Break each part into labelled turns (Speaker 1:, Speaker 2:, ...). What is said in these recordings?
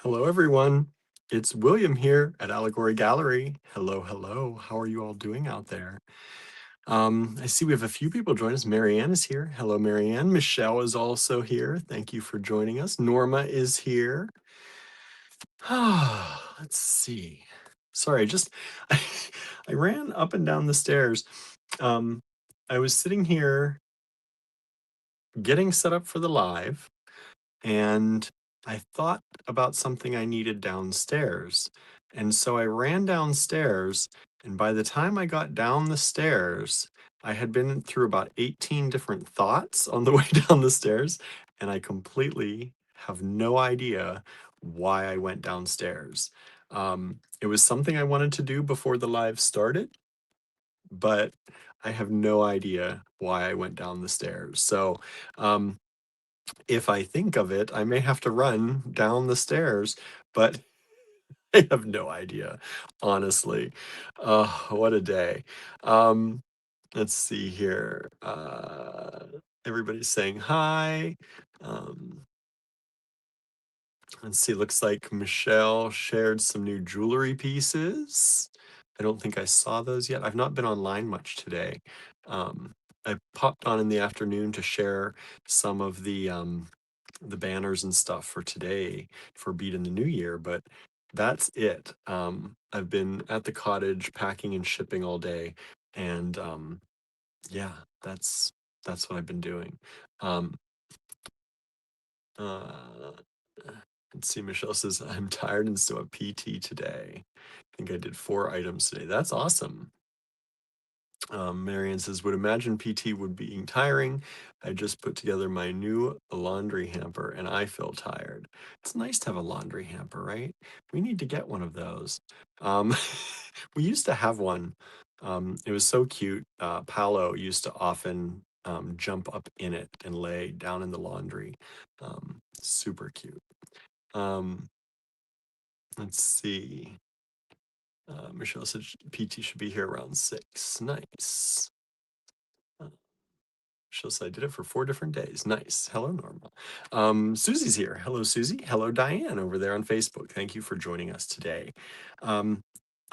Speaker 1: Hello, everyone. It's William here at Allegory Gallery. Hello, hello. How are you all doing out there? I see we have a few people join us. Marianne is here. Hello, Marianne. Michelle is also here. Thank you for joining us. Norma is here. Let's see. Sorry, I ran up and down the stairs. Um, I was sitting here getting set up for the live, and I thought about something I needed downstairs. And so I ran downstairs, and by the time I got down the stairs, I had been through about 18 different thoughts on the way down the stairs, and I completely have no idea why I went downstairs. It was something I wanted to do before the live started, but I have no idea why I went down the stairs. So, um, if I think of it, I may have to run down the stairs, but I have no idea, honestly. What a day. Um, let's see here. Everybody's saying hi. Um, let's see, looks like Michelle shared some new jewelry pieces. I don't think I saw those yet. I've not been online much today. Um, I popped on in the afternoon to share some of the banners and stuff for today for Beat in the New Year, but that's it. I've been at the cottage packing and shipping all day, and yeah, that's what I've been doing. Um, uh, let's see, Michelle says, I'm tired and still have PT today. I think I did 4 items today. That's awesome. Marion says, would imagine PT would be tiring. I just put together my new laundry hamper and I feel tired. It's nice to have a laundry hamper, right? We need to get one of those. Um, we used to have one. It was so cute. Paolo used to often jump up in it and lay down in the laundry. Super cute. Um, let's see. Michelle said PT should be here around 6. Nice. She'll say, I did it for 4 different days. Nice. Hello, Norma. Susie's here. Hello, Susie. Hello, Diane over there on Facebook. Thank you for joining us today. Um,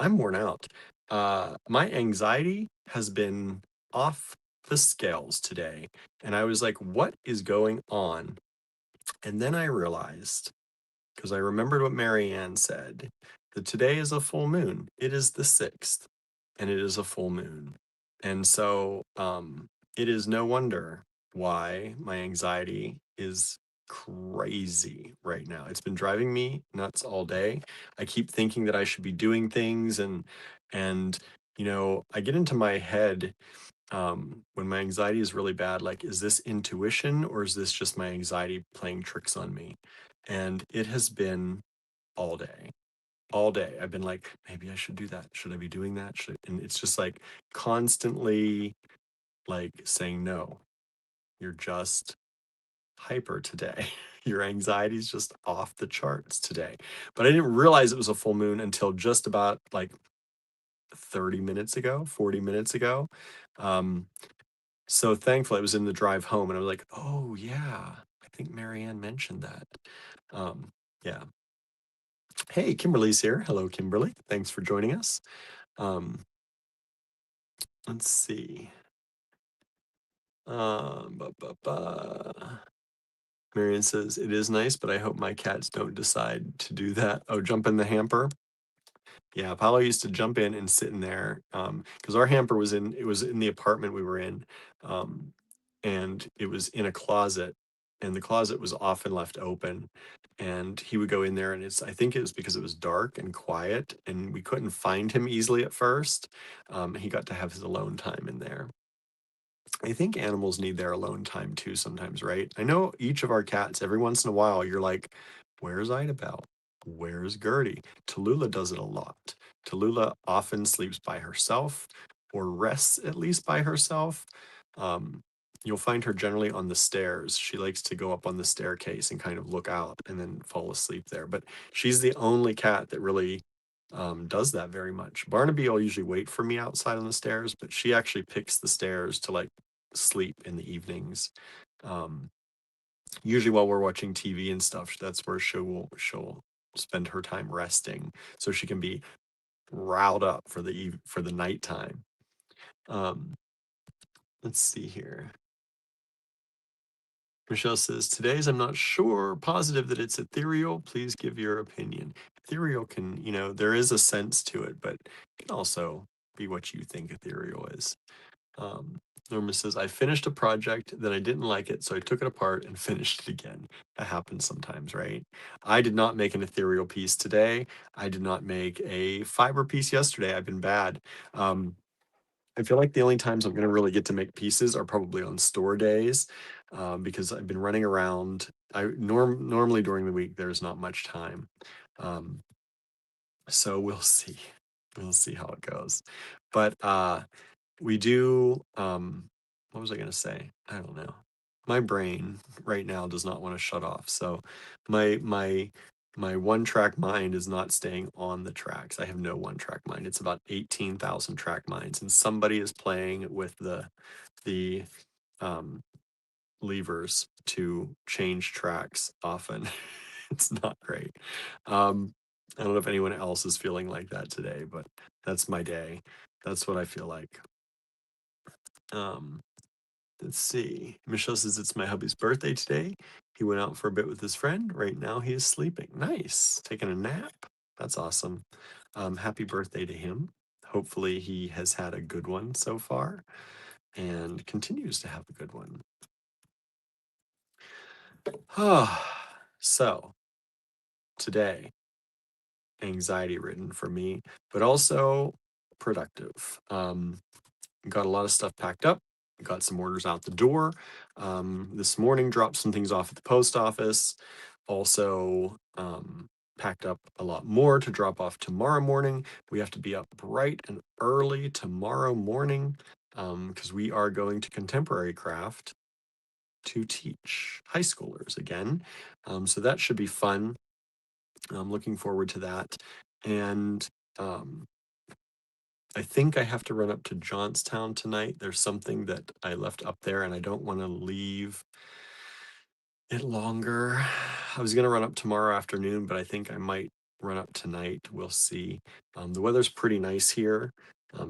Speaker 1: I'm worn out. My anxiety has been off the scales today. And I was like, what is going on? And then I realized, because I remembered what Marianne said, that today is a full moon. It is the 6th, and it is a full moon. And so it is no wonder why my anxiety is crazy right now. It's been driving me nuts all day. I keep thinking that I should be doing things and I get into my head when my anxiety is really bad, like, is this intuition or is this just my anxiety playing tricks on me? And it has been all day. All day. I've been like, maybe I should do that. Should I be doing that? And it's just like constantly like saying, no, you're just hyper today. Your anxiety is just off the charts today. But I didn't realize it was a full moon until just about like 30 minutes ago, 40 minutes ago. Um, So thankfully, I was in the drive home and I was like, oh, yeah, I think Marianne mentioned that. Yeah. Hey, Kimberly's here. Hello, Kimberly. Thanks for joining us. Um, let's see. Ba, ba, ba. Marianne says, it is nice, but I hope my cats don't decide to do that. Oh, jump in the hamper. Yeah, Paolo used to jump in and sit in there because our hamper was in the apartment we were in, um, and it was in a closet, and the closet was often left open, and he would go in there, and I think it was because it was dark and quiet, and we couldn't find him easily at first. He got to have his alone time in there. I think animals need their alone time too sometimes, right? I know each of our cats, every once in a while, you're like, where's Idabelle? Where's Gertie? Tallulah does it a lot. Tallulah often sleeps by herself or rests at least by herself. Um, you'll find her generally on the stairs. She likes to go up on the staircase and kind of look out and then fall asleep there. But she's the only cat that really does that very much. Barnaby will usually wait for me outside on the stairs, but she actually picks the stairs to like sleep in the evenings. Um, usually while we're watching TV and stuff, that's where she'll spend her time resting so she can be riled up for the nighttime. Um, let's see here. Michelle says, today's I'm not sure, positive that it's ethereal. Please give your opinion. Ethereal can, there is a sense to it, but it can also be what you think ethereal is. Um, Norma says, I finished a project, then I didn't like it, so I took it apart and finished it again. That happens sometimes, right? I did not make an ethereal piece today. I did not make a fiber piece yesterday. I've been bad. I feel like the only times I'm going to really get to make pieces are probably on store days, because I've been running around. Normally during the week there's not much time, um, so we'll see. We'll see how it goes. But we do. What was I going to say? I don't know. My brain right now does not want to shut off. So my one track mind is not staying on the tracks. I have no one track mind. It's about 18,000 track minds, and somebody is playing with the um, levers to change tracks often. It's not great. I don't know if anyone else is feeling like that today, but that's my day. That's what I feel like. Um, let's see. Michelle says it's my hubby's birthday today. He went out for a bit with his friend. Right now he is sleeping. Nice. Taking a nap. That's awesome. Happy birthday to him. Hopefully he has had a good one so far and continues to have a good one. So today, anxiety ridden for me, but also productive. Got a lot of stuff packed up, got some orders out the door. This morning, dropped some things off at the post office. Also, packed up a lot more to drop off tomorrow morning. We have to be up bright and early tomorrow morning, because we are going to Contemporary Craft to teach high schoolers again. So that should be fun. I'm looking forward to that. And um, I think I have to run up to Johnstown tonight. There's something that I left up there and I don't want to leave it longer. I was going to run up tomorrow afternoon, but I think I might run up tonight. We'll see. The weather's pretty nice here.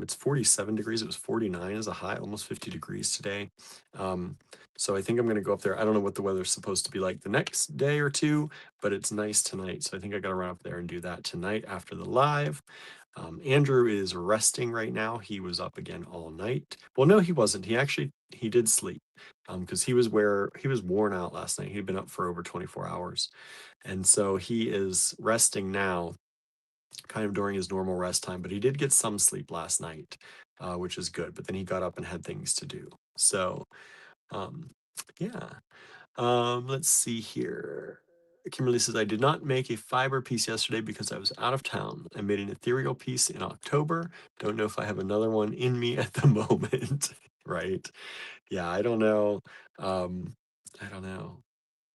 Speaker 1: It's 47 degrees. It was 49 as a high, almost 50 degrees today. So I think I'm going to go up there. I don't know what the weather's supposed to be like the next day or two, but it's nice tonight. So I think I got to run up there and do that tonight after the live. Andrew is resting right now. He was up again all night. Well, no, he wasn't. He did sleep, because he was worn out last night. He'd been up for over 24 hours. And so he is resting now, kind of during his normal rest time, but he did get some sleep last night, which is good. But then he got up and had things to do. So, um, yeah. Let's see here. Kimberly says, I did not make a fiber piece yesterday because I was out of town. I made an ethereal piece in October. Don't know if I have another one in me at the moment. Right. Yeah, I don't know. I don't know.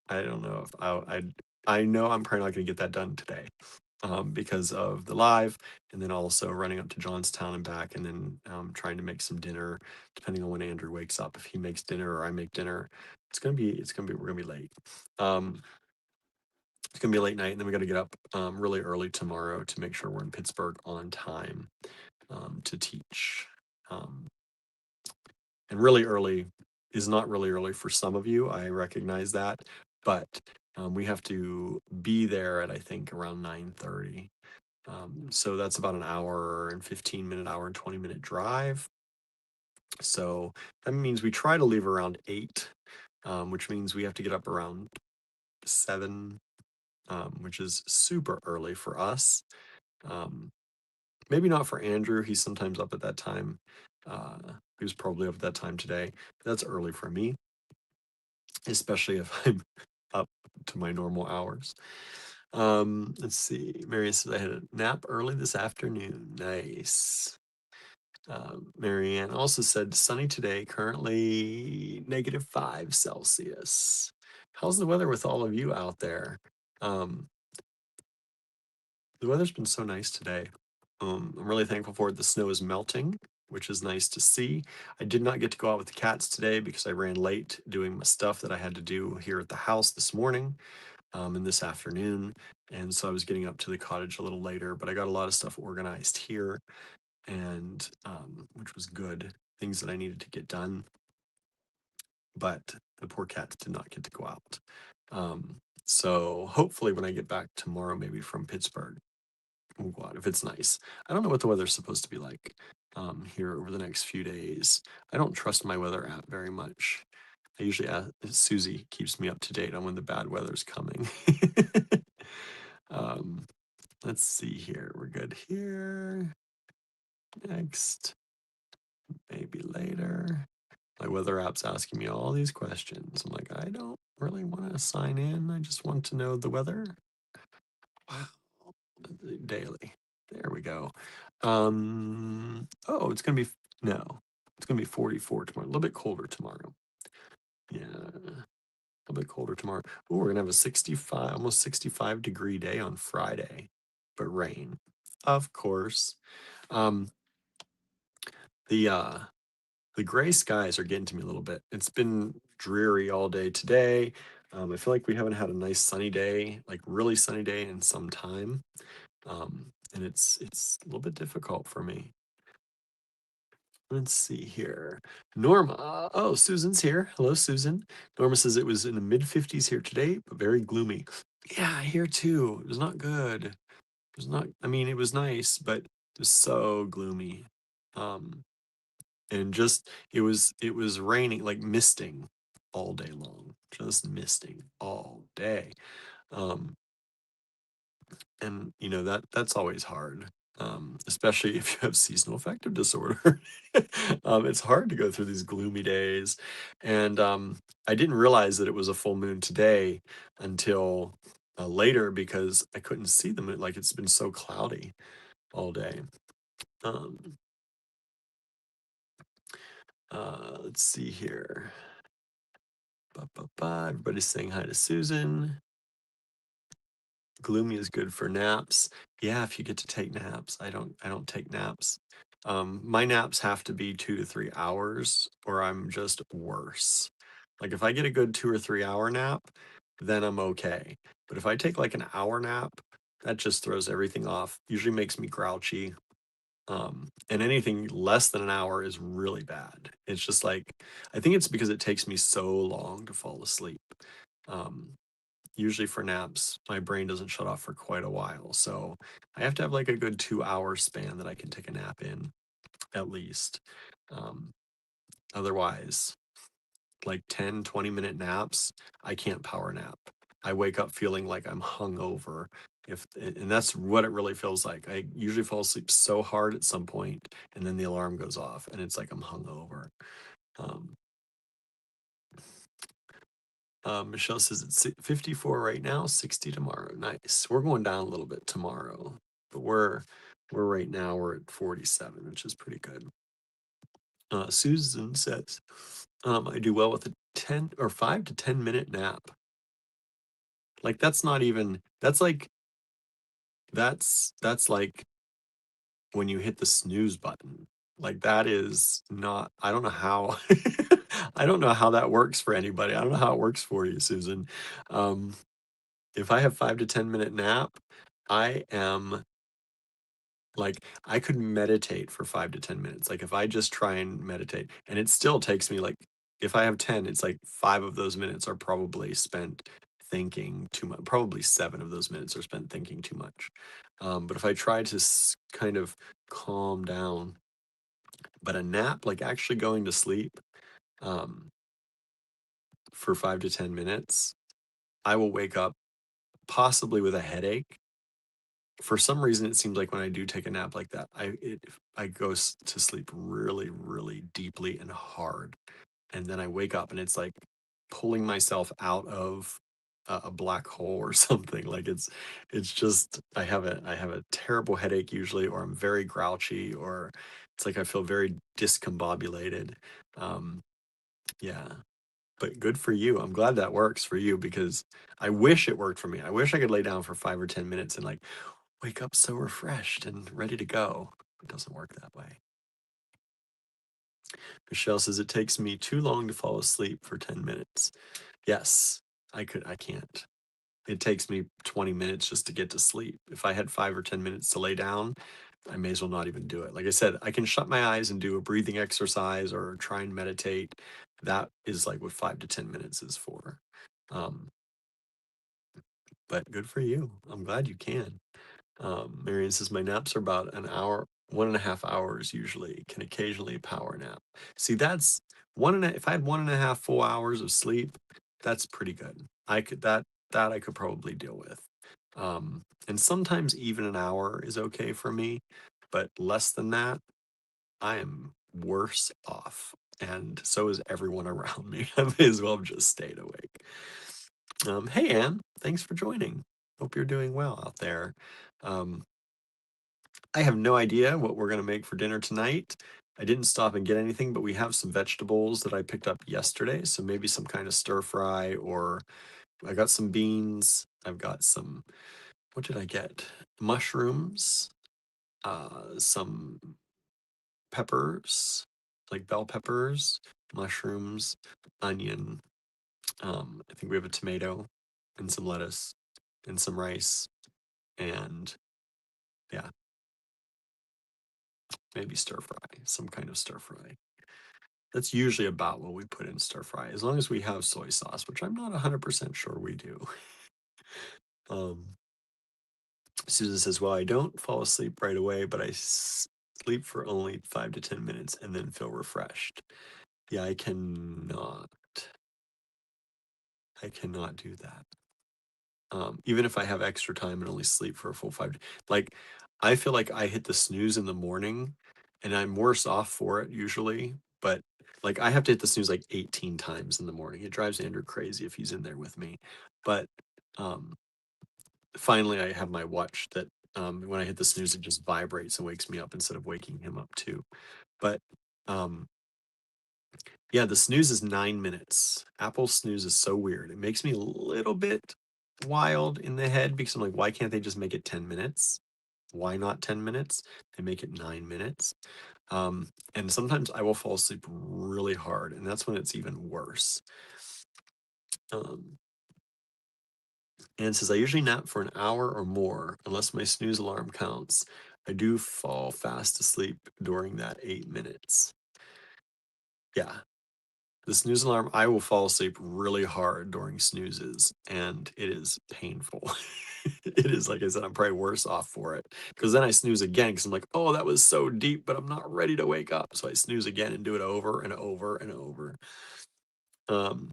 Speaker 1: I don't know if I know I'm probably not going to get that done today, because of the live, and then also running up to Johnstown and back, and then trying to make some dinner, depending on when Andrew wakes up. If he makes dinner or I make dinner, we're gonna be late. Um, it's gonna be a late night, and then we got to get up really early tomorrow to make sure we're in Pittsburgh on time, to teach. Um, and really early is not really early for some of you. I recognize that, but we have to be there at, I think, around 9:30. So that's about an hour and 15-minute, hour and 20-minute drive. So that means we try to leave around 8, which means we have to get up around 7, which is super early for us. Maybe not for Andrew. He's sometimes up at that time. He was probably up at that time today. But that's early for me, especially if I'm up to my normal hours. Let's see. Mary says I had a nap early this afternoon. Nice. Marianne also said sunny today, currently -5 Celsius. How's the weather with all of you out there? Um, the weather's been so nice today. I'm really thankful for it. The snow is melting, which is nice to see. I did not get to go out with the cats today because I ran late doing my stuff that I had to do here at the house this morning, and this afternoon. And so I was getting up to the cottage a little later, but I got a lot of stuff organized here, and which was good, things that I needed to get done. But the poor cats did not get to go out. So hopefully when I get back tomorrow, maybe from Pittsburgh, we'll go out if it's nice. I don't know what the weather's supposed to be like here over the next few days. I don't trust my weather app very much. I usually ask, Susie keeps me up to date on when the bad weather's coming. um, let's see here. We're good here. Next, maybe later. My weather app's asking me all these questions. I'm like, I don't really want to sign in. I just want to know the weather. Wow. Daily. There we go. Oh, it's gonna be no, it's gonna be 44 tomorrow. A little bit colder tomorrow. Yeah, a little bit colder tomorrow. Oh, we're gonna have a 65, almost 65-degree day on Friday, but rain, of course. Um, the uh, the gray skies are getting to me a little bit. It's been dreary all day today. I feel like we haven't had a nice sunny day, like really sunny day in some time. And it's a little bit difficult for me. Let's see here. Norma. Oh, Susan's here. Hello, Susan. Norma says it was in the mid 50s here today, but very gloomy. Yeah, here too. It was not good. It was not, I mean, it was nice, but it was so gloomy. Um, and just it was raining, like misting all day long. Just misting all day. Um, and that's always hard, especially if you have seasonal affective disorder. It's hard to go through these gloomy days, and I didn't realize that it was a full moon today until later because I couldn't see the moon. Like it's been so cloudy all day. um, let's see here. Ba, ba, ba. Everybody's saying hi to Susan. Gloomy is good for naps. Yeah, if you get to take naps. I don't take naps. My naps have to be 2 to 3 hours or I'm just worse. Like if I get a good 2 or 3 hour nap, then I'm okay. But if I take like an hour nap, that just throws everything off. Usually makes me grouchy. And anything less than an hour is really bad. It's just like I think it's because it takes me so long to fall asleep. Um, Usually for naps, my brain doesn't shut off for quite a while. So I have to have like a good 2 hour span that I can take a nap in, at least. Um, Otherwise, like 10, 20-minute naps, I can't power nap. I wake up feeling like I'm hungover. And that's what it really feels like. I usually fall asleep so hard at some point, and then the alarm goes off, and it's like I'm hungover. Um, Michelle says it's 54 right now, 60 tomorrow. Nice. We're going down a little bit tomorrow, but we're right now we're at 47, which is pretty good. Susan says, I do well with a 10 or 5 to 10 minute nap. Like that's not even that's like when you hit the snooze button. Like that is not, I don't know how I don't know how that works for anybody. I don't know how it works for you, Susan. Um, if I have 5 to 10 minute nap, I am like I could meditate for 5 to 10 minutes. Like if I just try and meditate, and it still takes me like if I have 10, it's like 5 of those minutes are probably spent thinking too much. Probably 7 of those minutes are spent thinking too much. But if I try to kind of calm down, but a nap, like actually going to sleep um, for 5 to 10 minutes, I will wake up possibly with a headache. For some reason, it seems like when I do take a nap like that, I go to sleep really, really deeply and hard, and then I wake up and it's like pulling myself out of a black hole or something. Like it's just I have a terrible headache usually, or I'm very grouchy, or it's like I feel very discombobulated. Um, yeah, but good for you. I'm glad that works for you because I wish it worked for me. I wish I could lay down for 5 or 10 minutes and like wake up so refreshed and ready to go. It doesn't work that way. Michelle says it takes me too long to fall asleep for 10 minutes. Yes, I can't. it takes me 20 minutes just to get to sleep. If I had 5 or 10 minutes to lay down, I may as well not even do it. Like I said, I can shut my eyes and do a breathing exercise or try and meditate. That is like what 5 to 10 minutes is for. Um, but good for you. I'm glad you can. Marion says my naps are about an hour, 1.5 hours usually. Can occasionally power nap. See, that's if I had 1.5 full hours of sleep, that's pretty good. I could that I could probably deal with. And sometimes even an hour is okay for me, but less than that, I am worse off. And so is everyone around me. I may as well have just stayed awake. Hey, Anne, thanks for joining. Hope you're doing well out there. Um, I have no idea what we're going to make for dinner tonight. I didn't stop and get anything, but we have some vegetables that I picked up yesterday. So maybe some kind of stir fry, or I got some beans. I've got some, what did I get? Mushrooms, some peppers, like bell peppers, mushrooms, onion. I think we have a tomato and some lettuce and some rice and yeah, maybe stir fry, some kind of stir fry. That's usually about what we put in stir fry, as long as we have soy sauce, which I'm not 100% sure we do. Um, Susan says, well, I don't fall asleep right away, but I sleep for only 5 to 10 minutes and then feel refreshed. Yeah, I cannot. I cannot do that. Even if I have extra time and only sleep for a full 5, like I feel like I hit the snooze in the morning and I'm worse off for it usually, but like I have to hit the snooze like 18 times in the morning. It drives Andrew crazy if he's in there with me. But um finally I have my watch that when I hit the snooze it just vibrates and wakes me up instead of waking him up too. But um yeah, the snooze is 9 minutes. Apple snooze is so weird. It makes me a little bit wild in the head because I'm like, why can't they just make it 10 minutes? Why not 10 minutes? They make it 9 minutes. And sometimes I will fall asleep really hard, and that's when it's even worse. And it says, I usually nap for an hour or more unless my snooze alarm counts. I do fall fast asleep during that 8 minutes. Yeah, the snooze alarm, I will fall asleep really hard during snoozes, and it is painful. It is, like I said, I'm probably worse off for it because then I snooze again because I'm like, oh, that was so deep, but I'm not ready to wake up. So I snooze again and do it over and over and over. Um,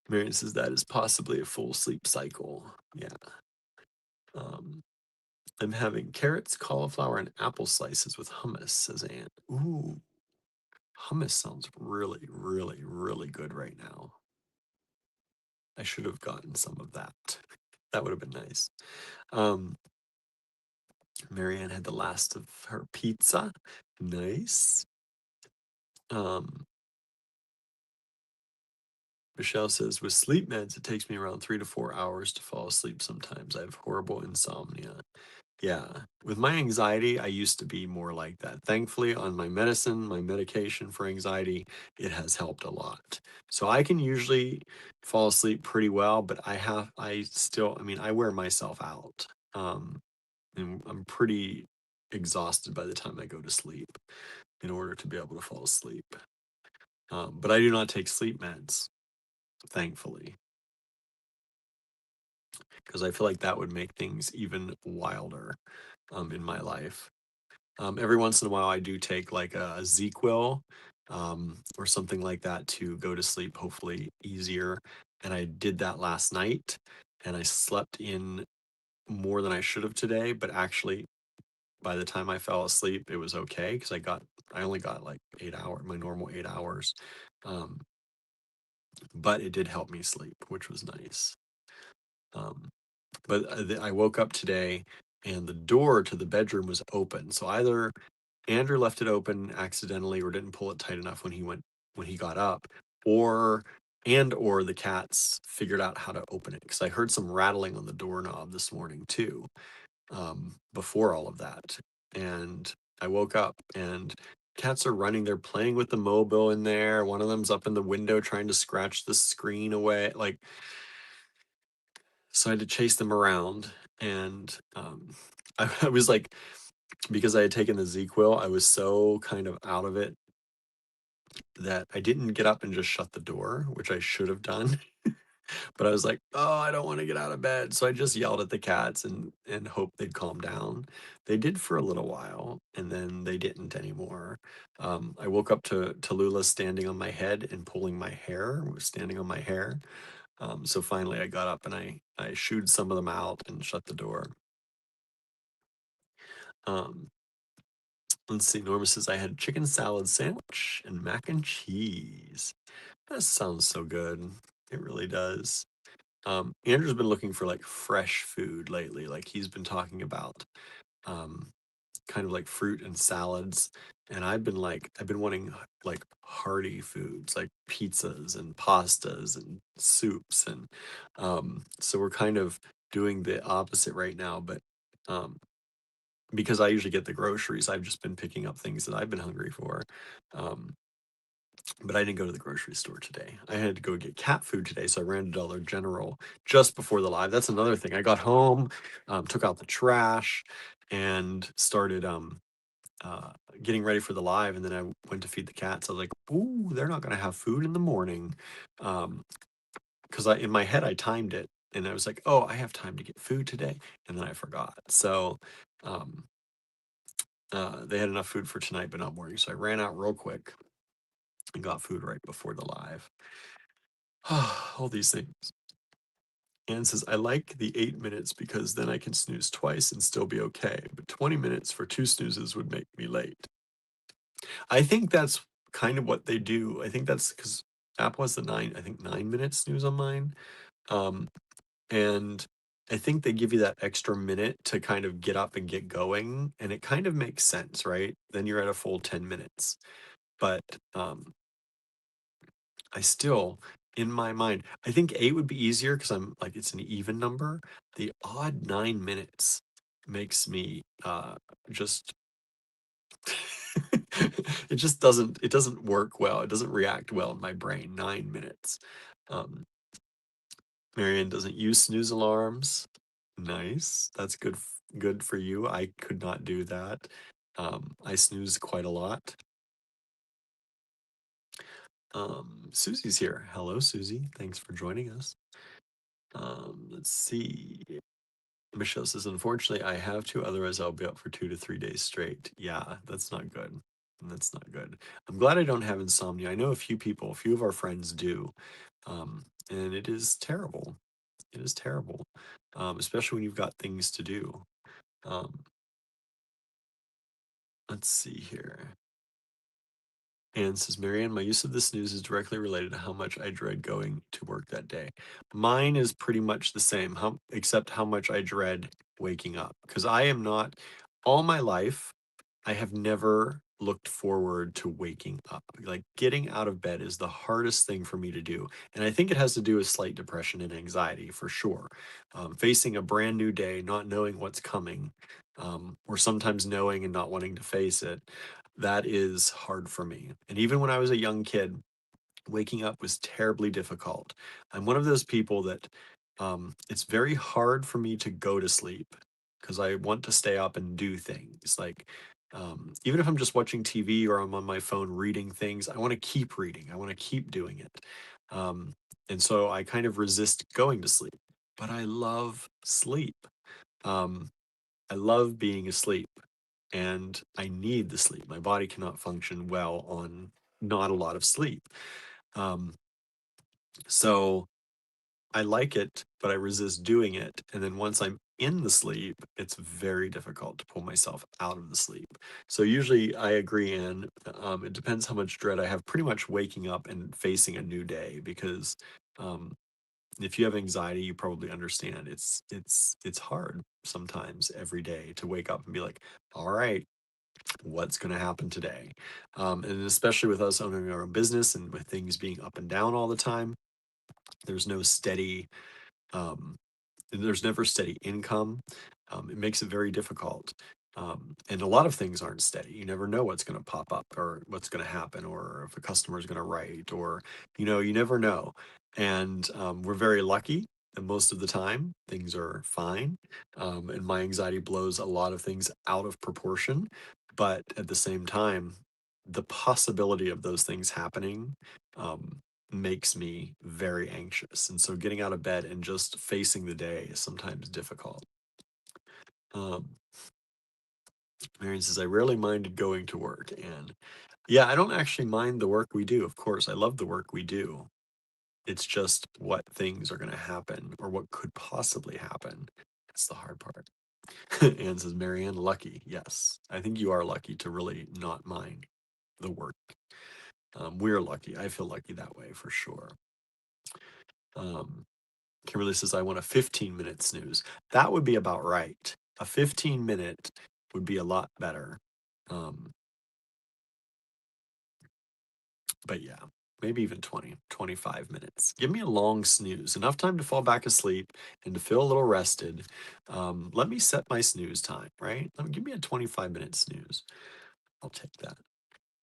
Speaker 1: Marion says that is possibly a full sleep cycle. Yeah. Um, I'm having carrots, cauliflower, and apple slices with hummus, says Anne. Ooh, hummus sounds really, really, really good right now. I should have gotten some of that. That would have been nice. Marianne had the last of her pizza. Nice. Um, Michelle says, with sleep meds, it takes me around 3 to 4 hours to fall asleep sometimes. I have horrible insomnia. Yeah. With my anxiety, I used to be more like that. Thankfully, on my medicine, my medication for anxiety, it has helped a lot. So I can usually fall asleep pretty well, but I mean, I wear myself out. And I'm pretty exhausted by the time I go to sleep in order to be able to fall asleep. But I do not take sleep meds, thankfully, because I feel like that would make things even wilder in my life. Every once in a while, I do take like a ZQL or something like that to go to sleep, hopefully easier. And I did that last night, and I slept in more than I should have today. But actually, by the time I fell asleep, it was okay because I only got like 8 hours, my normal 8 hours. Um, but it did help me sleep, which was nice. But I woke up today and the door to the bedroom was open. So either Andrew left it open accidentally or didn't pull it tight enough when he got up, or or the cats figured out how to open it because I heard some rattling on the doorknob this morning too, before all of that. And I woke up and cats are running. They're playing with the mobile in there. One of them's up in the window trying to scratch the screen away. Like So I had to chase them around, and I was like, because I had taken the Z-Quil, I was so kind of out of it that I didn't get up and just shut the door, which I should have done. But I was like, "Oh, I don't wanna get out of bed." So I just yelled at the cats and hoped they'd calm down. They did for a little while, and then they didn't anymore. I woke up to Lula standing on my head and pulling my hair, was standing on my hair. So finally I got up and I shooed some of them out and shut the door. Um, let's see, Norma says, "I had chicken salad sandwich and mac and cheese." That sounds so good. It really does. Andrew's been looking for like fresh food lately. Like he's been talking about um, kind of like fruit and salads. And I've been wanting like hearty foods like pizzas and pastas and soups. And so we're kind of doing the opposite right now. But um, because I usually get the groceries, I've just been picking up things that I've been hungry for. Um, but I didn't go to the grocery store today. I had to go get cat food today, so I ran to Dollar General just before the live. That's another thing. I got home, took out the trash, and started uh, getting ready for the live. And then I went to feed the cats. I was like, "Ooh, they're not going to have food in the morning," because I in my head I timed it, and I was like, "Oh, I have time to get food today," and then I forgot. So. Um, they had enough food for tonight, but not morning. So I ran out real quick and got food right before the live. All these things. Anne says, "I like the 8 minutes because then I can snooze twice and still be okay. But 20 minutes for two snoozes would make me late." I think that's kind of what they do. I think that's because Apple has the 9 minute snooze on mine. Um, and I think they give you that extra minute to kind of get up and get going. And it kind of makes sense, right? Then you're at a full 10 minutes. But I still, in my mind, I think 8 would be easier because I'm like, it's an even number. The odd 9 minutes makes me just it doesn't work well. It doesn't react well in my brain. 9 minutes. Um, Marianne doesn't use snooze alarms. Nice. That's good for you. I could not do that. I snooze quite a lot. Susie's here. Hello, Susie. Thanks for joining us. Let's see. Michelle says, "Unfortunately, I have to, otherwise I'll be up for 2 to 3 days straight." Yeah, that's not good. That's not good. I'm glad I don't have insomnia. I know a few people, a few of our friends do. And it is terrible. It is terrible. Especially when you've got things to do. Um, let's see here. Anne says, "Marianne, my use of the snooze is directly related to how much I dread going to work that day." Mine is pretty much the same, except how much I dread waking up. Because I am not, all my life, I have never looked forward to waking up. Like getting out of bed is the hardest thing for me to do. And I think it has to do with slight depression and anxiety for sure. Facing a brand new day, not knowing what's coming, or sometimes knowing and not wanting to face it, that is hard for me. And even when I was a young kid, waking up was terribly difficult. I'm one of those people that it's very hard for me to go to sleep because I want to stay up and do things. Like, even if I'm just watching TV or I'm on my phone reading things, I want to keep reading, I want to keep doing it. Um, and so I kind of resist going to sleep, but I love sleep. Um, I love being asleep and I need the sleep. My body cannot function well on not a lot of sleep. Um, so I like it, but I resist doing it. And then once I'm in the sleep, it's very difficult to pull myself out of the sleep. So usually I agree, Anne. It depends how much dread I have. Pretty much waking up and facing a new day, because um, if you have anxiety, you probably understand. It's hard sometimes every day to wake up and be like, all right, what's going to happen today? And especially with us owning our own business and with things being up and down all the time, there's no steady, um, there's never steady income. It makes it very difficult. And a lot of things aren't steady. You never know what's going to pop up or what's going to happen or if a customer is going to write or, you never know. And we're very lucky. And most of the time, things are fine. And my anxiety blows a lot of things out of proportion. But at the same time, the possibility of those things happening um, makes me very anxious. And so getting out of bed and just facing the day is sometimes difficult. Um, Marion says, I rarely minded going to work. And yeah, I don't actually mind the work we do. Of course, I love the work we do. It's just what things are going to happen or what could possibly happen. That's the hard part. Anne says, Marianne, lucky. Yes, I think you are lucky to really not mind the work. We're lucky. I feel lucky that way for sure. Um, Kimberly says, I want a 15-minute snooze. That would be about right. A 15-minute would be a lot better. Um, but yeah, maybe even 20, 25 minutes. Give me a long snooze, enough time to fall back asleep and to feel a little rested. Let me set my snooze time, right? Give me a 25-minute snooze. I'll take that.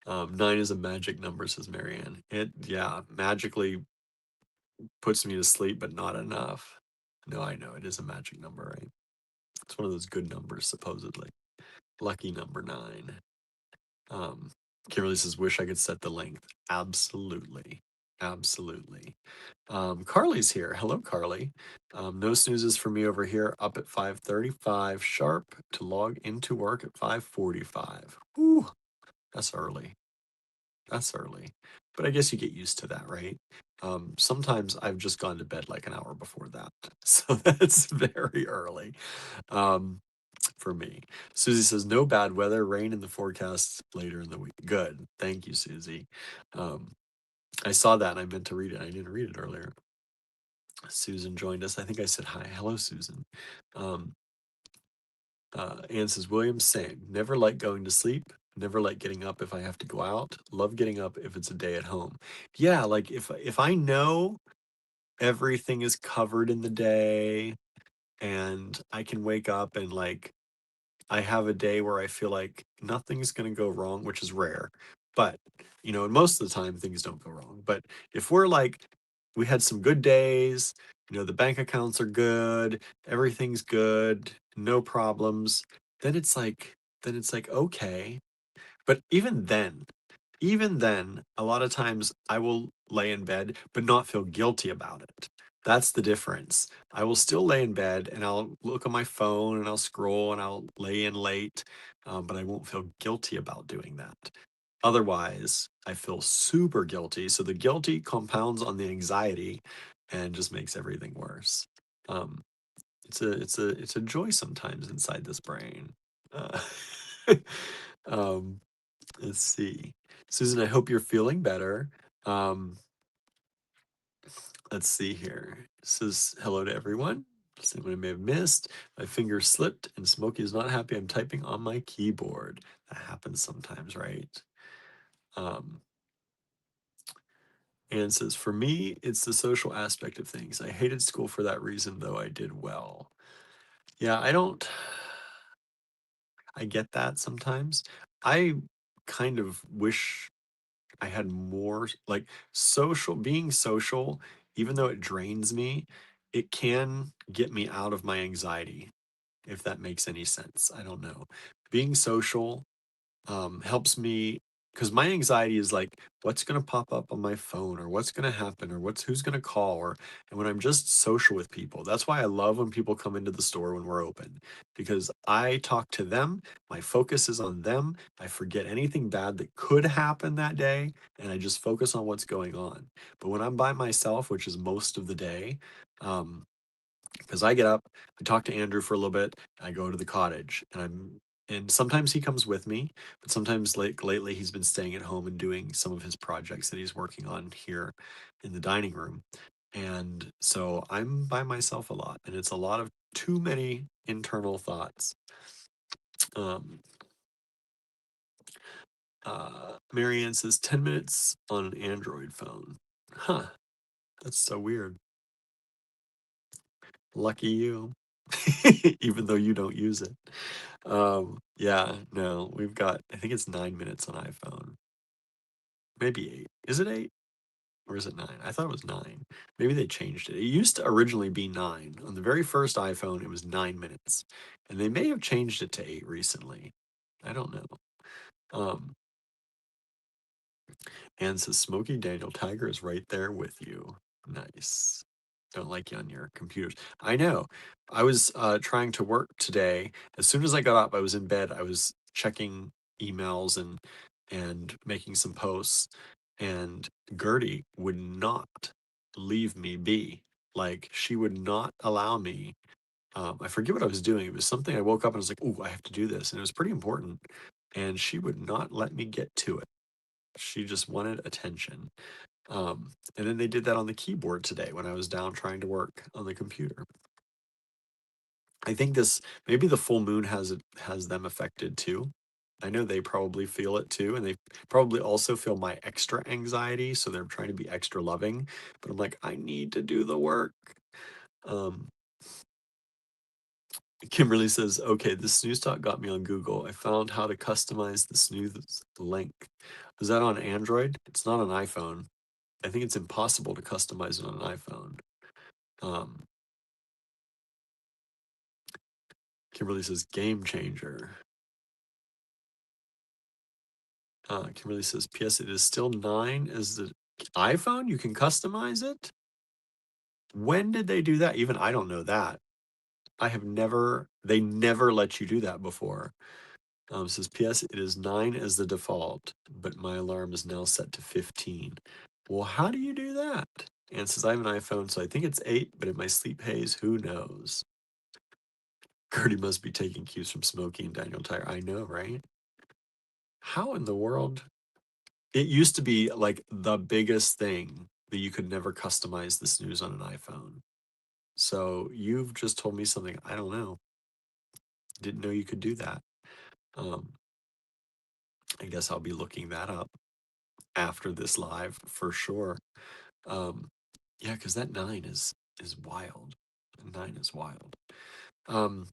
Speaker 1: 9 is a magic number, says Marianne. It, yeah, magically puts me to sleep, but not enough. No, I know it is a magic number, right? It's one of those good numbers, supposedly. Lucky number 9. Um, Kimberly says, wish I could set the length. Absolutely. Absolutely. Carly's here. Hello, Carly. No snoozes for me over here. Up at 5:35 sharp to log into work at 5:45. Ooh, that's early. That's early. But I guess you get used to that, right? Sometimes I've just gone to bed like an hour before that. So that's very early. Um, for me. Susie says, no bad weather, rain in the forecast later in the week. Good. Thank you, Susie. Um, I saw that and I meant to read it. I didn't read it earlier. Susan joined us. I think I said hi. Hello, Susan. Um, Anne says, William, same. Never like going to sleep. Never like getting up if I have to go out. Love getting up if it's a day at home. Yeah, like if I know everything is covered in the day and I can wake up and like I have a day where I feel like nothing's going to go wrong, which is rare. But, and most of the time things don't go wrong. But if we're like, we had some good days, the bank accounts are good, everything's good, no problems, then it's like, okay. But even then, a lot of times I will lay in bed but not feel guilty about it. That's the difference. I will still lay in bed and I'll look on my phone and I'll scroll and I'll lay in late, but I won't feel guilty about doing that. Otherwise, I feel super guilty. So the guilty compounds on the anxiety and just makes everything worse. Um, it's a joy sometimes inside this brain. Uh, um, let's see. Susan, I hope you're feeling better. Um, let's see here. It says hello to everyone. Someone I may have missed. My finger slipped and Smokey is not happy. I'm typing on my keyboard. That happens sometimes, right? Um, and says, for me, it's the social aspect of things. I hated school for that reason, though I did well. Yeah, I get that sometimes. I kind of wish I had more like being social, even though it drains me, it can get me out of my anxiety, if that makes any sense. I don't know. Being social helps me because my anxiety is like, what's going to pop up on my phone or what's going to happen or who's going to call and when I'm just social with people, that's why I love when people come into the store when we're open because I talk to them. My focus is on them. I forget anything bad that could happen that day and I just focus on what's going on. But when I'm by myself, which is most of the day, um, because I get up, I talk to Andrew for a little bit, I go to the cottage, and sometimes he comes with me, but sometimes like lately he's been staying at home and doing some of his projects that he's working on here in the dining room. And so I'm by myself a lot, and it's a lot of too many internal thoughts. Um, Marianne says 10 minutes on an Android phone. Huh, that's so weird. Lucky you. Even though you don't use it. Yeah, no, I think it's 9 minutes on iPhone. Maybe 8. Is it 8? Or is it 9? I thought it was 9. Maybe they changed it. It used to originally be 9. On the very first iPhone, it was 9 minutes. And they may have changed it to 8 recently. I don't know. Um, and says Smokey Daniel Tiger is right there with you. Nice. Don't like you on your computers. I know. I was trying to work today. As soon as I got up, I was in bed. I was checking emails and making some posts. And Gertie would not leave me be. Like she would not allow me. I forget what I was doing. It was something I woke up and I was like, "Oh, I have to do this," and it was pretty important. And she would not let me get to it. She just wanted attention. And then they did that on the keyboard today when I was down trying to work on the computer. I think this maybe the full moon has them affected too. I know they probably feel it too, and they probably also feel my extra anxiety, so they're trying to be extra loving. But I'm like, I need to do the work. Um, Kimberly says, okay, the snooze talk got me on Google. I found how to customize the snooze link. Is that on Android? It's not on iPhone. I think it's impossible to customize it on an iPhone. Um, Kimberly says, game changer. Kimberly says, P.S. It is still 9 as the iPhone. You can customize it. When did they do that? Even I don't know that. They never let you do that before. Says, P.S. It is 9 as the default, but my alarm is now set to 15. Well, how do you do that? And says, I have an iPhone, so I think it's 8, but in my sleep haze, who knows? Gertie must be taking cues from Smokey and Daniel Tire. I know, right? How in the world? It used to be like the biggest thing that you could never customize the snooze on an iPhone. So you've just told me something I don't know. Didn't know you could do that. Um, I guess I'll be looking that up after this live for sure. Um, yeah, because that 9 is wild. 9 is wild. Um,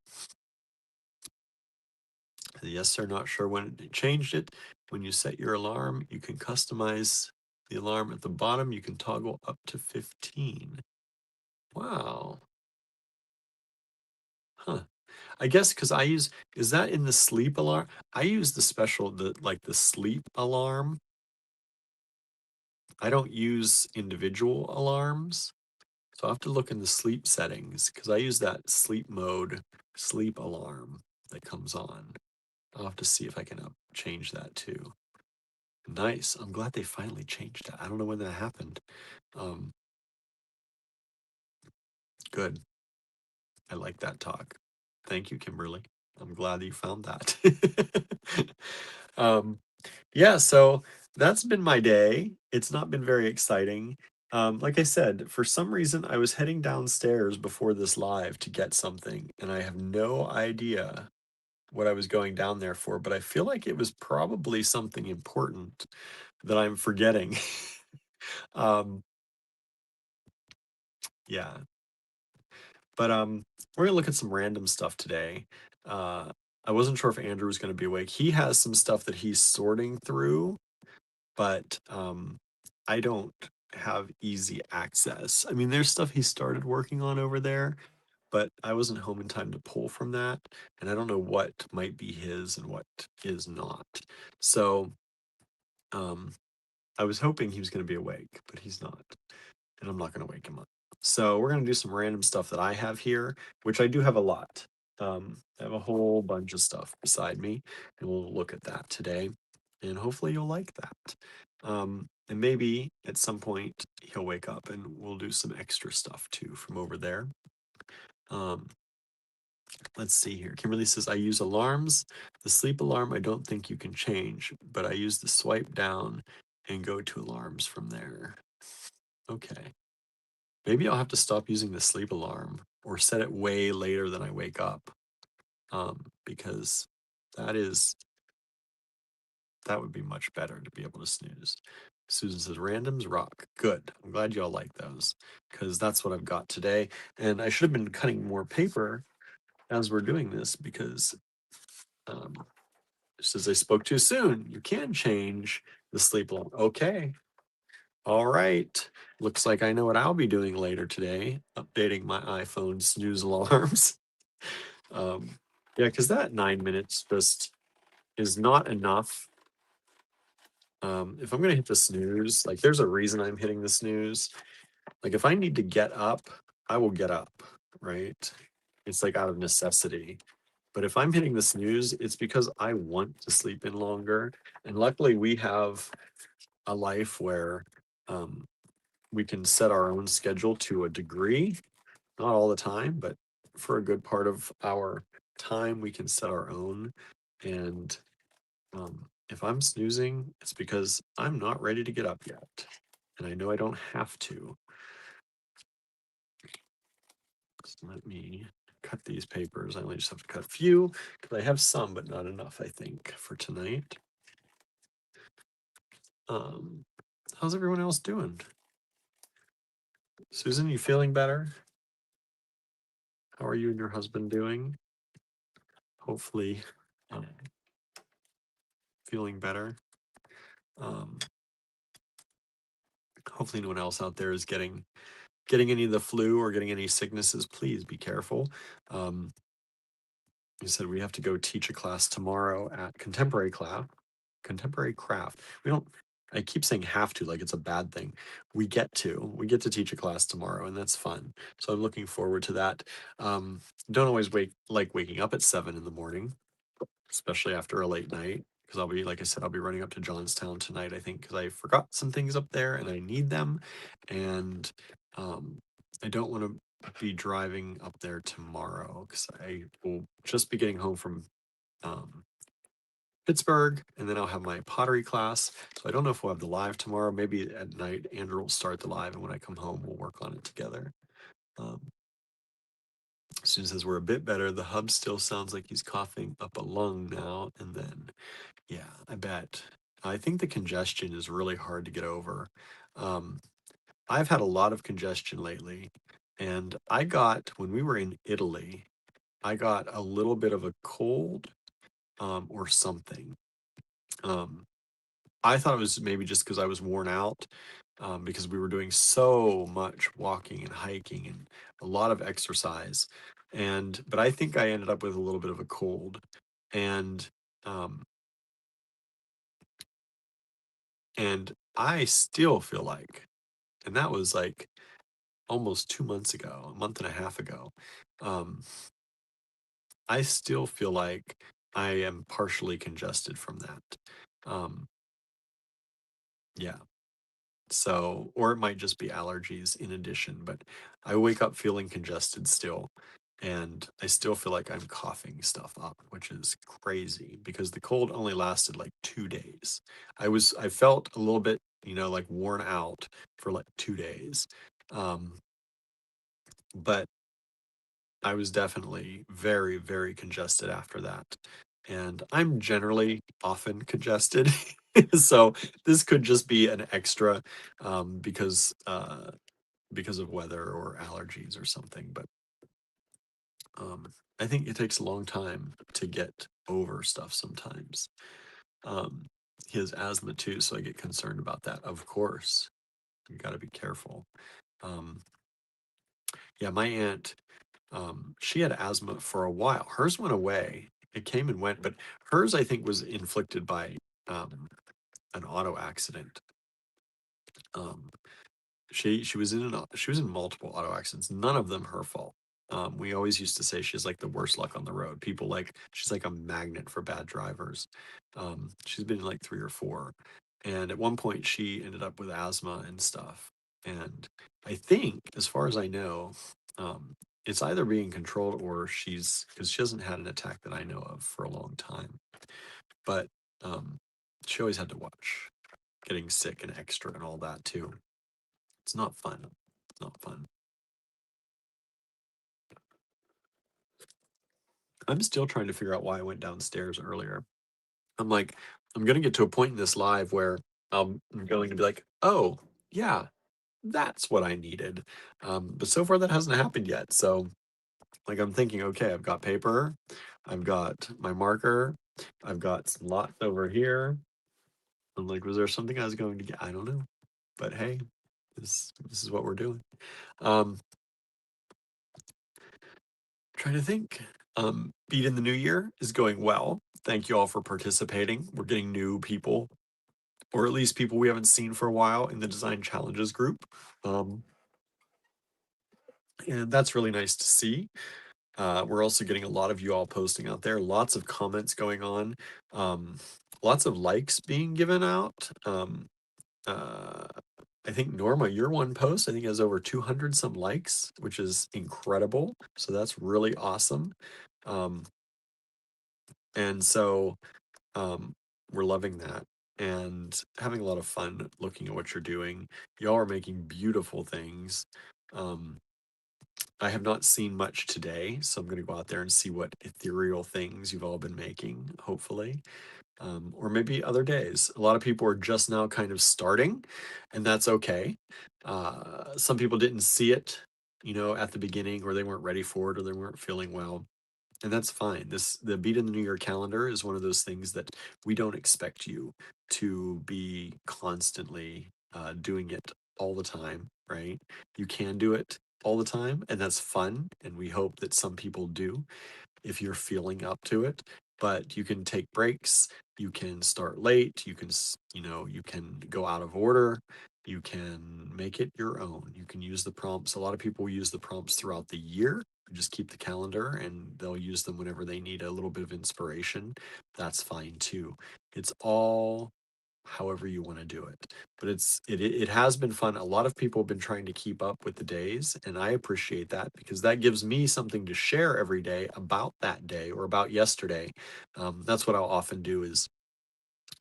Speaker 1: yes, sir. Not sure when it changed it. When you set your alarm, you can customize the alarm at the bottom. You can toggle up to 15. Wow. Huh. I guess because is that in the sleep alarm? I use the sleep alarm. I don't use individual alarms. So I have to look in the sleep settings because I use that sleep mode sleep alarm that comes on. I'll have to see if I can change that too. Nice. I'm glad they finally changed that. I don't know when that happened. Um, good. I like that talk. Thank you, Kimberly. I'm glad that you found that. um, yeah, so that's been my day. It's not been very exciting. Like I said, for some reason, I was heading downstairs before this live to get something, and I have no idea what I was going down there for, but I feel like it was probably something important that I'm forgetting. um, yeah, but we're gonna look at some random stuff today. I wasn't sure if Andrew was gonna be awake. He has some stuff that he's sorting through, but I don't have easy access. I mean, there's stuff he started working on over there, but I wasn't home in time to pull from that, and I don't know what might be his and what is not. So, um, I was hoping he was going to be awake, but he's not, and I'm not going to wake him up. So we're going to do some random stuff that I have here, which I do have a lot. I have a whole bunch of stuff beside me, and we'll look at that today, and hopefully you'll like that. And maybe at some point he'll wake up and we'll do some extra stuff too from over there. Um, let's see here. Kimberly says, I use alarms. The sleep alarm, I don't think you can change, but I use the swipe down and go to alarms from there. Okay. Maybe I'll have to stop using the sleep alarm or set it way later than I wake up. Because that is that would be much better to be able to snooze. Susan says randoms rock. Good. I'm glad you all like those because that's what I've got today. And I should have been cutting more paper as we're doing this because just as I spoke too soon, you can change the sleep alarm. Okay. All right. Looks like I know what I'll be doing later today, updating my iPhone snooze alarms. Um, yeah, because that 9 minutes just is not enough. If I'm gonna hit the snooze, like there's a reason I'm hitting the snooze. Like if I need to get up, I will get up, right? It's like out of necessity. But if I'm hitting the snooze, it's because I want to sleep in longer. And luckily we have a life where um, we can set our own schedule to a degree, not all the time, but for a good part of our time, we can set our own. And if I'm snoozing, it's because I'm not ready to get up yet. And I know I don't have to. So let me cut these papers. I only just have to cut a few because I have some, but not enough, I think, for tonight. Um, how's everyone else doing? Susan, you feeling better? How are you and your husband doing? Hopefully, um, feeling better. Um, hopefully, no one else out there is getting any of the flu or getting any sicknesses. Please be careful. Um, you said we have to go teach a class tomorrow at contemporary craft. We don't. I keep saying have to like it's a bad thing. We get to teach a class tomorrow, and that's fun. So I'm looking forward to that. Don't always waking up at 7 in the morning, especially after a late night. Because I'll be, like I said, I'll be running up to Johnstown tonight, I think, because I forgot some things up there and I need them. And um, I don't want to be driving up there tomorrow because I will just be getting home from um, Pittsburgh and then I'll have my pottery class. So I don't know if we'll have the live tomorrow. Maybe at night, Andrew will start the live. And when I come home, we'll work on it together. Um, Susan says we're a bit better. The hub still sounds like he's coughing up a lung now and then. Yeah, I bet. I think the congestion is really hard to get over. Um, I've had a lot of congestion lately, and when we were in Italy, I got a little bit of a cold, or something. Um, I thought it was maybe just because I was worn out, because we were doing so much walking and hiking and a lot of exercise. But I think I ended up with a little bit of a cold. And um, and I still feel like, and that was like almost 2 months ago, a month and a half ago. Um, I still feel like I am partially congested from that. Um, yeah. So, or it might just be allergies in addition, but I wake up feeling congested still. And I still feel like I'm coughing stuff up, which is crazy because the cold only lasted like 2 days. I felt a little bit, like worn out for like 2 days. Um, but I was definitely very, very congested after that. And I'm generally often congested. So this could just be an extra because of weather or allergies or something. But I think it takes a long time to get over stuff sometimes. Um, he has asthma too, so I get concerned about that. Of course, you got to be careful. Um, yeah, my aunt, she had asthma for a while. Hers went away. It came and went, but hers, I think, was inflicted by an auto accident. Um, she was in multiple auto accidents, none of them her fault. We always used to say she's like the worst luck on the road. People like she's like a magnet for bad drivers. She's been in like three or four, and at one point she ended up with asthma and stuff. And I think, as far as I know, um, it's either being controlled or because she hasn't had an attack that I know of for a long time. But um, she always had to watch getting sick and extra and all that too. It's not fun. It's not fun. I'm still trying to figure out why I went downstairs earlier. I'm like, I'm gonna get to a point in this live where I'm going to be like, oh yeah, that's what I needed. But so far that hasn't happened yet. So like I'm thinking, okay, I've got paper, I've got my marker, I've got some lots over here. I'm like, was there something I was going to get? I don't know. but hey, this is what we're doing. Um, Trying to think. Beat in the New Year is going well. Thank you all for participating. We're getting new people, or at least people we haven't seen for a while in the Design Challenges group. Um, and that's really nice to see. We're also getting a lot of you all posting out there, lots of comments going on, um, lots of likes being given out. Uh, I think Norma, your one post, I think has over 200 some likes, which is incredible. So that's really awesome. Um, and so um, we're loving that and having a lot of fun looking at what you're doing. Y'all are making beautiful things. Um, I have not seen much today, so I'm going to go out there and see what ethereal things you've all been making, hopefully. Or maybe other days. A lot of people are just now kind of starting, and that's okay. Some people didn't see it, at the beginning, or they weren't ready for it, or they weren't feeling well, and that's fine. The Beat in the New Year calendar is one of those things that we don't expect you to be constantly doing it all the time, right? You can do it all the time, and that's fun. And we hope that some people do if you're feeling up to it. But you can take breaks. You can start late. You can go out of order. You can make it your own. You can use the prompts. A lot of people use the prompts throughout the year. Just keep the calendar and they'll use them whenever they need a little bit of inspiration. That's fine too. It's all however you want to do it. But it has been fun. A lot of people have been trying to keep up with the days, and I appreciate that because that gives me something to share every day about that day or about yesterday. That's what I'll often do is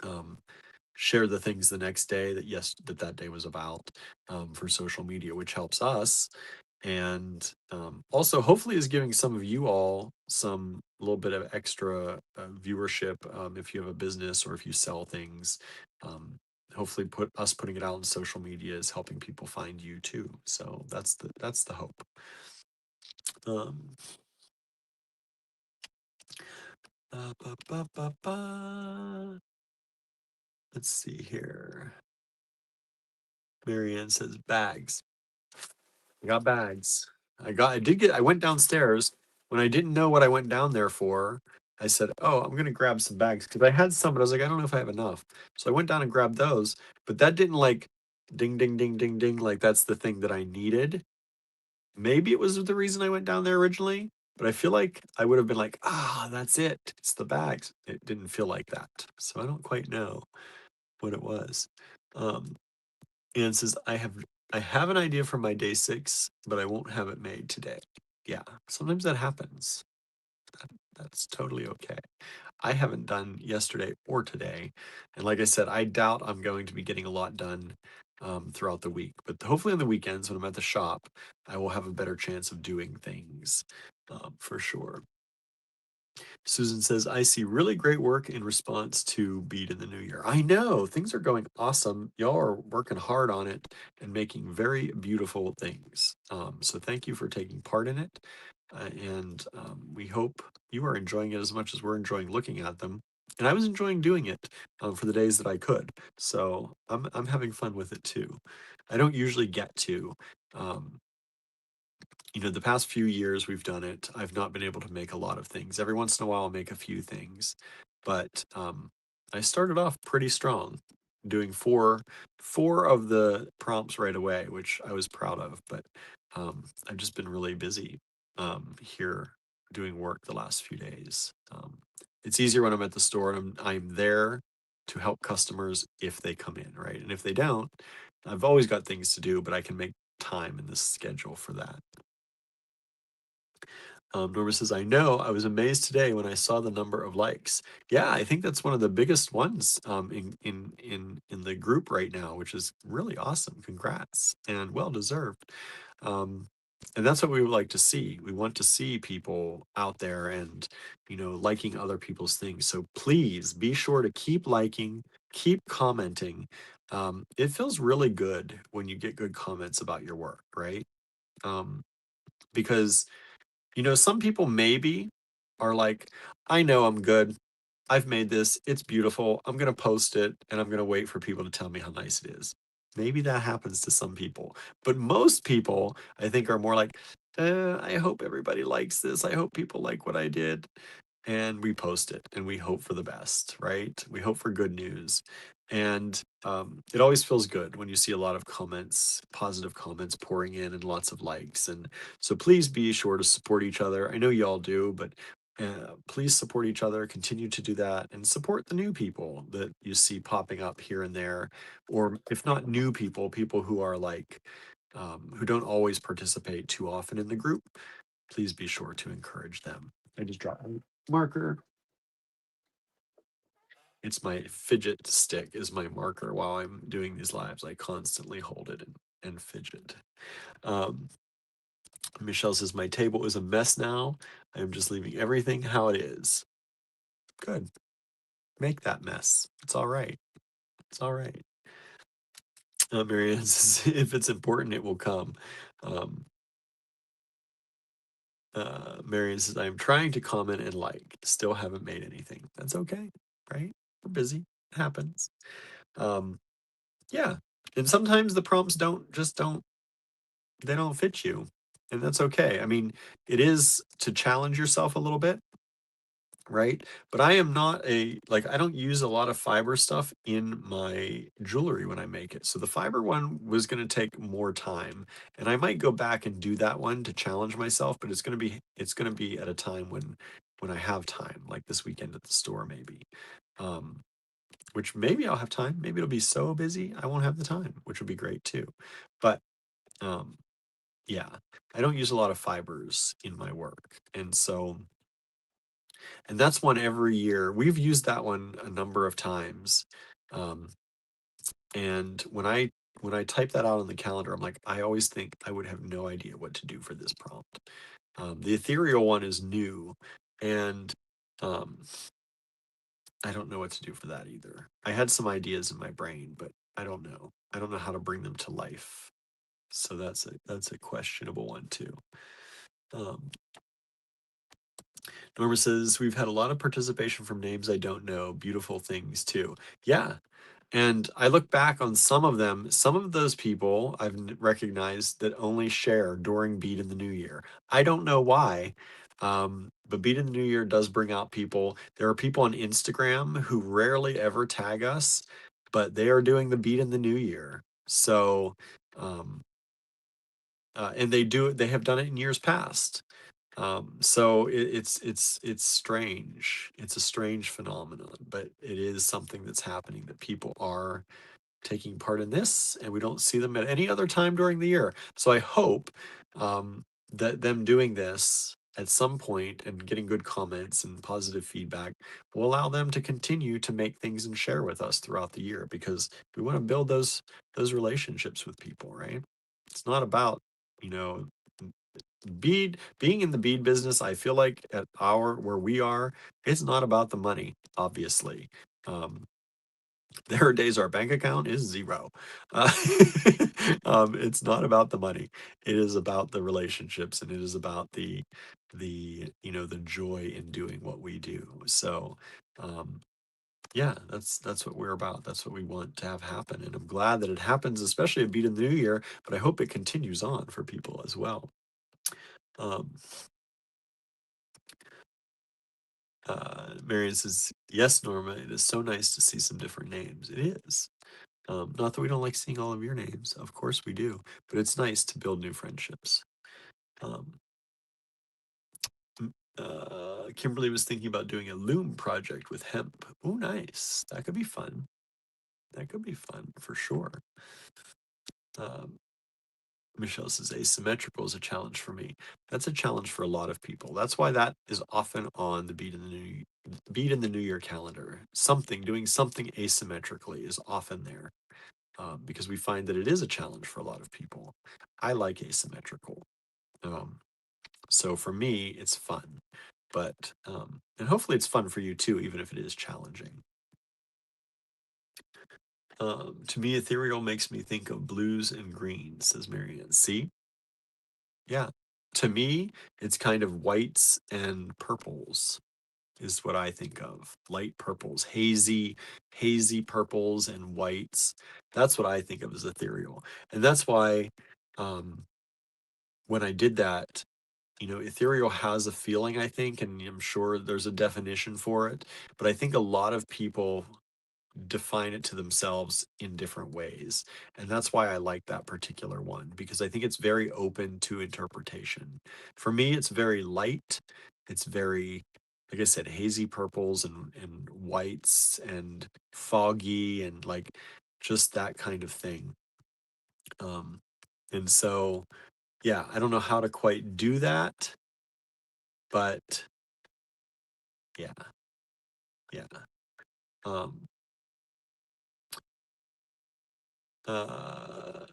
Speaker 1: um, share the things the next day that day was about for social media, which helps us and also hopefully is giving some of you all some little bit of extra viewership if you have a business or if you sell things. um, Hopefully putting it out on social media is helping people find you too, so that's the hope. um, ba, ba, ba, ba. Let's see here. Marianne says bags. I got bags. I went downstairs when I didn't know what I went down there for. I said, "Oh, I'm gonna grab some bags," because I had some, but I was like, I don't know if I have enough. So I went down and grabbed those, but that didn't like ding ding ding ding ding like that's the thing that I needed. Maybe it was the reason I went down there originally, but I feel like I would have been like, that's it. It's the bags. It didn't feel like that. So I don't quite know what it was. Um, and says, I have an idea for my day 6, but I won't have it made today. Yeah, sometimes that happens. That's totally okay. I haven't done yesterday or today. And like I said, I doubt I'm going to be getting a lot done throughout the week. But hopefully on the weekends when I'm at the shop, I will have a better chance of doing things for sure. Susan says, I see really great work in response to Beat in the New Year. I know things are going awesome. Y'all are working hard on it and making very beautiful things. So thank you for taking part in it. And we hope you are enjoying it as much as we're enjoying looking at them. And I was enjoying doing it for the days that I could. So I'm having fun with it too. I don't usually get to. Um, the past few years we've done it, I've not been able to make a lot of things. Every once in a while, I'll make a few things, but I started off pretty strong, doing four of the prompts right away, which I was proud of. But I've just been really busy here doing work the last few days. It's easier when I'm at the store and I'm there to help customers if they come in, right? And if they don't, I've always got things to do, but I can make time in this schedule for that. Norma says, I know, I was amazed today when I saw the number of likes. Yeah, I think that's one of the biggest ones in the group right now, which is really awesome. Congrats and well deserved. Um, and that's what we would like to see. We want to see people out there and liking other people's things. So please be sure to keep liking, keep commenting. It feels really good when you get good comments about your work, right? Um, because some people maybe are like, I know I'm good. I've made this. It's beautiful. I'm going to post it and I'm going to wait for people to tell me how nice it is. Maybe that happens to some people, but most people, I think, are more like, I hope everybody likes this. I hope people like what I did. And we post it and we hope for the best, right? We hope for good news. And it always feels good when you see a lot of comments, positive comments pouring in and lots of likes. And so please be sure to support each other. I know you all do, but please support each other, continue to do that, and support the new people that you see popping up here and there. Or if not new people, people who are like, who don't always participate too often in the group, please be sure to encourage them. I just dropped my marker. It's my fidget stick is my marker while I'm doing these lives. I constantly hold it and fidget. Um, Michelle says, my table is a mess now. I'm just leaving everything how it is. Good. Make that mess. It's all right. It's all right. Marianne says, if it's important, it will come. Um, Marianne says, I'm trying to comment and like, still haven't made anything. That's okay, right? We're busy. It happens. Um, yeah. And sometimes the prompts don't they don't fit you. And that's okay. I mean, it is to challenge yourself a little bit, right? But I am not like, I don't use a lot of fiber stuff in my jewelry when I make it. So the fiber one was going to take more time, and I might go back and do that one to challenge myself, but it's going to be at a time when I have time, like this weekend at the store maybe. Um which maybe I'll have time. Maybe it'll be so busy I won't have the time, which would be great too. But um yeah, I don't use a lot of fibers in my work. And that's one every year. We've used that one a number of times. Um, and when I type that out on the calendar, I'm like, I always think I would have no idea what to do for this prompt. The ethereal one is new, and um, I don't know what to do for that either. I had some ideas in my brain, but I don't know. I don't know how to bring them to life. So that's a questionable one too. Um, Norma says, we've had a lot of participation from names I don't know. Beautiful things too. Yeah. And I look back on some of them, some of those people I've recognized that only share during Beat in the New Year. I don't know why, but Beat in the New Year does bring out people. There are people on Instagram who rarely ever tag us, but they are doing the Beat in the New Year. So, um, and they have done it in years past. So it's strange. It's a strange phenomenon, but it is something that's happening, that people are taking part in this, and we don't see them at any other time during the year. So I hope that them doing this at some point and getting good comments and positive feedback will allow them to continue to make things and share with us throughout the year, because we want to build those relationships with people, right? It's not about, you know, being in the bead business. I feel like at our where we are, it's not about the money, obviously. um there are days our bank account is zero. uh, it's not about the money. It is about the relationships, and it is about the joy in doing what we do. So um yeah, that's what we're about. That's what we want to have happen, and I'm glad that it happens, especially at Beat in the New Year, but I hope it continues on for people as well. um Marion says, yes, Norma, it is so nice to see some different names. It is. Not that we don't like seeing all of your names. Of course we do. But it's nice to build new friendships. Um, Kimberly was thinking about doing a loom project with hemp. Oh, nice. That could be fun. That could be fun for sure. Um, Michelle says asymmetrical is a challenge for me. That's a challenge for a lot of people. That's why that is often on the Beat in the New Year calendar. Doing something asymmetrically is often there, because we find that it is a challenge for a lot of people. I like asymmetrical. Um, so for me, it's fun, but and hopefully it's fun for you too, even if it is challenging. To me, ethereal makes me think of blues and greens, says Marianne. See, yeah. To me, it's kind of whites and purples. is what I think of. Light purples, hazy purples and whites. That's what I think of as ethereal. And that's why when I did that, ethereal has a feeling, I think, and I'm sure there's a definition for it. But I think a lot of people define it to themselves in different ways. And that's why I like that particular one, because I think it's very open to interpretation. For me, it's very light. It's very, like I said, hazy purples and whites and foggy and like just that kind of thing. Um, and so, yeah, I don't know how to quite do that, but yeah, yeah. Um, uh,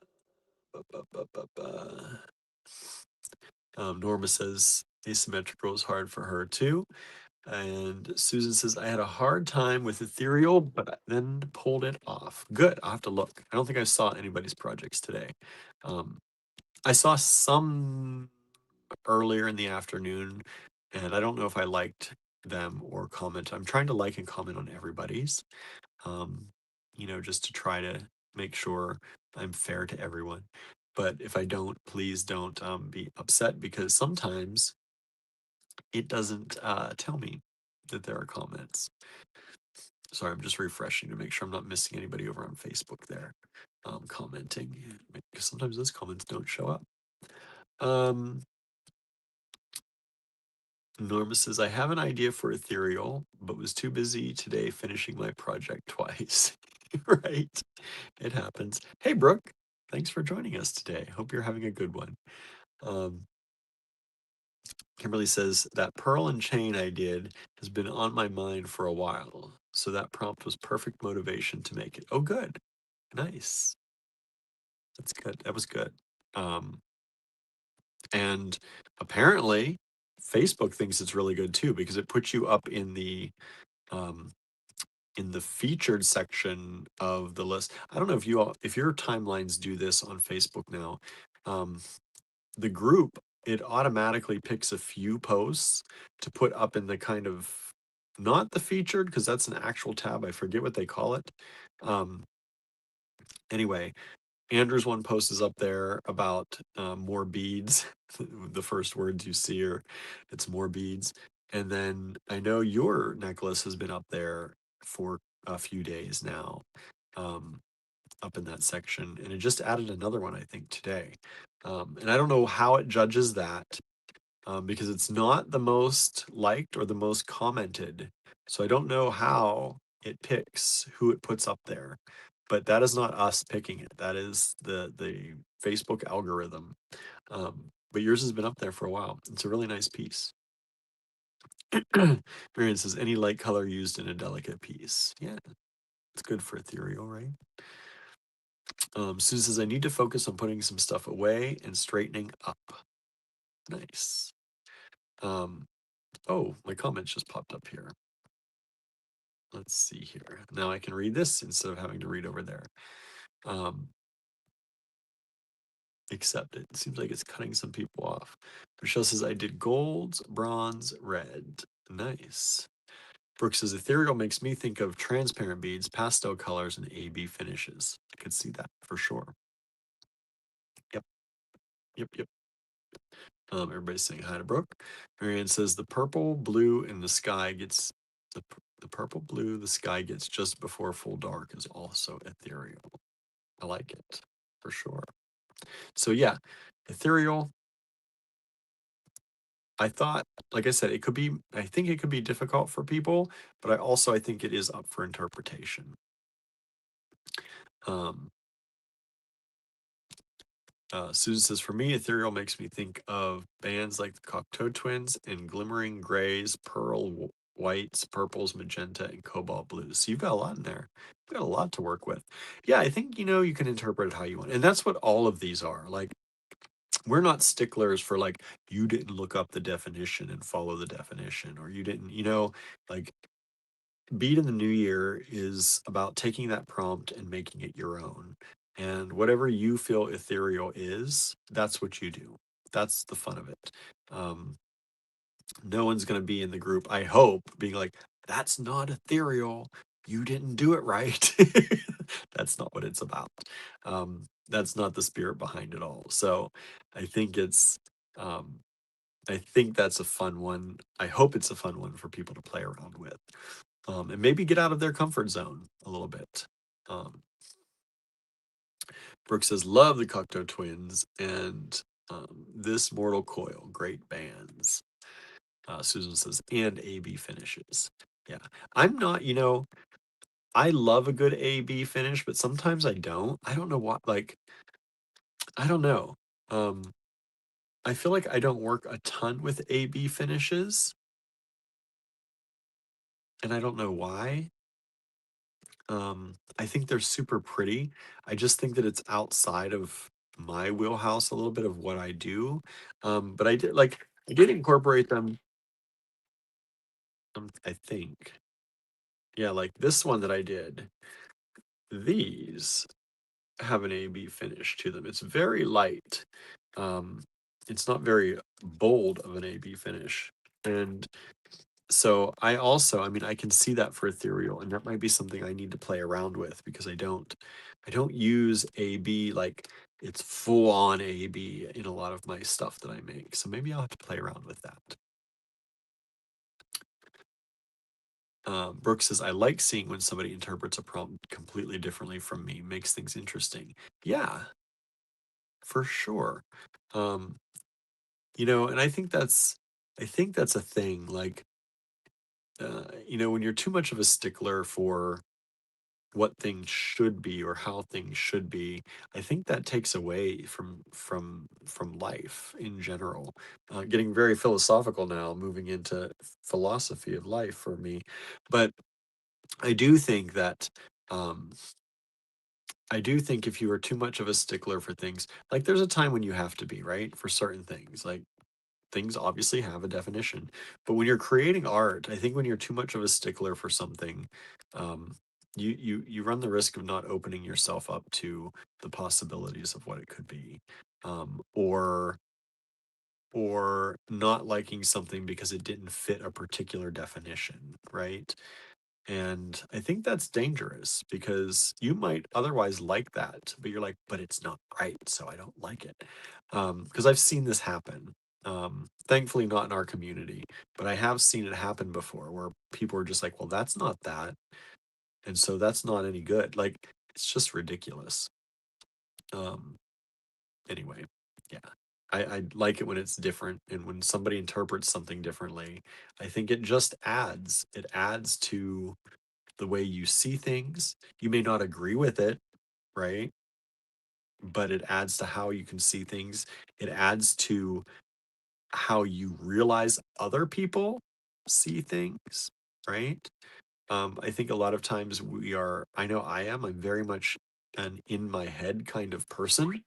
Speaker 1: Norma says asymmetrical is hard for her too. And Susan says, I had a hard time with ethereal, but I then pulled it off. Good. I'll have to look. I don't think I saw anybody's projects today. Um, I saw some earlier in the afternoon, and I don't know if I liked them or comment. I'm trying to like and comment on everybody's, um, just to try to make sure I'm fair to everyone. But if I don't, please don't be upset, because sometimes it doesn't tell me that there are comments. Sorry, I'm just refreshing to make sure I'm not missing anybody over on Facebook there commenting, because sometimes those comments don't show up. Norma says, I have an idea for ethereal, but was too busy today finishing my project twice. Right. It happens. Hey, Brooke, thanks for joining us today. Hope you're having a good one. Um, Kimberly says, that pearl and chain I did has been on my mind for a while. So that prompt was perfect motivation to make it. Oh, good. Nice. That's good. That was good. Um, and apparently, Facebook thinks it's really good too, because it puts you up um, in the featured section of the list. I don't know if your timelines do this on Facebook now. Um, the group, it automatically picks a few posts to put up in the kind of, not the featured, because that's an actual tab. I forget what they call it. Um, anyway, Andrew's one post is up there about more beads. The first words you see are, it's more beads. And then I know your necklace has been up there for a few days now, um, up in that section. And it just added another one, I think, today. And I don't know how it judges that, because it's not the most liked or the most commented. So I don't know how it picks who it puts up there. But that is not us picking it. That is the Facebook algorithm. But yours has been up there for a while. It's a really nice piece. Marion says, any light color used in a delicate piece. Yeah, it's good for ethereal, right? Susan says, I need to focus on putting some stuff away and straightening up. Nice. Oh, my comments just popped up here. Let's see here. Now I can read this instead of having to read over there. Except it seems like it's cutting some people off. Michelle says, I did golds, bronze, red. Nice. Brooke says, ethereal makes me think of transparent beads, pastel colors, and AB finishes. I could see that for sure. Yep, yep. Everybody's saying hi to Brooke. Marianne says, the purple, blue, and the sky gets, the purple, blue, the sky gets just before full dark is also ethereal. I like it for sure. So yeah, ethereal. I thought, like I said, I think it could be difficult for people, but I think it is up for interpretation. Um, Susan says, for me, ethereal makes me think of bands like the Cocteau Twins and glimmering grays, pearl whites, purples, magenta, and cobalt blues. So you've got a lot in there. You've got a lot to work with. Yeah, I think, you can interpret it how you want. And that's what all of these are. Like, we're not sticklers for like, you didn't look up the definition and follow the definition, or you didn't, like, Beat in the New Year is about taking that prompt and making it your own. And whatever you feel ethereal is, that's what you do. That's the fun of it. Um, No one's going to be in the group, I hope, being like, that's not ethereal. You didn't do it right. That's not what it's about. That's not the spirit behind it all. So I think um, I think that's a fun one. I hope it's a fun one for people to play around with, and maybe get out of their comfort zone a little bit. Um, Brooke says, love the Cocteau Twins and This Mortal Coil, great bands. Susan says, and AB finishes. Yeah. I'm not, I love a good AB finish, but sometimes I don't. I don't know what, like, I don't know. Um, I feel like I don't work a ton with AB finishes, and I don't know why. I think they're super pretty. I just think that it's outside of my wheelhouse a little bit of what I do. But I did incorporate them, I think. Yeah, like this one that I did, these have an AB finish to them. It's very light. Um, it's not very bold of an AB finish. And so I mean, I can see that for ethereal, and that might be something I need to play around with because I don't use AB like it's full on AB in a lot of my stuff that I make. So maybe I'll have to play around with that. Brooke says, I like seeing when somebody interprets a prompt completely differently from me, makes things interesting. Yeah, for sure. Um, and I think that's a thing. Like, when you're too much of a stickler for what things should be or how things should be, I think that takes away from life in general. Getting very philosophical now, moving into philosophy of life for me, but I do think that um, I do think if you are too much of a stickler for things, like there's a time when you have to be, right, for certain things, like things obviously have a definition. But when you're creating art, I think when you're too much of a stickler for something, um, you run the risk of not opening yourself up to the possibilities of what it could be, or not liking something because it didn't fit a particular definition, right? And I think that's dangerous because you might otherwise like that, but you're like, but it's not right, so I don't like it. Because I've seen this happen. Thankfully, not in our community, but I have seen it happen before where people are just like, well, that's not that. And so that's not any good. Like, it's just ridiculous. Um, anyway, yeah. I like it when it's different and when somebody interprets something differently. I think it adds to the way you see things. You may not agree with it, right? But it adds to how you can see things. It adds to how you realize other people see things, right? I think a lot of times I know I'm very much an in my head kind of person.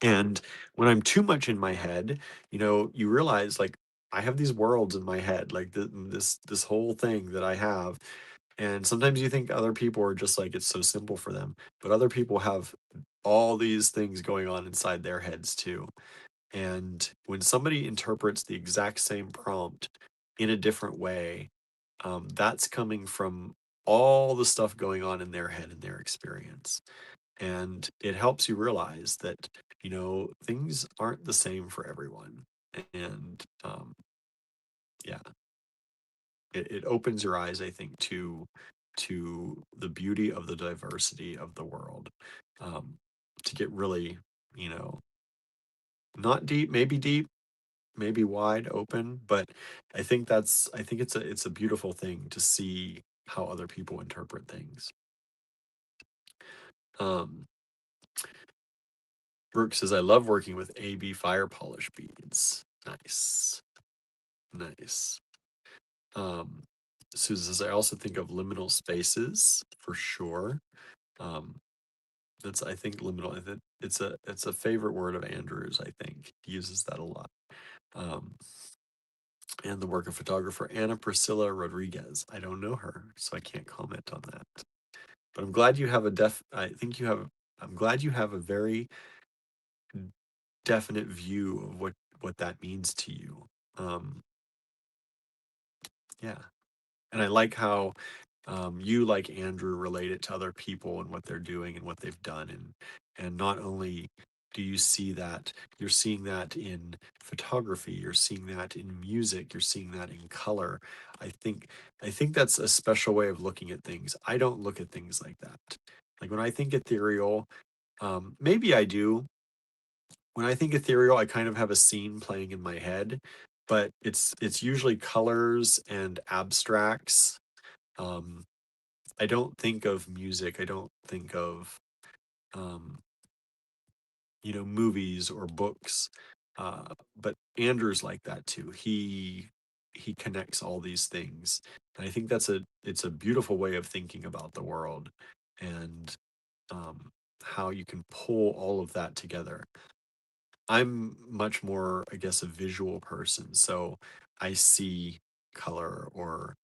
Speaker 1: And when I'm too much in my head, you realize like I have these worlds in my head, like this whole thing that I have. And sometimes you think other people are just like, it's so simple for them, but other people have all these things going on inside their heads too. And when somebody interprets the exact same prompt in a different way, that's coming from all the stuff going on in their head and their experience. And it helps you realize that, things aren't the same for everyone. And yeah, it opens your eyes, I think, to the beauty of the diversity of the world. Um, to get really, you know, not deep, maybe wide open, but I think it's a beautiful thing to see how other people interpret things. Um, Brooke says, I love working with AB fire polish beads. Nice. Nice. Um, Susan says, I also think of liminal spaces for sure. Um, That's I think liminal. It's a favorite word of Andrew's. I think he uses that a lot. Um, and the work of photographer Anna Priscilla Rodriguez. I don't know her, so I can't comment on that. But I'm glad you have a def. I think you have. I'm glad you have a very definite view of what that means to you. Um, Yeah. And I like how you, like Andrew, relate it to other people and what they're doing and what they've done, and not only do you see that, you're seeing that in photography, you're seeing that in music, you're seeing that in color. I think I think that's a special way of looking at things. I don't look at things like that. Like when I think ethereal, maybe I do. When I think ethereal, I kind of have a scene playing in my head, but it's usually colors and abstracts. Um, I don't think of music. I don't think of um, movies or books. But Andrew's like that too. He connects all these things, and I think it's a beautiful way of thinking about the world, and um, how you can pull all of that together. I'm much more, I guess, a visual person, so I see color or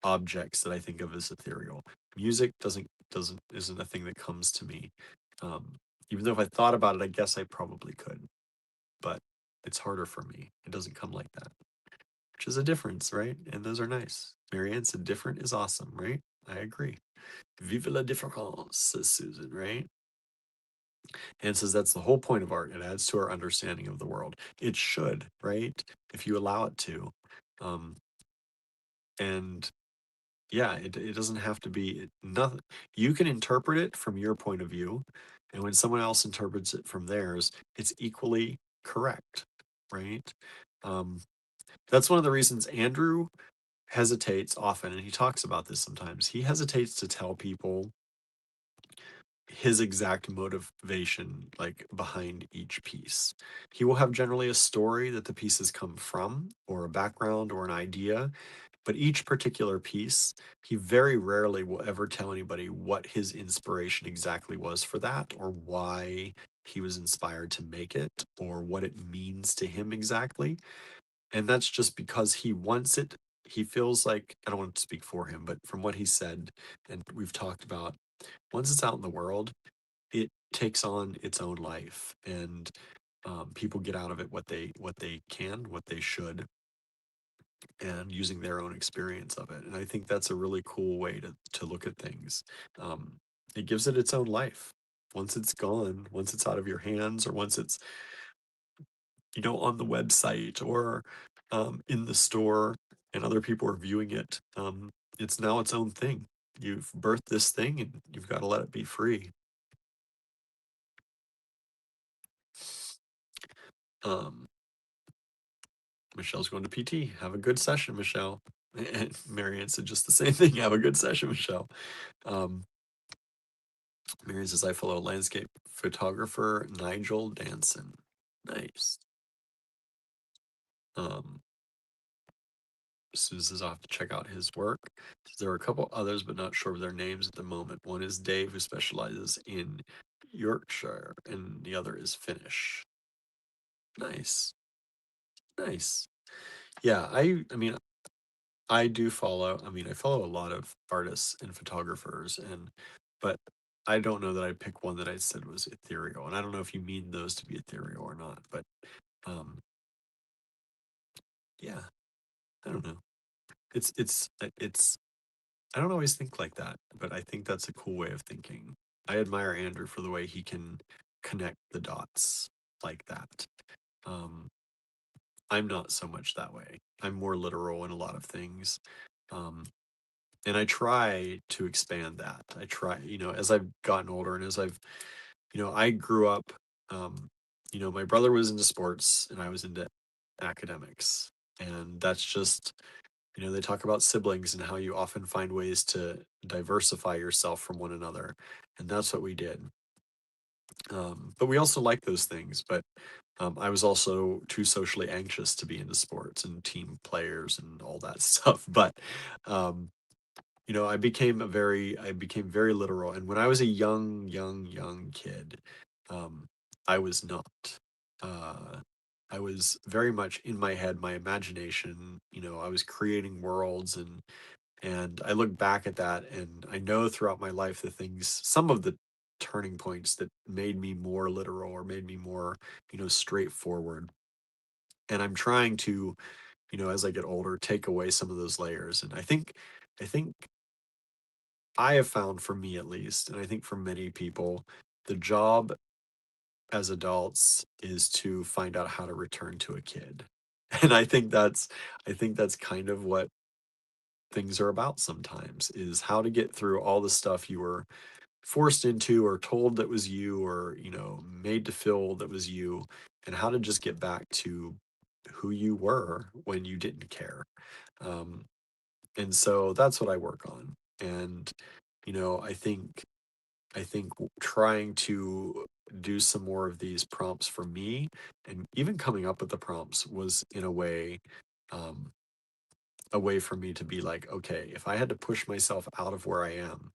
Speaker 1: objects that I think of as ethereal. Music doesn't isn't a thing that comes to me. Um, Even though if I thought about it, I guess I probably could, but it's harder for me. It doesn't come like that, which is a difference, right? And those are nice. Marianne said different is awesome, right? I agree. Vive la différence, says Susan, right? And says that's the whole point of art. It adds to our understanding of the world. It should, right? If you allow it to. Um, and Yeah, it doesn't have to be nothing. You can interpret it from your point of view, and when someone else interprets it from theirs, it's equally correct, right? Um, that's one of the reasons Andrew hesitates often, and he talks about this sometimes. He hesitates to tell people his exact motivation, like behind each piece. He will have generally a story that the pieces come from, or a background, or an idea, but each particular piece, he very rarely will ever tell anybody what his inspiration exactly was for that, or why he was inspired to make it, or what it means to him exactly. And that's just because he wants it. He feels like, I don't want to speak for him, but from what he said, and we've talked about, once it's out in the world, it takes on its own life, and people get out of it what they can, what they should, and using their own experience of it. And I think that's a really cool way to look at things. Um, it gives it its own life. Once it's gone, once it's out of your hands, or once it's on the website, or in the store, and other people are viewing it, it's now its own thing. You've birthed this thing, and you've got to let it be free. Um, Michelle's going to PT. Have a good session, Michelle. And Marianne said just the same thing. Have a good session, Michelle. Um, Marianne says, I follow landscape photographer Nigel Danson. Nice. Um, Susan's off to check out his work. There are a couple others, but not sure of their names at the moment. One is Dave, who specializes in Yorkshire, and the other is Finnish. Nice. Nice. Yeah, I mean, I do follow, I mean, I follow a lot of artists and photographers, but I don't know that I'd pick one that I said was ethereal. And I don't know if you mean those to be ethereal or not, but um, yeah, I don't know. It's I don't always think like that, but I think that's a cool way of thinking. I admire Andrew for the way he can connect the dots like that. Um, I'm not so much that way. I'm more literal in a lot of things. Um, and I try to expand that. I try, as I've gotten older, and as I grew up, um, my brother was into sports and I was into academics. And that's just, they talk about siblings and how you often find ways to diversify yourself from one another. And that's what we did. But we also like those things. But I was also too socially anxious to be into sports and team players and all that stuff. But um, I became very literal. And when I was a young kid, um, I was not. Uh, I was very much in my head, my imagination. I was creating worlds, and I look back at that, and I know throughout my life some of the turning points that made me more literal or made me more, straightforward. And I'm trying to as I get older, take away some of those layers. And I think I have found, for me at least, and I think for many people, the job as adults is to find out how to return to a kid. And I think that's kind of what things are about sometimes, is how to get through all the stuff you were forced into or told that was you, or made to feel that was you, and how to just get back to who you were when you didn't care. um, and so that's what I work on. And I think trying to do some more of these prompts for me, and even coming up with the prompts, was in um, a way for me to be like, okay, if I had to push myself out of where I am,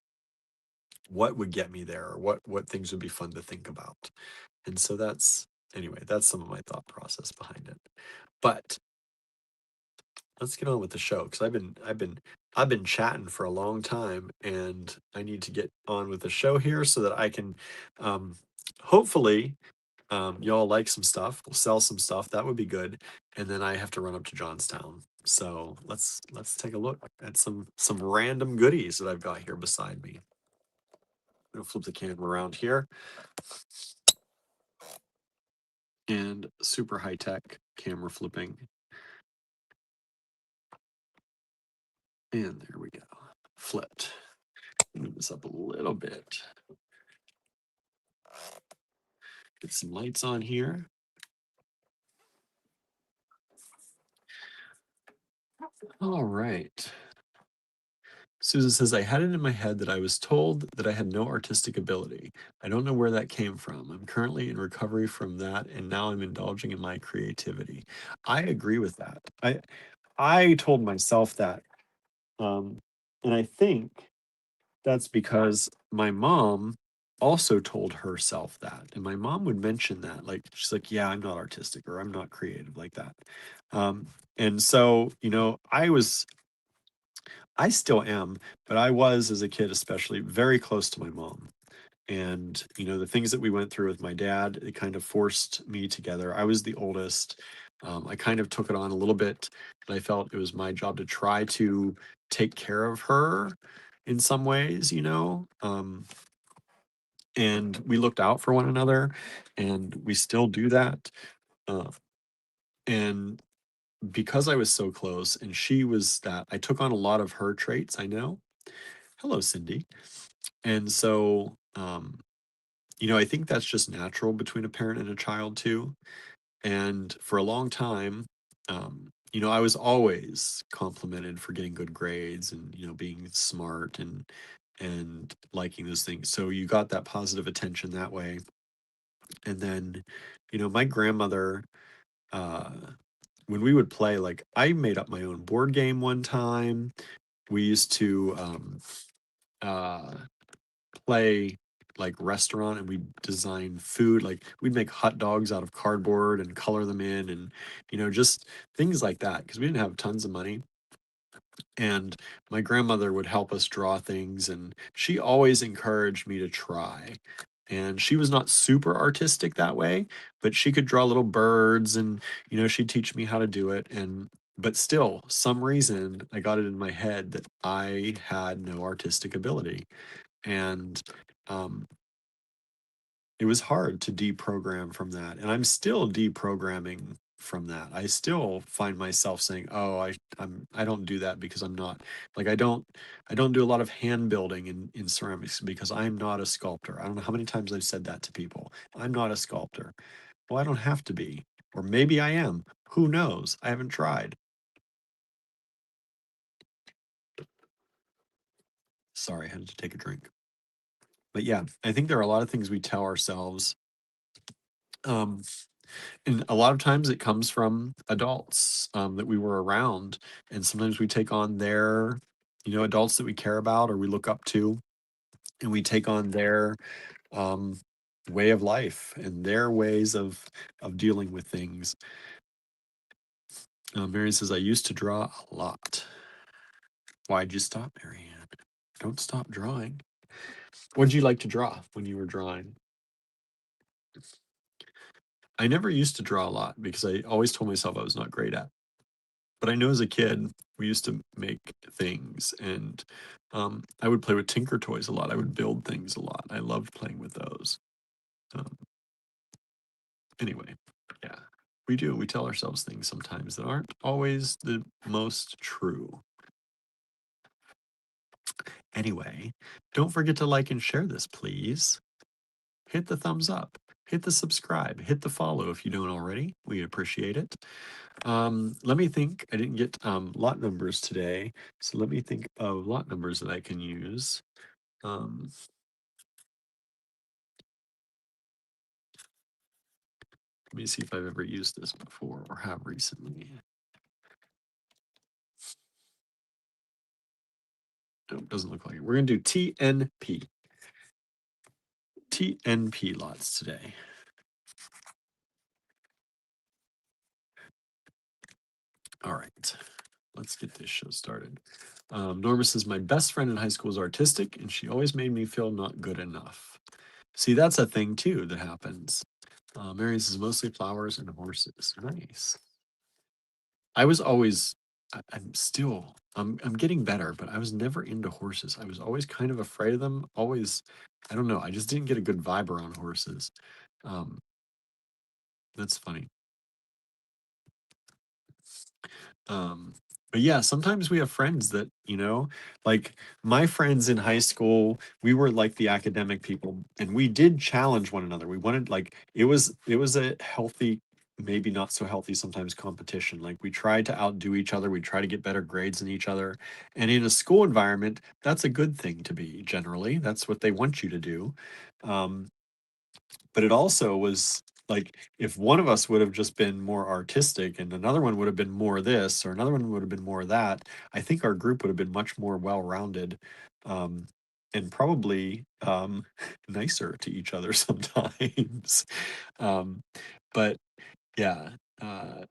Speaker 1: what would get me there? Or what things would be fun to think about? And so that's some of my thought process behind it. But let's get on with the show, because I've been chatting for a long time, and I need to get on with the show here so that I can, um, hopefully, y'all like some stuff. We'll sell some stuff. That would be good. And then I have to run up to Johnstown. So let's take a look at some random goodies that I've got here beside me. I'm gonna flip the camera around here, and super high tech camera flipping. And there we go. Flipped. Move this up a little bit. Get some lights on here. All right. Susan says, I had it in my head that I was told that I had no artistic ability. I don't know where that came from. I'm currently in recovery from that, and now I'm indulging in my creativity. I agree with that. I told myself that. Um, and I think that's because my mom also told herself that. And my mom would mention that. Like, she's like, yeah, I'm not artistic, or I'm not creative like that. Um, and so, I still am, but I was, as a kid especially, very close to my mom. And, the things that we went through with my dad, it kind of forced me together. I was the oldest. I kind of took it on a little bit, and I felt it was my job to try to take care of her in some ways, and we looked out for one another, and we still do that. Uh, and because I was so close, and she was that, I took on a lot of her traits, I know. Hello, Cindy. And so, I think that's just natural between a parent and a child too. And for a long time, I was always complimented for getting good grades, and, being smart, and liking those things. So you got that positive attention that way. And then, my grandmother, uh, when we would play, like, I made up my own board game one time. We used to uh, play like restaurant, and we design food. Like, we'd make hot dogs out of cardboard and color them in, and just things like that, because we didn't have tons of money. And my grandmother would help us draw things, and she always encouraged me to try. And she was not super artistic that way, but she could draw little birds, and she'd teach me how to do it. And but still, some reason I got it in my head that I had no artistic ability. And um, it was hard to deprogram from that, and I'm still deprogramming from that. I still find myself saying, "Oh, I don't do that because I'm not, like, I don't do a lot of hand building in ceramics because I'm not a sculptor." I don't know how many times I've said that to people. I'm not a sculptor. Well, I don't have to be, or maybe I am. Who knows? I haven't tried. Sorry, I had to take a drink. But yeah, I think there are a lot of things we tell ourselves. Um, And a lot of times it comes from adults, that we were around, and sometimes we take on their, adults that we care about or we look up to, and we take on their um, way of life and their ways of dealing with things. Marion says, "I used to draw a lot." Why'd you stop, Marianne? Don't stop drawing. What'd you like to draw when you were drawing? I never used to draw a lot because I always told myself I was not great at. But I know as a kid, we used to make things, and I would play with Tinker Toys a lot. I would build things a lot. I loved playing with those. Um, anyway, yeah, we do. We tell ourselves things sometimes that aren't always the most true. Anyway, don't forget to like and share this, please. Hit the thumbs up, hit the subscribe, hit the follow if you don't already. We appreciate it. Let me think. I didn't get lot numbers today, so let me think of lot numbers that I can use. Um, let me see if I've ever used this before or have recently. Nope, doesn't look like it. We're going to do TNP. TNP lots today. All right, let's get this show started. Norma says, my best friend in high school was artistic, and she always made me feel not good enough. See, that's a thing too that happens. Marion says, mostly flowers and horses. Nice. I was always, I'm still, I'm getting better, but I was never into horses. I was always kind of afraid of them. Always, I don't know. I just didn't get a good vibe around horses. Um, that's funny. Um, but yeah, sometimes we have friends that, like my friends in high school, we were like the academic people and we did challenge one another. We wanted like it was a healthy, maybe not so healthy sometimes competition. Like we tried to outdo each other, we try to get better grades than each other. And in a school environment, that's a good thing to be generally. That's what they want you to do. Um, but it also was like if one of us would have just been more artistic and another one would have been more this or another one would have been more that, I think our group would have been much more well-rounded, um, and probably nicer to each other sometimes. um, but yeah, uh,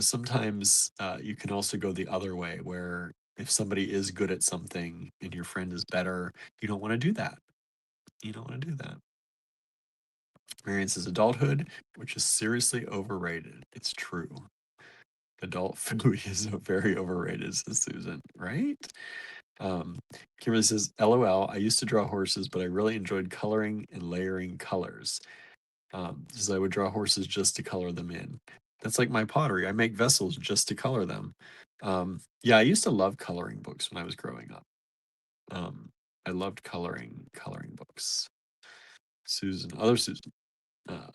Speaker 1: sometimes you can also go the other way where if somebody is good at something and your friend is better, you don't want to do that. You don't want to do that. Marion says adulthood, which is seriously overrated. It's true. Adult food is very overrated, says Susan, right? Um, Kimberly says, LOL, I used to draw horses, but I really enjoyed coloring and layering colors. Says I would draw horses just to color them in. That's like my pottery. I make vessels just to color them. Yeah, I used to love coloring books when I was growing up. I loved coloring books. Other Susan,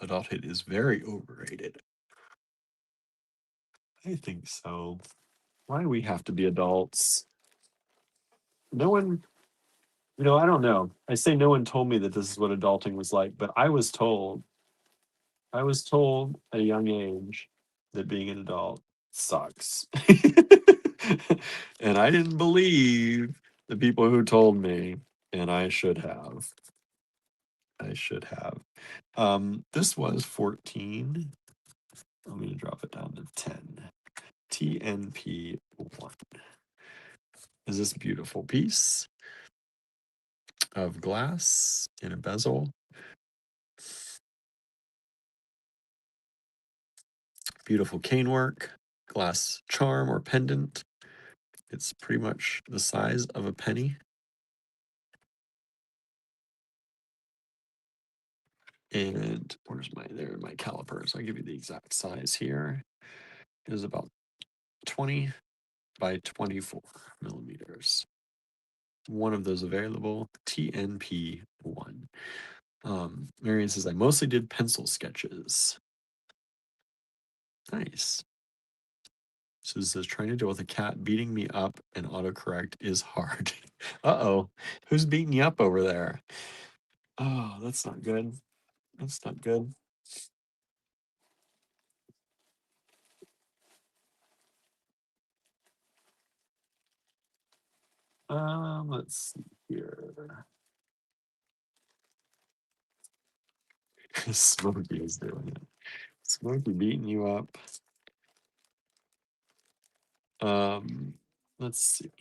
Speaker 1: adulthood is very overrated. I think so. Why do we have to be adults? No one, I don't know. I say no one told me that this is what adulting was like, but I was told at a young age that being an adult sucks. And I didn't believe the people who told me, and I should have. I should have. This was 14. I'm going to drop it down to 10. TNP 1 is this beautiful piece of glass in a bezel. Beautiful cane work, glass charm or pendant. It's pretty much the size of a penny. And there are my calipers. I'll give you the exact size here. It is about 20 by 24 millimeters. One of those available, TNP 1. Marion says, I mostly did pencil sketches. Nice. So it says, trying to deal with a cat beating me up and autocorrect is hard. Uh-oh. Who's beating you up over there? Oh, that's not good. That's not good. Let's see here. Smokey is doing it. Smokey beating you up. Let's see.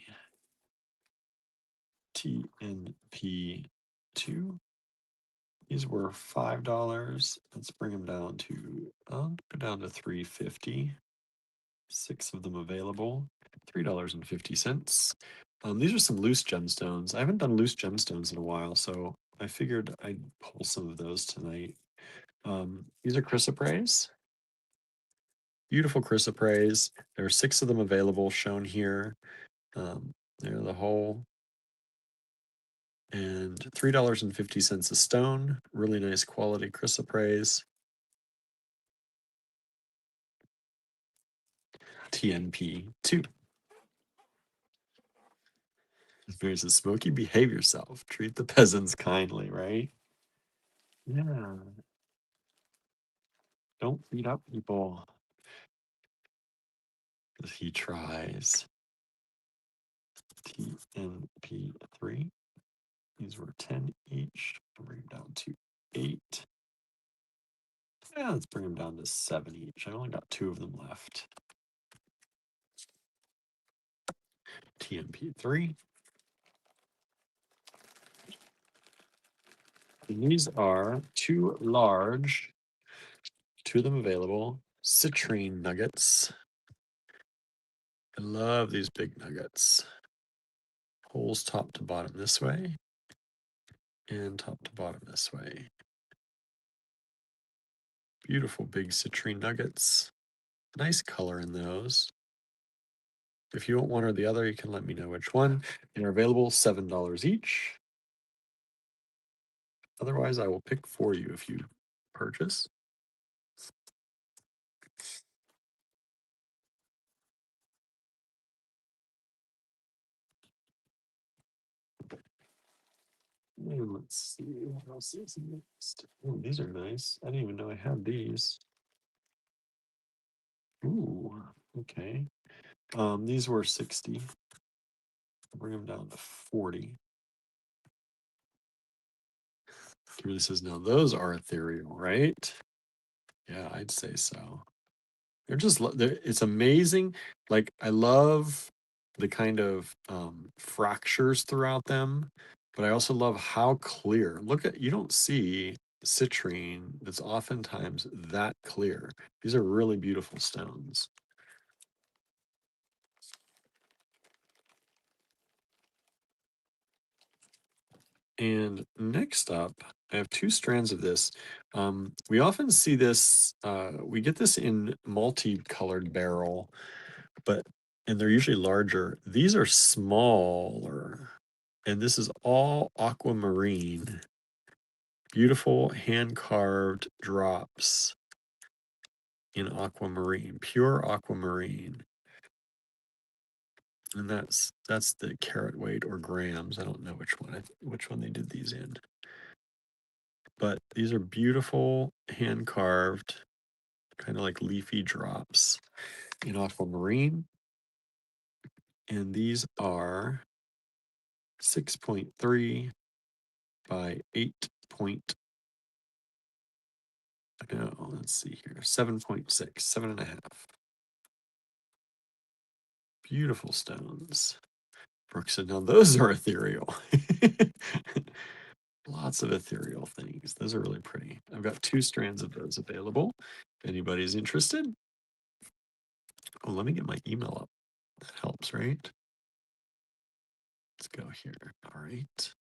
Speaker 1: TNP 2. These were $5. Let's bring them down to, I'll go down to $3.50. 6 of them available, $3.50. These are some loose gemstones. I haven't done loose gemstones in a while, so I figured I'd pull some of those tonight. These are chrysoprase. Beautiful chrysoprase. There are 6 of them available, shown here. They're the whole. And $3.50 a stone. Really nice quality chrysoprase. TNP2. There's a Smokey, behave yourself. Treat the peasants kindly, right? Yeah. Don't beat up people. He tries. TNP3. These were 10 each. Bring them down to 8. Yeah, let's bring them down to 7 each. I only got 2 of them left. TNP3. And these are 2 large, 2 of them available, citrine nuggets. I love these big nuggets. Holes top to bottom this way, and top to bottom this way. Beautiful big citrine nuggets. Nice color in those. If you want one or the other, you can let me know which one. They're available $7 each. Otherwise, I will pick for you if you purchase. And let's see what else is next. Oh, these are nice. I didn't even know I had these. Ooh, okay. These were 60. I'll bring them down to 40. It really says now those are ethereal, right? Yeah, I'd say so. They're just it's amazing. Like, I love the kind of fractures throughout them, but I also love how clear. Look at, you don't see citrine that's oftentimes that clear. These are really beautiful stones. And next up, I have 2 strands of this. We often see this, we get this in multicolored beryl, and they're usually larger. These are smaller, and this is all aquamarine. Beautiful hand-carved drops in aquamarine, pure aquamarine. And that's the carat weight or grams. I don't know which one they did these in. But these are beautiful hand-carved, kind of like leafy drops in aquamarine. And these are 6.3 by 8 point, no, let's see here, 7.6, 7.5. Beautiful stones. Brooke said, now those are ethereal. Lots of ethereal things. Those are really pretty. I've got 2 strands of those available. If anybody's interested. Oh, let me get my email up. That helps, right? Let's go here. All right.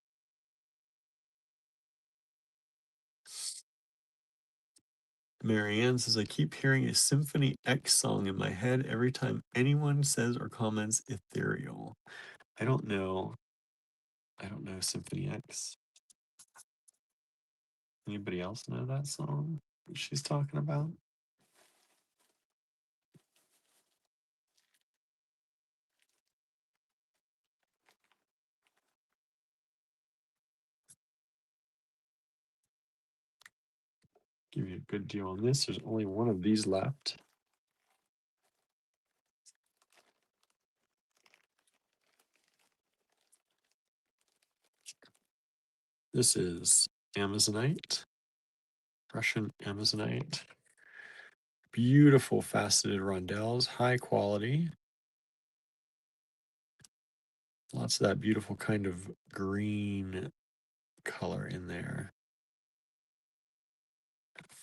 Speaker 1: Marianne says, I keep hearing a Symphony X song in my head every time anyone says or comments ethereal. I don't know. I don't know Symphony X. Anybody else know that song that she's talking about? Give you a good deal on this. There's only one of these left. This is Amazonite, Russian Amazonite. Beautiful faceted rondelles, high quality. Lots of that beautiful kind of green color in there.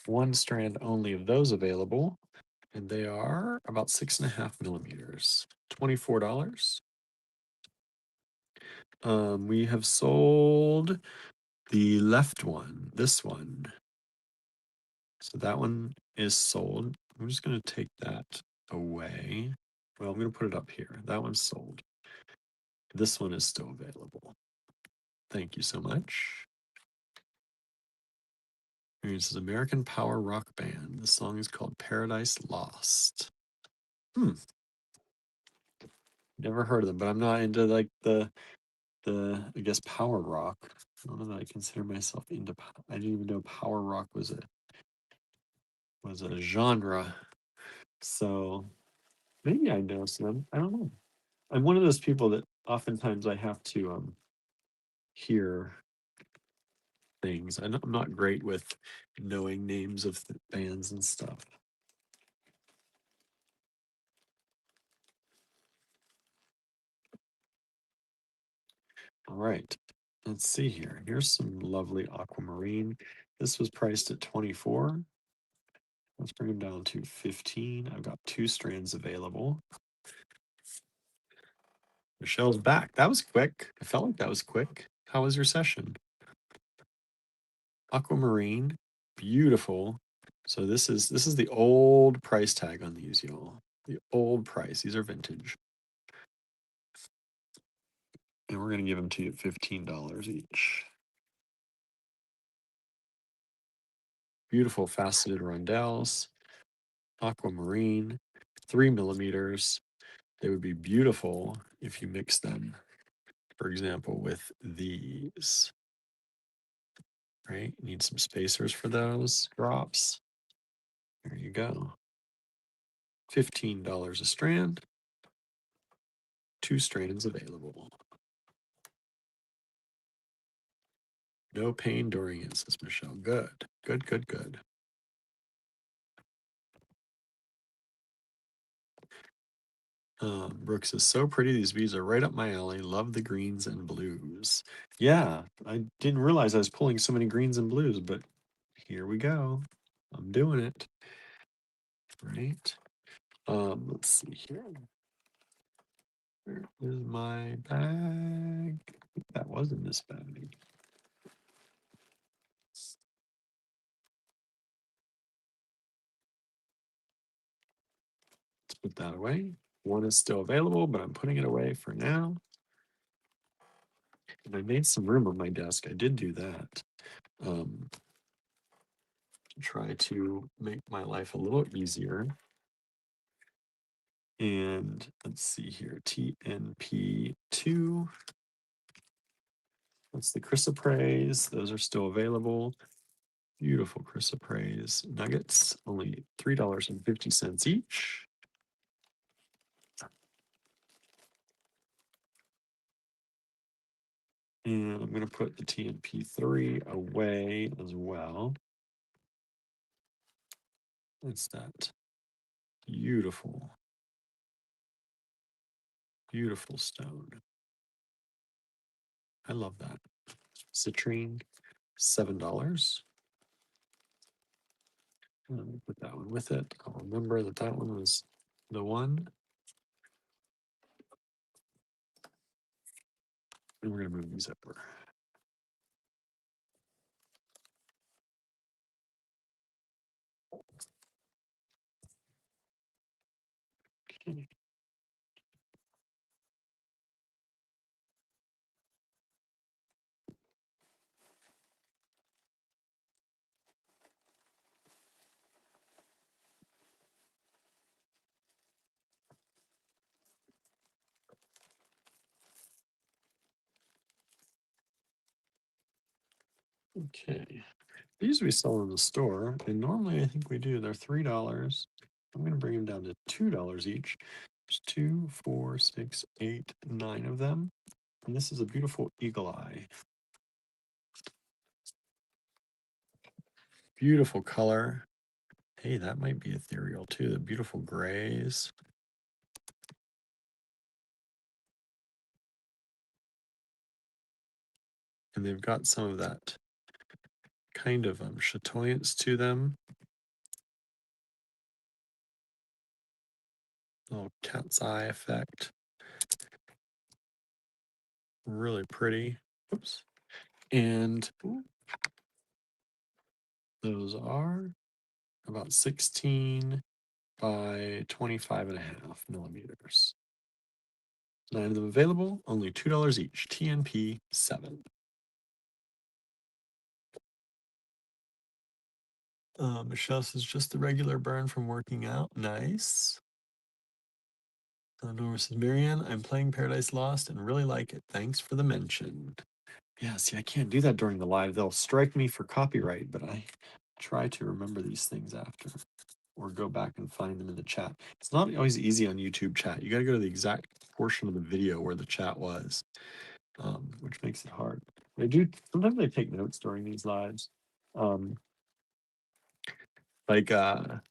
Speaker 1: 1 strand only of those available. And they are about 6.5 millimeters, $24. We have sold the left one, this one. So that one is sold. I'm just going to take that away. Well, I'm going to put it up here. That one's sold. This one is still available. Thank you so much. This is American Power Rock Band. The song is called Paradise Lost. Never heard of them, but I'm not into like the I guess power rock. I don't know that I consider myself into. I didn't even know power rock was a genre. So maybe I know some. I don't know. I'm one of those people that oftentimes I have to hear things. I'm not great with knowing names of bands and stuff. All right, let's see here. Here's some lovely aquamarine. This was priced at 24. Let's bring them down to 15. I've got 2 strands available. Michelle's back. That was quick. I felt like that was quick. How was your session? Aquamarine, beautiful. So this is the old price tag on these, y'all. The old price. These are vintage. And we're gonna give them to you at $15 each. Beautiful faceted rondelles, aquamarine, 3 millimeters. They would be beautiful if you mix them, for example, with these. Right? Need some spacers for those drops. There you go. $15 a strand, 2 strands available. No pain during it, says Michelle. Good, good, good, good. Brooks is so pretty. These beads are right up my alley. Love the greens and blues. Yeah, I didn't realize I was pulling so many greens and blues, but here we go. I'm doing it. Right. Let's see here. Where is my bag? I think that was in this bag. Let's put that away. One is still available, but I'm putting it away for now. And I made some room on my desk. I did do that. To try to make my life a little easier. And let's see here, TNP2. That's the chrysoprase. Those are still available. Beautiful chrysoprase nuggets, only $3.50 each. And I'm going to put the TNP3 away as well. It's that beautiful, beautiful stone. I love that. Citrine, $7. Let me put that one with it. I'll remember that that one was the one. And we're going to move these over. Okay. Okay. These we sell in the store, and normally I think we do. They're $3. I'm going to bring them down to $2 each. There's 2, 4, 6, 8, 9 of them. And this is a beautiful eagle eye. Beautiful color. Hey, that might be ethereal too. The beautiful grays. And they've got some of that kind of chatoyance to them. Little cat's eye effect. Really pretty. Oops. And those are about 16 by 25.5 millimeters. 9 of them available, only $2 each. TNP 7. Michelle says just the regular burn from working out. Nice. Nora says, Marianne, I'm playing Paradise Lost and really like it. Thanks for the mention. Yeah, see, I can't do that during the live. They'll strike me for copyright, but I try to remember these things after or go back and find them in the chat. It's not always easy on YouTube chat. You got to go to the exact portion of the video where the chat was, which makes it hard. They do, sometimes they take notes during these lives. Like, I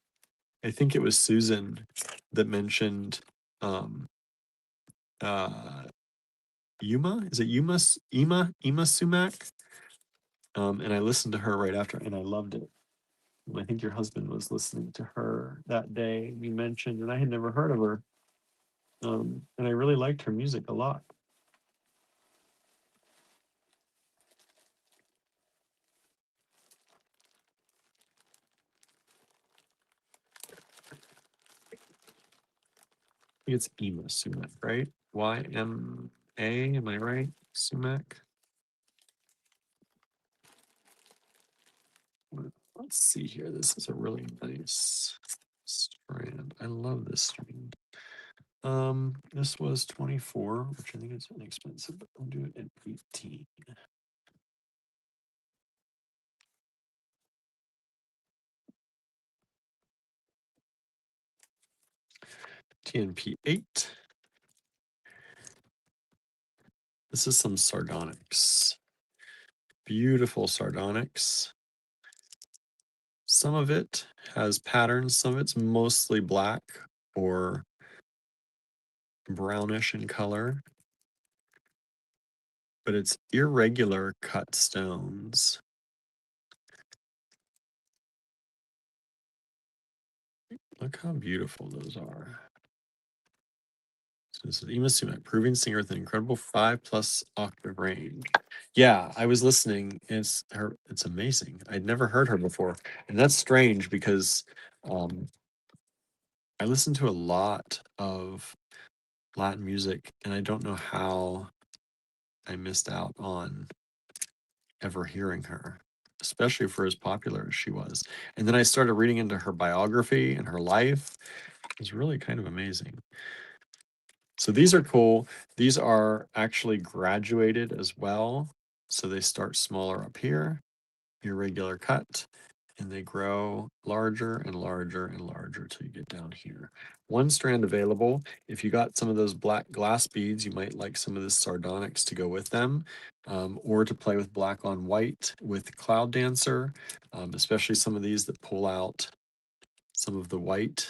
Speaker 1: think it was Susan that mentioned Yuma. Is it Ema Sumac? And I listened to her right after, and I loved it. I think your husband was listening to her that day. You mentioned, and I had never heard of her, and I really liked her music a lot. I think it's Ema Sumac, right? YMA, am I right? Sumac. Let's see here. This is a really nice strand. I love this strand. This was 24, which I think is inexpensive, but I'll do it at 18. TNP 8. This is some sardonyx. Beautiful sardonyx. Some of it has patterns, some of it's mostly black or brownish in color, but it's irregular cut stones. Look how beautiful those are. So this is Ema Sumac, proving singer with an incredible 5+ octave range. Yeah, I was listening. It's amazing. I'd never heard her before, and that's strange because I listen to a lot of Latin music, and I don't know how I missed out on ever hearing her, especially for as popular as she was. And then I started reading into her biography and her life. It was really kind of amazing. So these are cool. These are actually graduated as well. So they start smaller up here, irregular cut, and they grow larger and larger and larger till you get down here. One strand available. If you got some of those black glass beads, you might like some of this sardonyx to go with them, or to play with black on white with Cloud Dancer, especially some of these that pull out some of the white,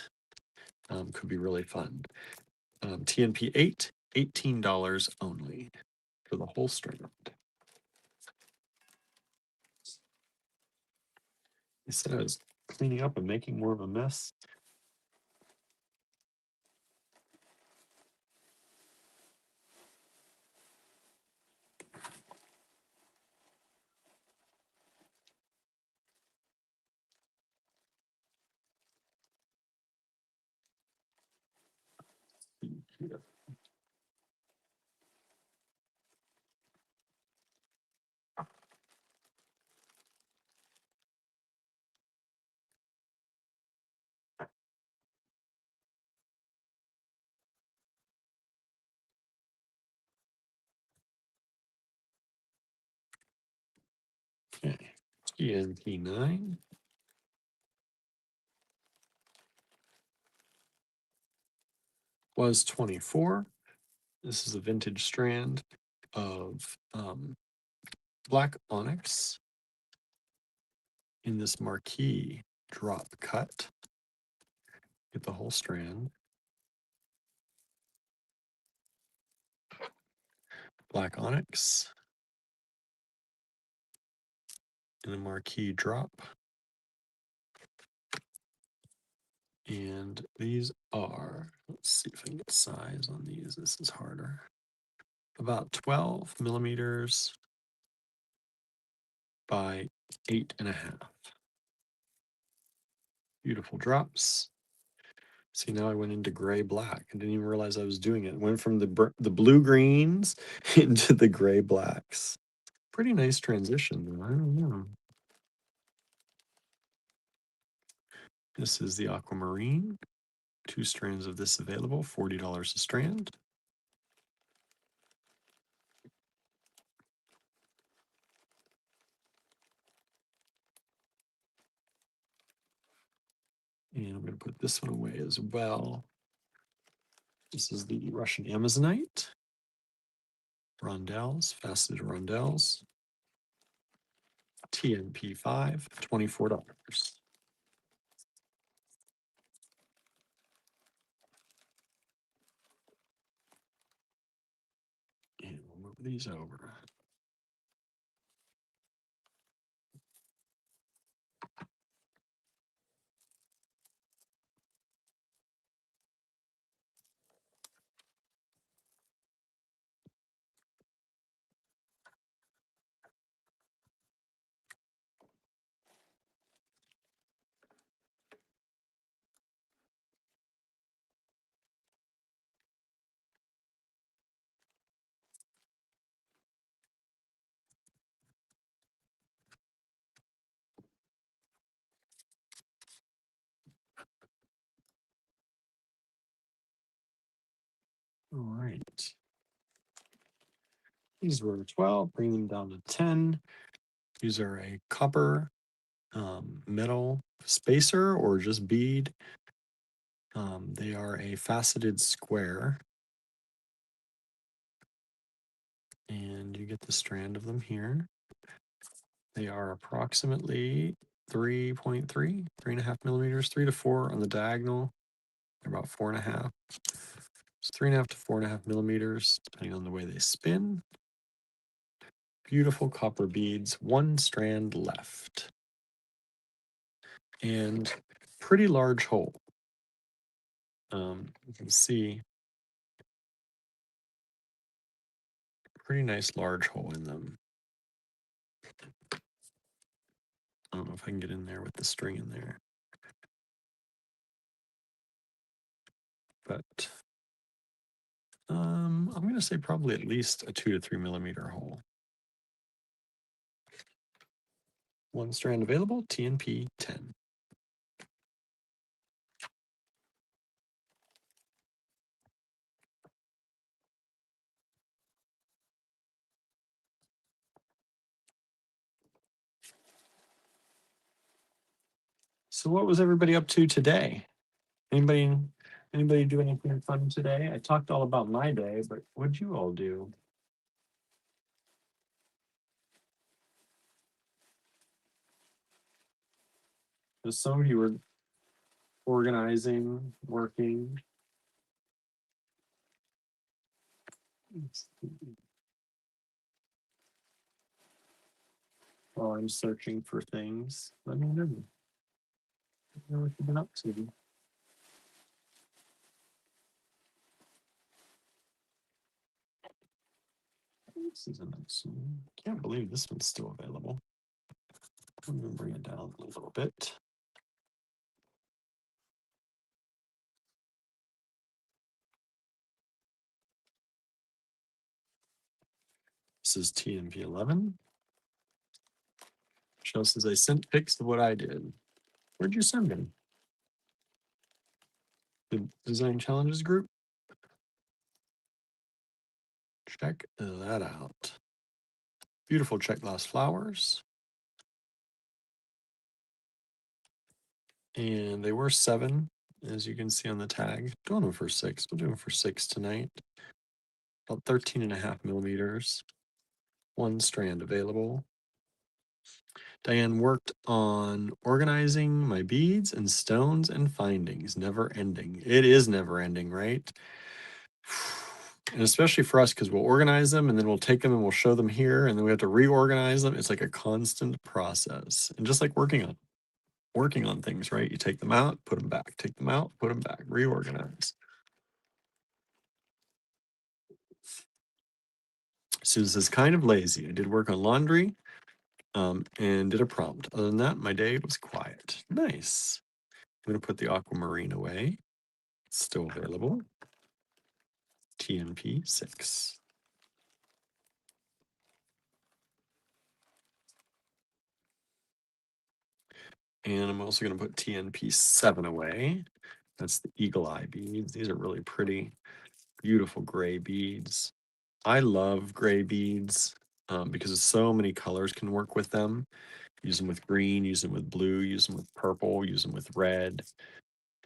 Speaker 1: could be really fun. TNP 8, $18 only for the whole strand. I said I was cleaning up and making more of a mess. Here. Okay, TNP 9. Was 24. This is a vintage strand of black onyx in this marquee drop cut. Get the whole strand. Black onyx in a marquee drop. And these are, let's see if I can get size on these. This is harder. About 12 millimeters by 8.5. Beautiful drops. See, now I went into gray black. I didn't even realize I was doing it. Went from the blue greens into the gray blacks. Pretty nice transition, though. I don't know. This is the aquamarine. 2 strands of this available, $40 a strand. And I'm going to put this one away as well. This is the Russian Amazonite. Rondelles, faceted rondelles. TNP5, $24. And we'll move these over. All right. These were 12, bring them down to 10. These are a copper metal spacer or just bead. They are a faceted square. And you get the strand of them here. They are approximately 3.3, 3.5 millimeters, 3 to 4 on the diagonal. They're about 4.5. It's 3.5 to 4.5 millimeters, depending on the way they spin. Beautiful copper beads, 1 strand left. And pretty large hole. You can see pretty nice large hole in them. I don't know if I can get in there with the string in there. But I'm going to say probably at least a 2 to 3 millimeter hole. 1 strand available, TNP 10. So what was everybody up to today? Anybody do anything fun today? I talked all about my day, but what'd you all do? Because some of you were organizing, working. While I'm searching for things, let me know. Let me know what you've been up to. This is a nice one. Can't believe this one's still available. I'm gonna bring it down a little bit. This is TNP 11. Michelle says I sent pics of what I did. Where'd you send them? The Design Challenges group? Check that out. Beautiful check glass flowers. And they were 7, as you can see on the tag. Doing them for 6. We'll do them for 6 tonight. About 13.5 millimeters. 1 strand available. Diane worked on organizing my beads and stones and findings. Never ending. It is never ending, right? And especially for us, because we'll organize them and then we'll take them and we'll show them here and then we have to reorganize them. It's like a constant process. And just like working on working on things, right? You take them out, put them back, take them out, put them back, reorganize. Susan says, kind of lazy. I did work on laundry and did a prompt. Other than that, my day was quiet. Nice. I'm going to put the aquamarine away. It's still available. TNP 6. And I'm also going to put TNP 7 away. That's the eagle eye beads. These are really pretty, beautiful gray beads. I love gray beads because so many colors can work with them. Use them with green, use them with blue, use them with purple, use them with red.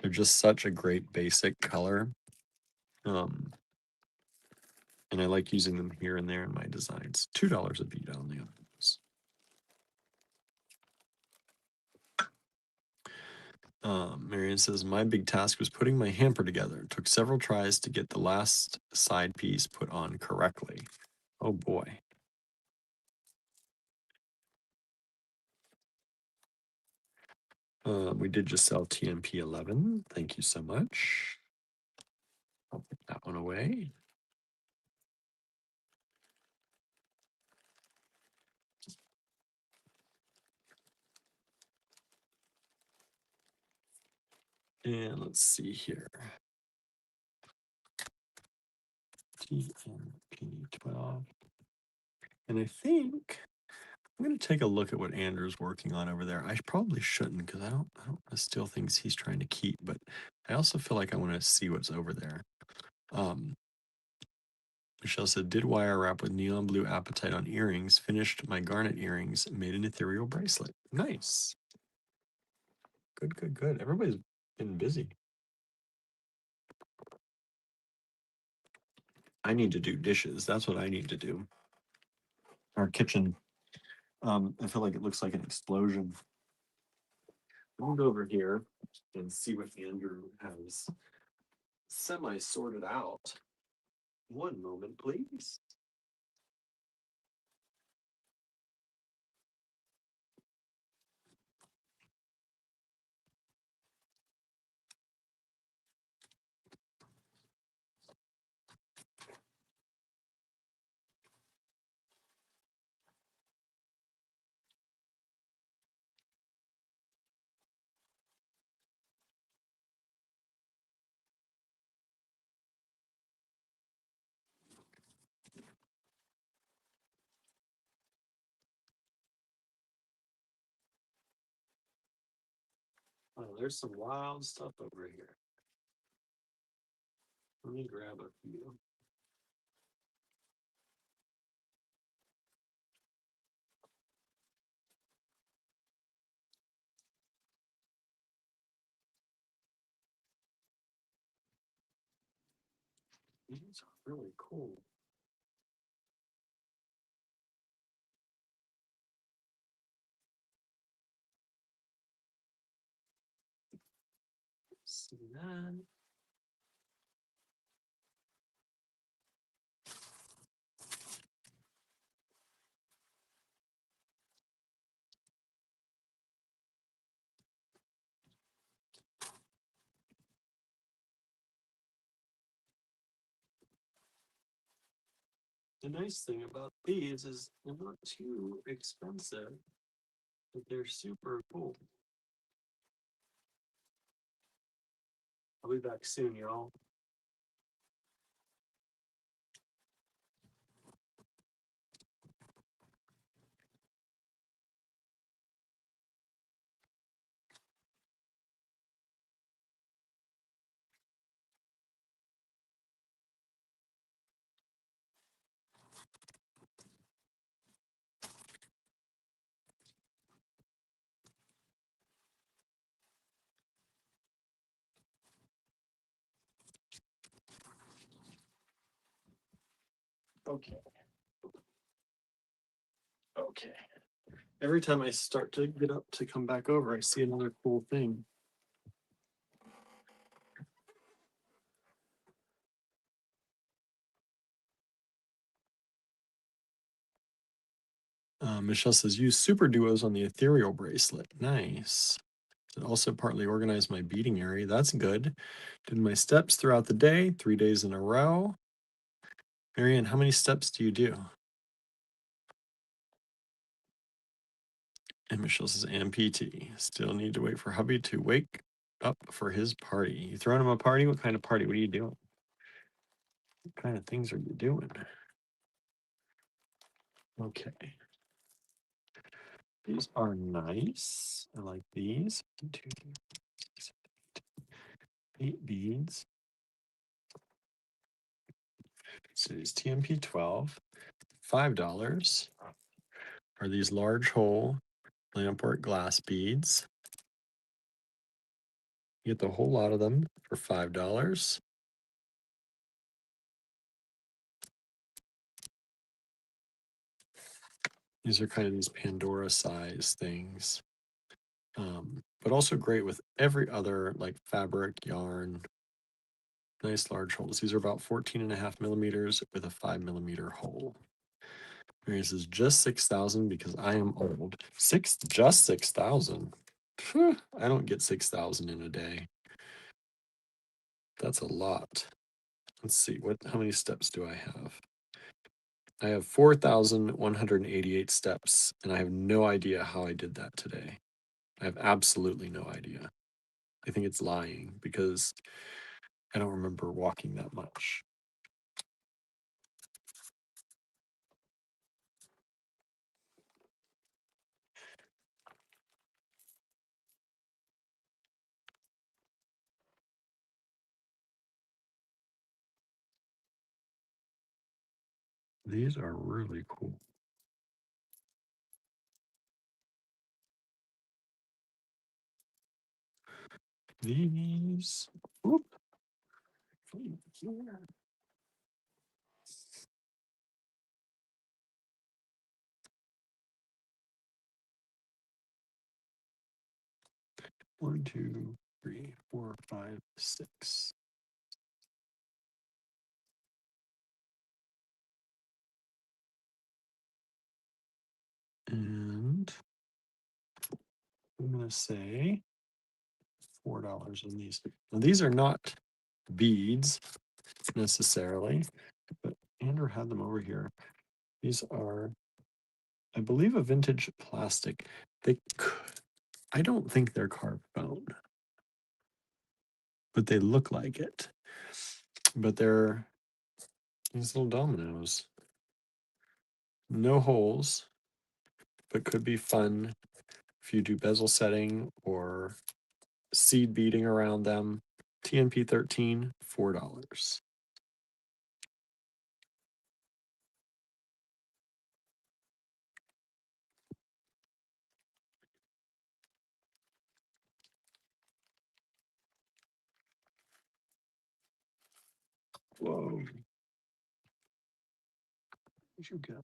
Speaker 1: They're just such a great basic color. And I like using them here and there in my designs. $2 a bead only on those. Marianne says, my big task was putting my hamper together. It took several tries to get the last side piece put on correctly. Oh boy. We did just sell TMP 11. Thank you so much. I'll put that one away. And let's see here. TMP 12. And I think I'm going to take a look at what Andrew's working on over there. I probably shouldn't because I don't want to steal things he's trying to keep, but I also feel like I want to see what's over there. Michelle said, did wire wrap with neon blue apatite on earrings, finished my garnet earrings, made an ethereal bracelet. Nice. Good, good, good. Everybody's been busy. I need to do dishes. That's what I need to do. Our kitchen, I feel like it looks like an explosion. I'm gonna go over here and see what Andrew has semi-sorted out. One moment, please. Oh, there's some wild stuff over here. Let me grab a few. These are really cool. See that? The nice thing about these is they're not too expensive, but they're super cool. I'll be back soon, y'all. Okay. Okay. Every time I start to get up to come back over, I see another cool thing. Michelle says, use super duos on the ethereal bracelet. Nice. It also partly organized my beading area. That's good. Did my steps throughout the day, 3 days in a row. Marianne, how many steps do you do? And Michelle says, and PT. Still need to wait for hubby to wake up for his party. You throwing him a party? What kind of party? What are you doing? What kind of things are you doing? Okay. These are nice. I like these. 2, 6, 8 beads. So these TMP 12, $5 are these large hole lampwork glass beads. You get the whole lot of them for $5. These are kind of these Pandora size things, but also great with every other like fabric, yarn, nice large holes. These are about 14.5 millimeters with a 5 millimeter hole. Mary says just 6,000 because I am old. Just 6,000. I don't get 6,000 in a day. That's a lot. Let's see, how many steps do I have? I have 4,188 steps, and I have no idea how I did that today. I have absolutely no idea. I think it's lying because I don't remember walking that much. These are really cool. These, whoop, here. 1, 2, 3, 4, 5, 6. And I'm going to say $4 on these. Now, these are not beads necessarily, but Andrew had them over here. These are, I believe, a vintage plastic. I don't think they're carved bone, but they look like it. But they're these little dominoes. No holes, but could be fun if you do bezel setting or seed beading around them. TNP 13, $4. Whoa. Where'd you go?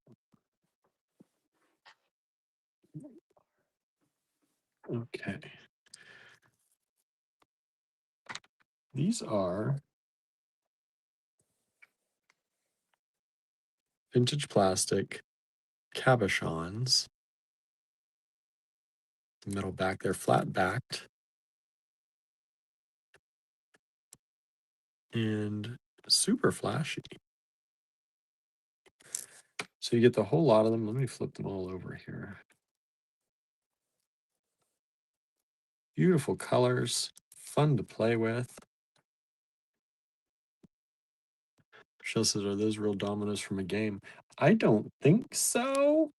Speaker 1: Okay. These are vintage plastic cabochons. The middle back, they're flat backed. And super flashy. So you get the whole lot of them. Let me flip them all over here. Beautiful colors, fun to play with. Michelle says, are those real dominoes from a game? I don't think so.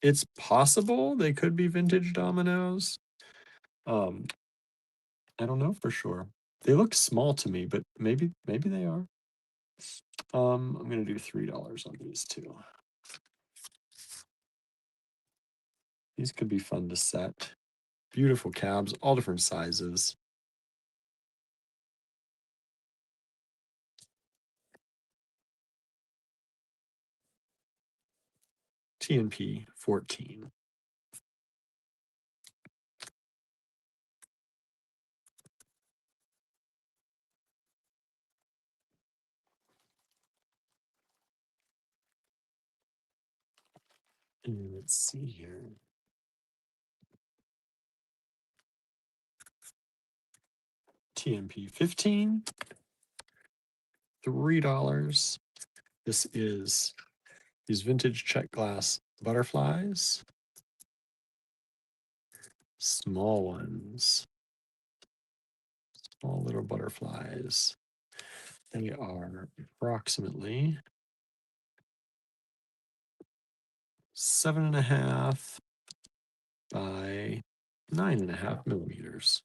Speaker 1: It's possible they could be vintage dominoes. I don't know for sure. They look small to me, but maybe they are. I'm gonna do $3 on these two. These could be fun to set. Beautiful cabs, all different sizes. TNP 14. And let's see here. TNP 15, $3. This is these vintage check glass butterflies, small ones, small little butterflies. They are approximately 7.5 by 9.5 millimeters.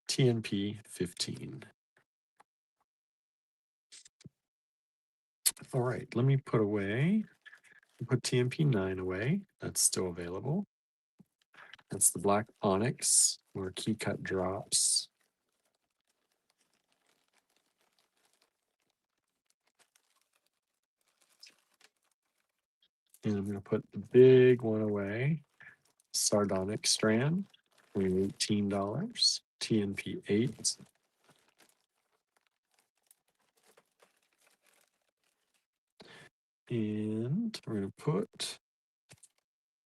Speaker 1: TNP 15. All right, let me put TNP 9 away. That's still available. That's the black onyx or key cut drops. And I'm going to put the big one away, sardonic strand, for $18, TNP 8. And we're going to put,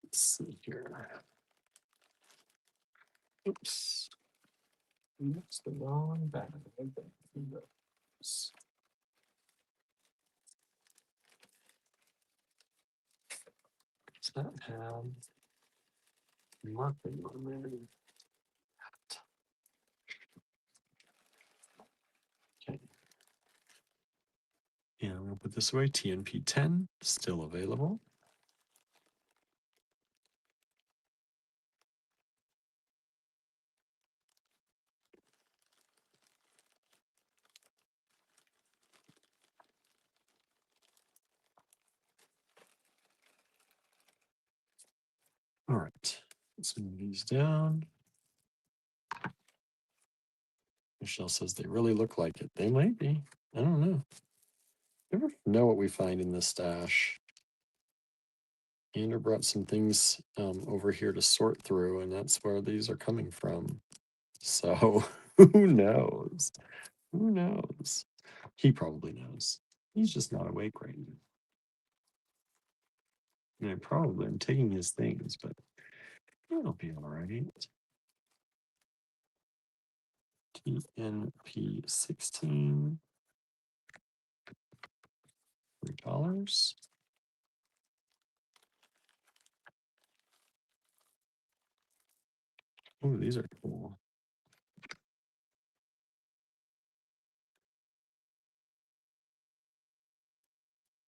Speaker 1: let's see here. Oops. That's the wrong bag. Does that have marking on there? Okay. And I'm going to put this away. TNP 10, still available. All right, let's move these down. Michelle says they really look like it. They might be. I don't know. Never know what we find in this stash. Andrew brought some things over here to sort through, and that's where these are coming from. So who knows? Who knows? He probably knows. He's just not awake right now. And I probably am taking his things, but it'll be all right. TNP 16, $3. Oh, these are cool.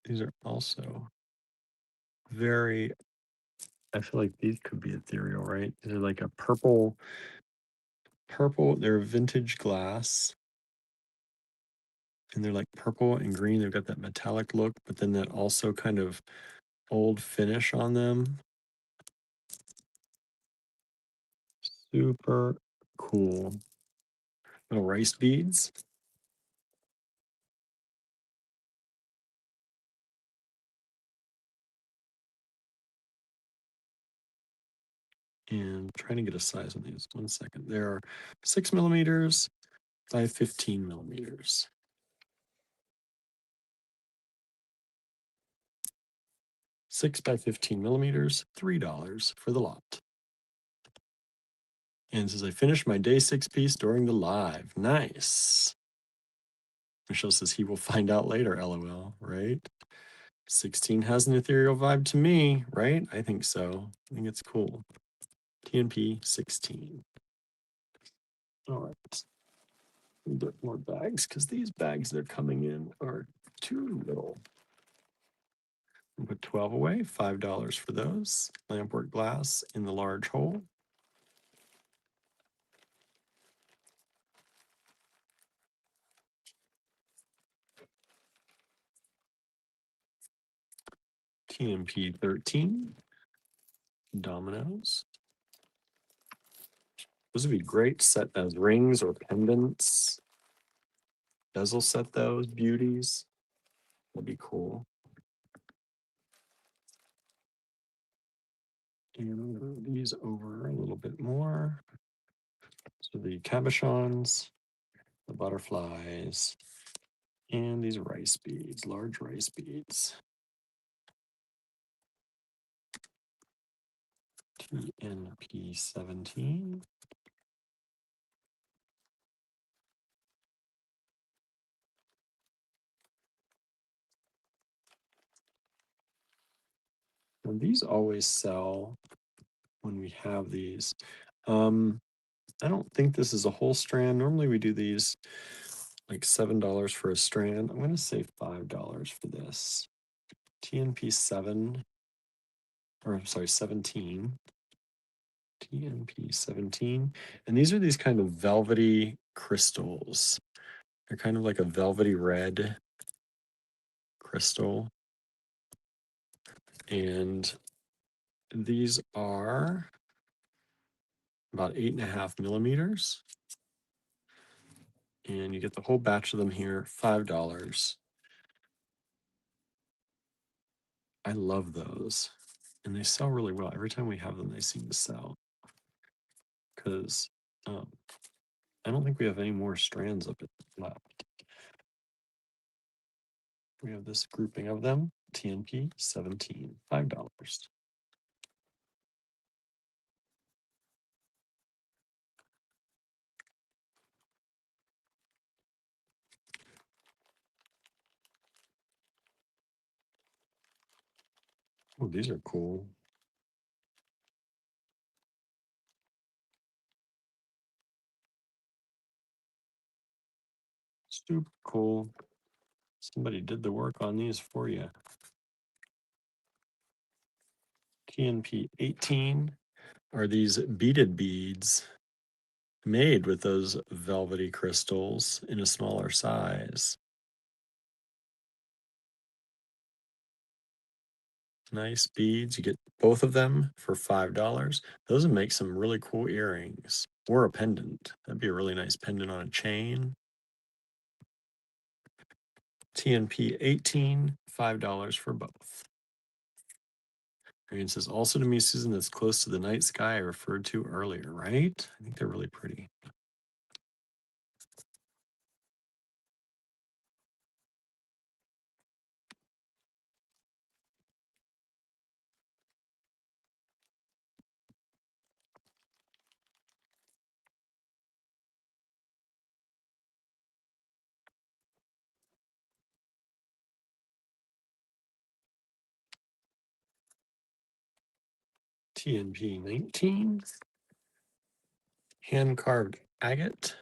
Speaker 1: These are also very, I feel like these could be ethereal, right? They're like a purple, they're vintage glass. And they're like purple and green. They've got that metallic look, but then that also kind of old finish on them. Super cool. Little rice beads. And trying to get a size on these. 1 second. There are 6 millimeters by 15 millimeters. 6 by 15 millimeters, $3 for the lot. And it says, I finished my day 6 piece during the live. Nice. Michelle says he will find out later, LOL, right? 16 has an ethereal vibe to me, right? I think so. I think it's cool. TNP 16. All right. We'll get more bags because these bags that are coming in are too little. We'll put 12 away, $5 for those. Lampwork glass in the large hole. TNP 13. Dominoes. Those would be great set as rings or pendants. Bezel set those beauties. That'd be cool. And I'm gonna move these over a little bit more. So the cabochons, the butterflies, and these rice beads, large rice beads. TNP 17. And these always sell when we have these. I don't think this is a whole strand. Normally we do these like $7 for a strand. I'm going to say $5 for this. TNP 7, or I'm sorry, 17. TNP 17. And these are these kind of velvety crystals. They're kind of like a velvety red crystal. And these are about 8.5 millimeters. And you get the whole batch of them here, $5. I love those. And they sell really well. Every time we have them, they seem to sell. Because I don't think we have any more strands of it left. We have this grouping of them, TNP 17, $5. Oh, these are cool. Super cool. Somebody did the work on these for you. TNP 18 are these beaded beads made with those velvety crystals in a smaller size. Nice beads. You get both of them for $5. Those would make some really cool earrings or a pendant. That'd be a really nice pendant on a chain. TNP 18, $5 for both. Arian says, also to me, Susan, that's close to the night sky I referred to earlier, right? I think they're really pretty. TNP 19, hand-carved agate,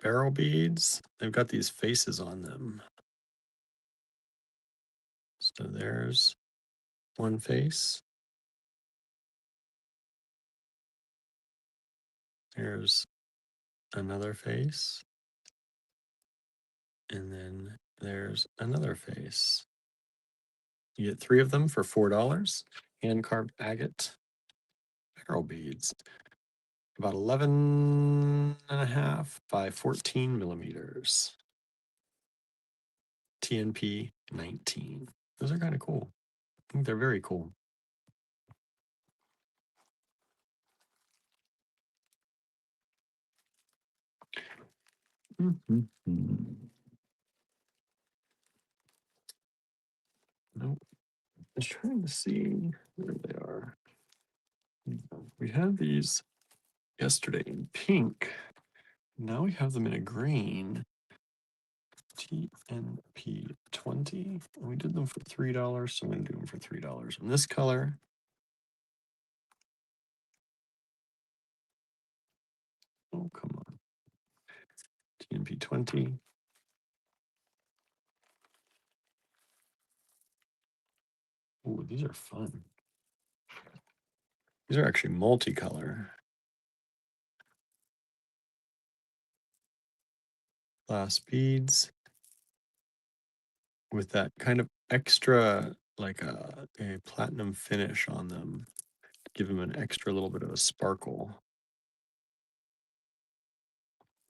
Speaker 1: barrel beads. They've got these faces on them. So there's one face. There's another face. And then there's another face. You get 3 of them for $4. Hand-carved agate barrel beads. About 11.5 by 14 millimeters. TNP 19. Those are kind of cool. I think they're very cool. Mm-hmm. Nope. I was trying to see where they are. We had these yesterday in pink. Now we have them in a green. TNP 20. And we did them for $3, so I'm going to do them for $3. In this color, oh, come on. TNP 20. Oh, these are fun. These are actually multicolor. Glass beads with that kind of extra, like a platinum finish on them. Give them an extra little bit of a sparkle.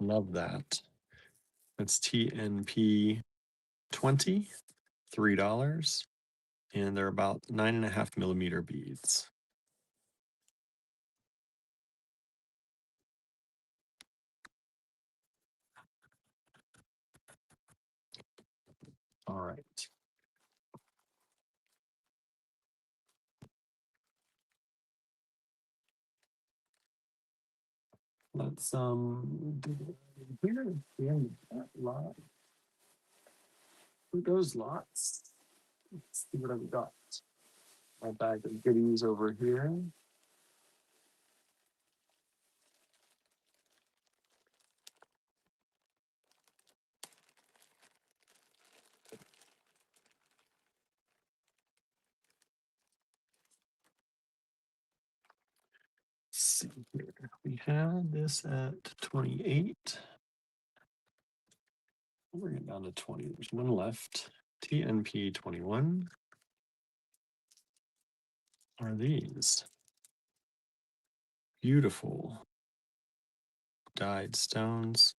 Speaker 1: Love that. That's TNP 20, $3. And they're about 9.5 millimeter beads. All right. Let's here again that lot. Who goes lots? Let's see what I've got. My bag of goodies over here. Let's see here. We had this at 28. We'll bring it down to 20. There's one left. TNP 21 are these beautiful dyed stones.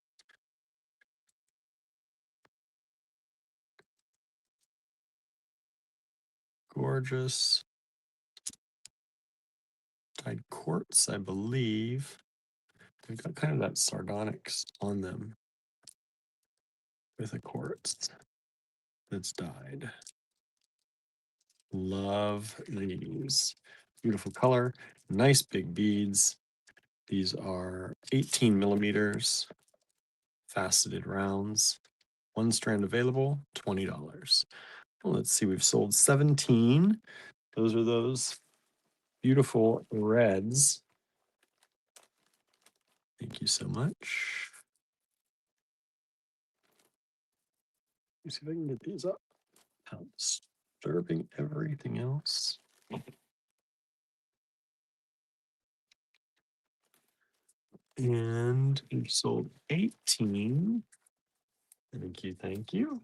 Speaker 1: Gorgeous. Dyed quartz, I believe. They've got kind of that sardonyx on them with a quartz that's dyed. Love these. Beautiful color, nice big beads. These are 18 millimeters, faceted rounds. One strand available, $20. Well, let's see, we've sold 17. Those are those beautiful reds. Thank you so much. Let me see if I can get these up. How disturbing everything else. And we've sold 18. Thank you, thank you.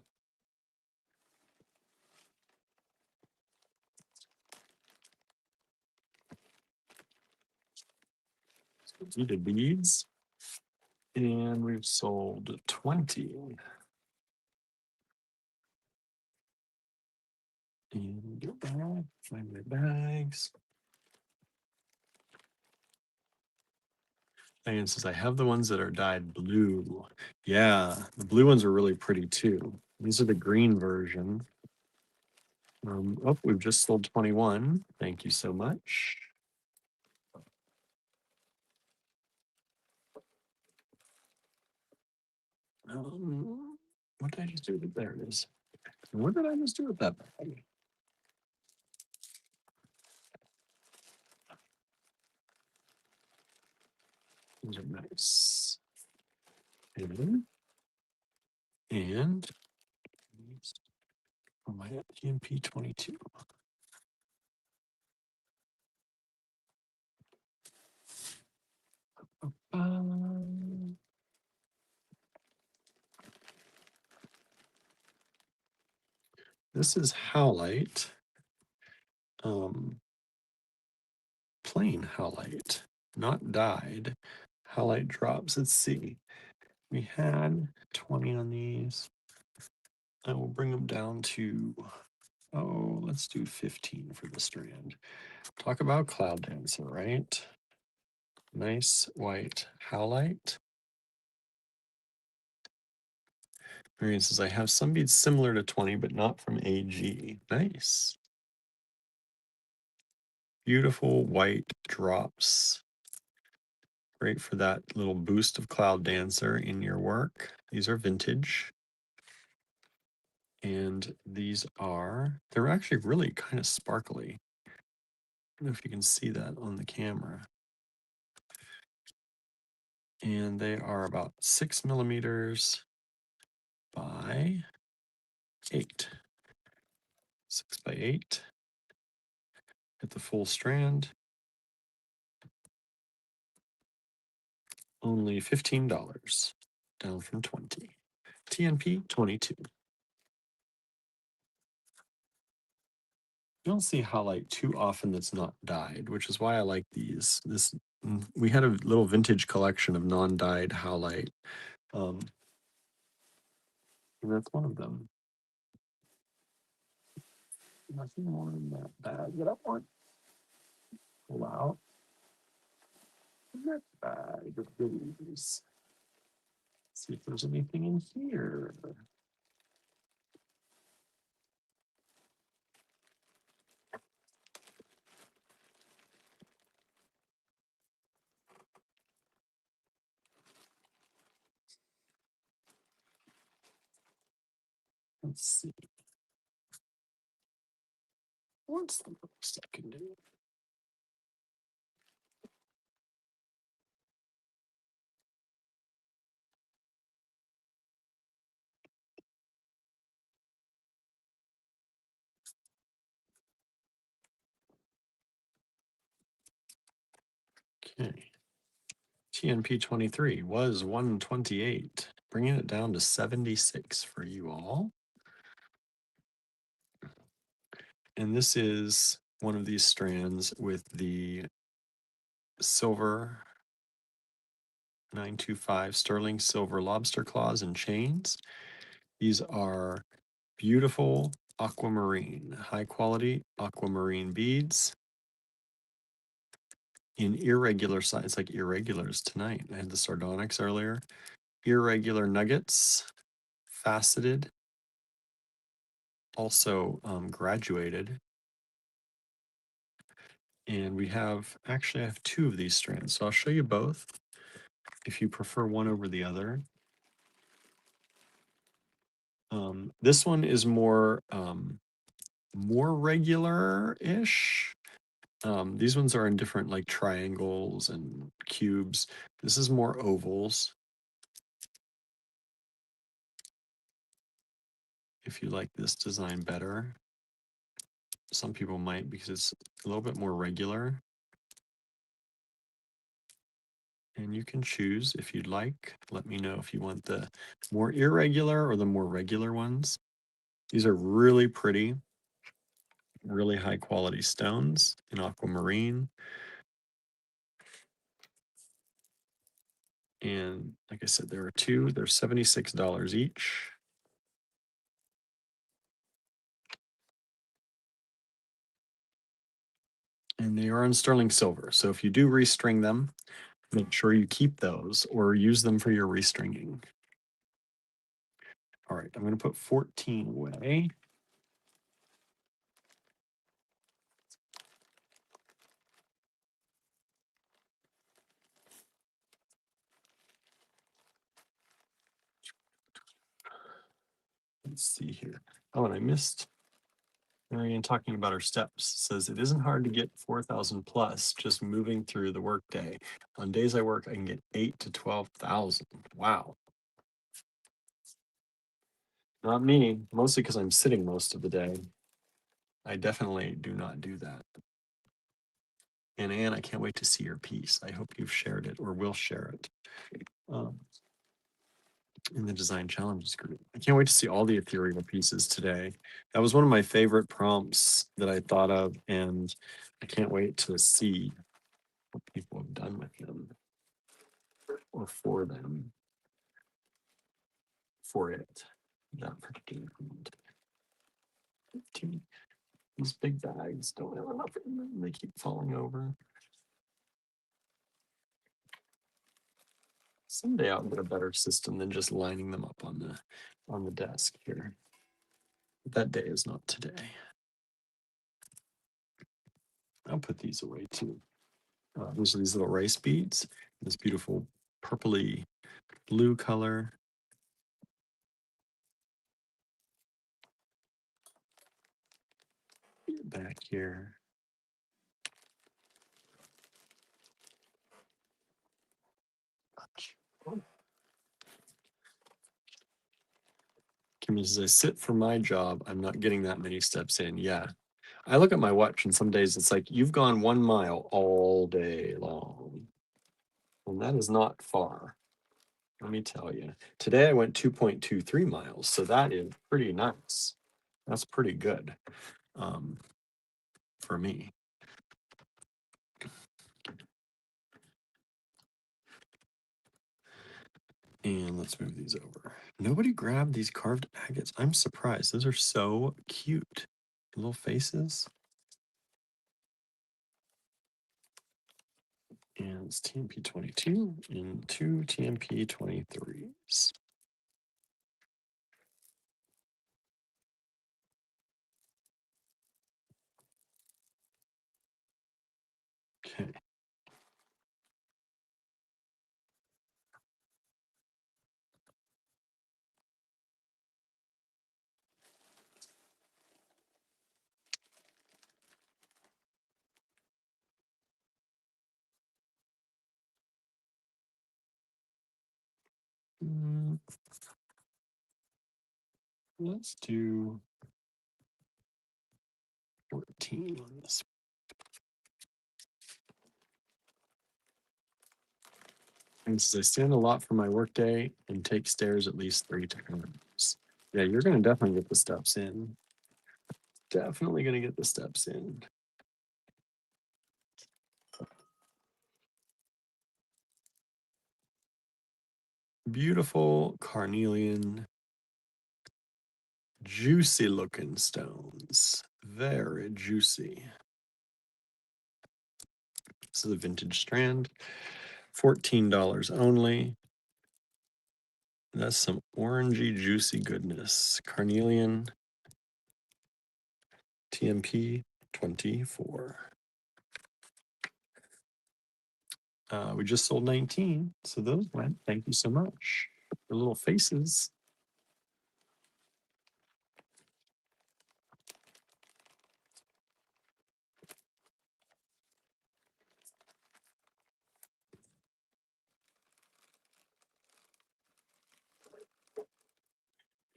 Speaker 1: Beaded beads. And we've sold 20. And get back, find my bags. Diane says, I have the ones that are dyed blue. Yeah, the blue ones are really pretty too. These are the green version. Oh, we've just sold 21. Thank you so much. What did I just do with it? There it is. What did I just do with that bag? These are nice. And for my TMP 22. This is howlite, plain howlite, not dyed. Howlite drops. Let's see. We had 20 on these. I will bring them down to, let's do 15 for the strand. Talk about cloud dancer, right? Nice white howlite. Marian says, I have some beads similar to 20, but not from AG. Nice. Beautiful white drops. Great for that little boost of cloud dancer in your work. These are vintage. And these they're actually really kind of sparkly. I don't know if you can see that on the camera. And they are about 6 millimeters by 8. 6 by 8. At the full strand. Only $15, down from 20. TNP 22. You don't see howlite too often that's not dyed, which is why I like these. We had a little vintage collection of non-dyed howlite, and that's one of them. Nothing more in that bag that I want. Pull out that bag of goodies. See if there's anything in here. Let's see. What's the most I can do? Okay. TNP 23 was 128, bringing it down to 76 for you all. And this is one of these strands with the silver 925 sterling silver lobster claws and chains. These are beautiful aquamarine, high quality aquamarine beads in irregular size. It's like irregulars tonight. I had the sardonyx earlier. Irregular nuggets, faceted, also graduated. And we have, actually I have two of these strands. So I'll show you both if you prefer one over the other. This one is more regular-ish. These ones are in different like triangles and cubes. This is more ovals. If you like this design better. Some people might because it's a little bit more regular. And you can choose if you'd like. Let me know if you want the more irregular or the more regular ones. These are really pretty, really high quality stones in aquamarine. And like I said, there are two. They're $76 each. And they are in sterling silver. So if you do restring them, make sure you keep those or use them for your restringing. All right, I'm going to put 14 away. Let's see here. Oh, and I missed Marianne talking about her steps. Says it isn't hard to get 4,000 plus just moving through the workday. On days I work, I can get 8 to 12,000. Wow. Not me, mostly because I'm sitting most of the day. I definitely do not do that. And Anne, I can't wait to see your piece. I hope you've shared it or will share it in the Design Challenges group. I can't wait to see all the ethereal pieces today. That was one of my favorite prompts that I thought of, and I can't wait to see what people have done with them or for them, for it, that particular prompt. 15. These big bags don't have enough in them. They keep falling over. Someday I'll get a better system than just lining them up on the desk here. But that day is not today. I'll put these away too. These are these little rice beads. This beautiful purpley blue color. Back here. Kimmy says, I sit for my job. I'm not getting that many steps in. Yeah. I look at my watch and some days it's like you've gone 1 mile all day long. And that is not far. Let me tell you. Today I went 2.23 miles. So that is pretty nice. That's pretty good for me. And let's move these over. Nobody grabbed these carved agates. I'm surprised. Those are so cute. Little faces. And it's TMP 22 and 2 TMP 23s. Okay. Let's do 14 on this. And since I stand a lot for my workday and take stairs at least 3 times. Yeah, you're going to definitely get the steps in. Definitely going to get the steps in. Beautiful carnelian, juicy looking stones. Very juicy. This is a vintage strand. $14 only. That's some orangey, juicy goodness. Carnelian TMP 24. We just sold 19, so those went. Thank you so much. The little faces.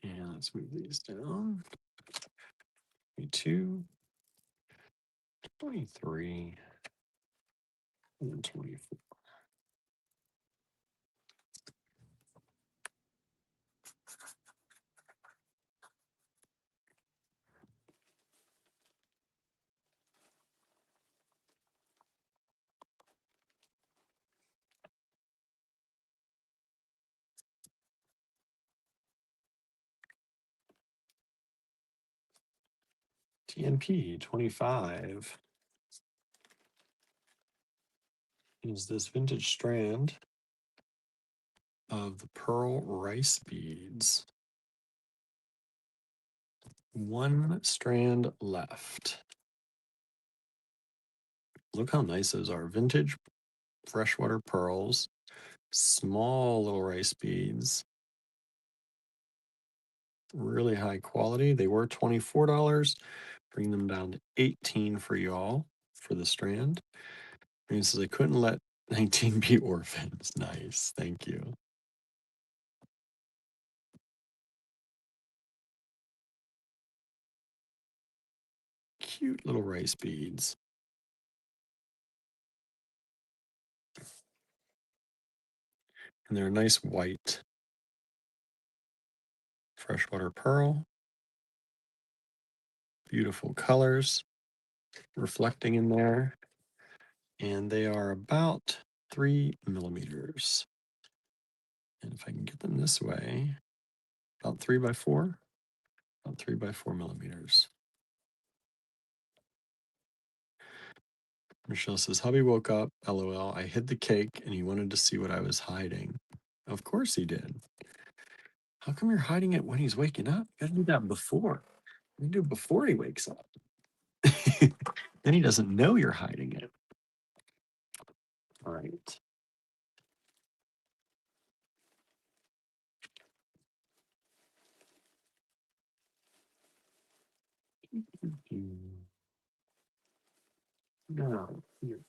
Speaker 1: And let's move these down. 22, 23, and 24. TNP 25 is this vintage strand of the pearl rice beads. One strand left. Look how nice those are. Vintage freshwater pearls, small little rice beads, really high quality. They were $24. Bring them down to 18 for y'all for the strand. And says I couldn't let 19 be orphans. Nice. Thank you. Cute little rice beads. And they're a nice white freshwater pearl. Beautiful colors reflecting in there. And they are about 3 millimeters. And if I can get them this way, about 3 by 4, about 3 by 4 millimeters. Michelle says, hubby woke up, LOL. I hid the cake and he wanted to see what I was hiding. Of course he did. How come you're hiding it when he's waking up? You gotta do that before. You do it before he wakes up. Then he doesn't know you're hiding it. All right. Now, here.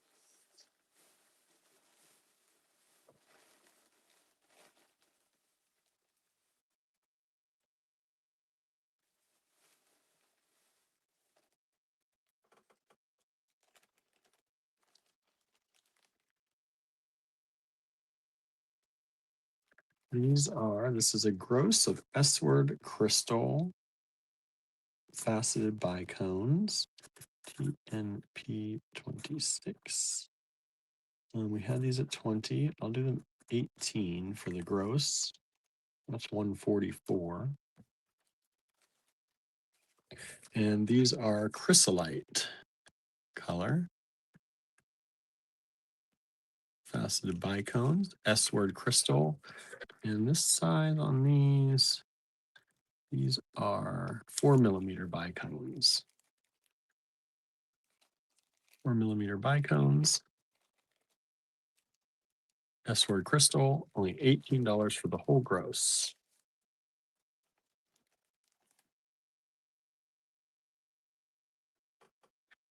Speaker 1: This is a gross of S-word crystal faceted bicones, TNP 26. And we had these at 20. I'll do them 18 for the gross. That's 144. And these are chrysolite color. Faceted bicones, S-word crystal. And this side on these are 4 millimeter bicones. 4 millimeter bicones. S-word crystal, only $18 for the whole gross.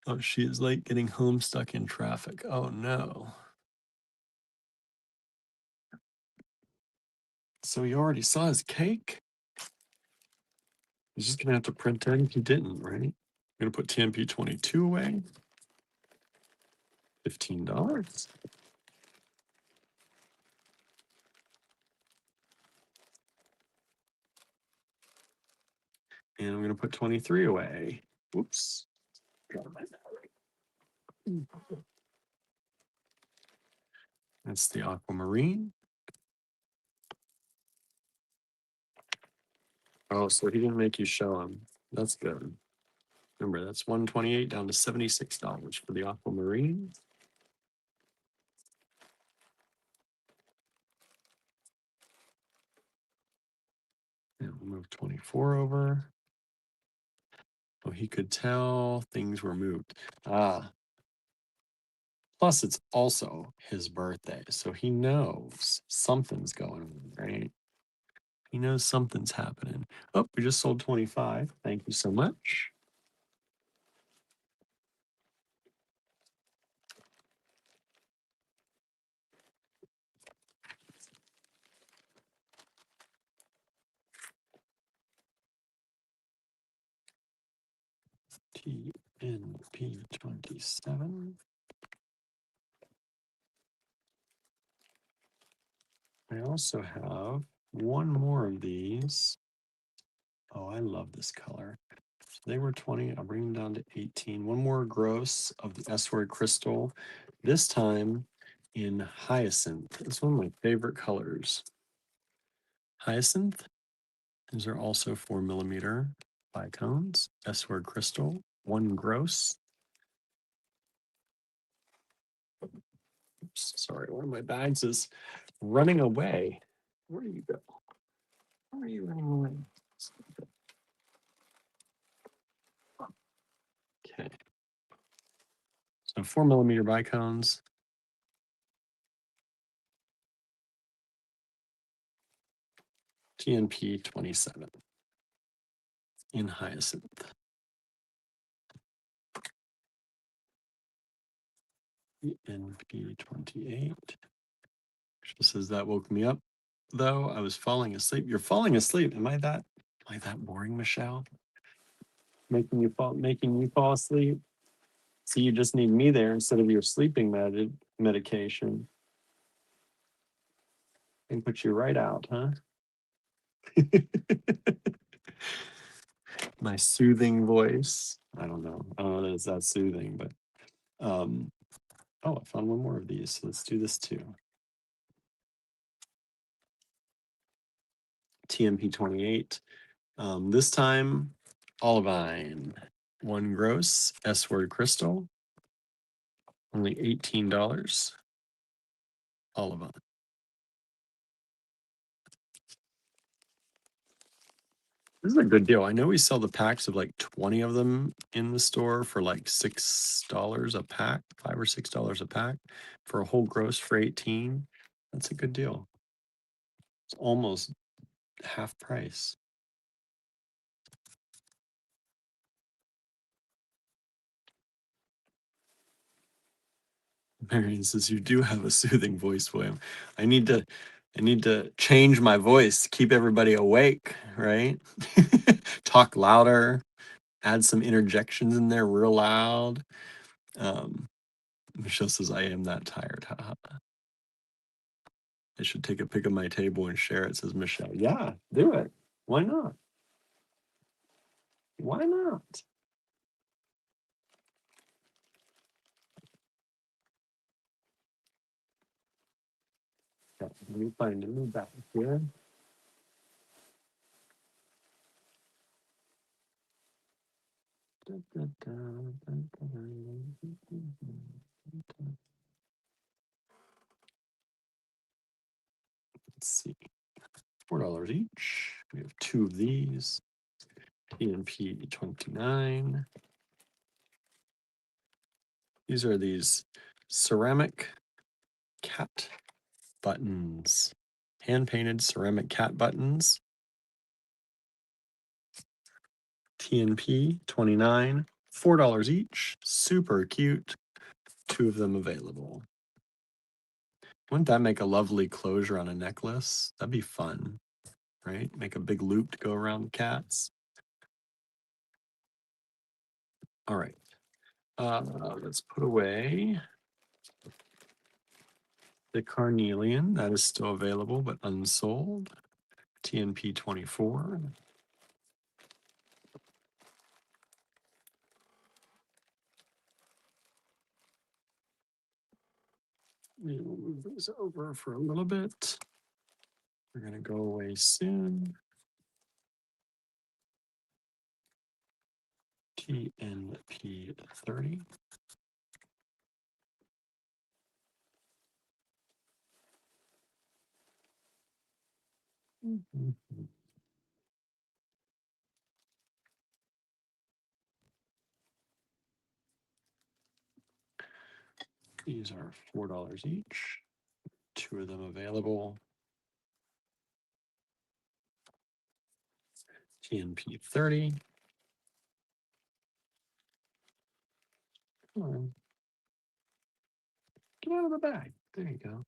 Speaker 1: Oh, she is late getting home stuck in traffic. Oh no. So he already saw his cake? He's just gonna have to print it. He didn't, right? I'm gonna put TMP 22 away. $15. And I'm gonna put 23 away. Whoops. That's the aquamarine. Oh, so he didn't make you show him. That's good. Remember, that's 128 down to $76 for the aquamarine. And we'll move 24 over. Oh, he could tell things were moved. Plus, it's also his birthday, so he knows something's going on, right? He knows something's happening. Oh, we just sold 25. Thank you so much. TNP 27. I also have one more of these. Oh, I love this color. So they were 20. I'll bring them down to 18. One more gross of the S-word crystal. This time in hyacinth. It's one of my favorite colors. Hyacinth. These are also 4mm bicones. S-word crystal. One gross. Oops, sorry, one of my bags is running away. Where do you go? Where are you running away? Okay. So 4mm bicones. TNP 27 in hyacinth. TNP 28. She says that woke me up, though. I was falling asleep. You're falling asleep. Am I that boring, Michelle? Making you fall asleep? So you just need me there instead of your sleeping medication. And put you right out, huh? My soothing voice. I don't know that it's that soothing, but oh, I found one more of these. So let's do this too. TMP 28. This time, olivine. One gross S-word crystal. Only $18. Olivine. This is a good deal. I know we sell the packs of like 20 of them in the store for like $6 a pack, $5 or $6 a pack for a whole gross for 18. That's a good deal. It's almost half price. Marion says you do have a soothing voice, William. I need to change my voice to keep everybody awake, right? Talk louder, add some interjections in there real loud. Michelle says I am that tired. I should take a pic of my table and share it, says Michelle. Yeah, do it. Why not? Why not? Okay, let me find a new back here. Let's see. $4 each. We have two of these. TNP 29. These are these ceramic cat buttons. Hand-painted ceramic cat buttons. TNP 29. $4 each. Super cute. Two of them available. Wouldn't that make a lovely closure on a necklace? That'd be fun, right? Make a big loop to go around the cats. All right. Let's put away the carnelian. That is still available, but unsold. TNP 24. We'll move these over for a little bit. They're going to go away soon. TNP 30. These are $4 each. 2 of them available. TNP 30. Come on. Get out of the bag. There you go.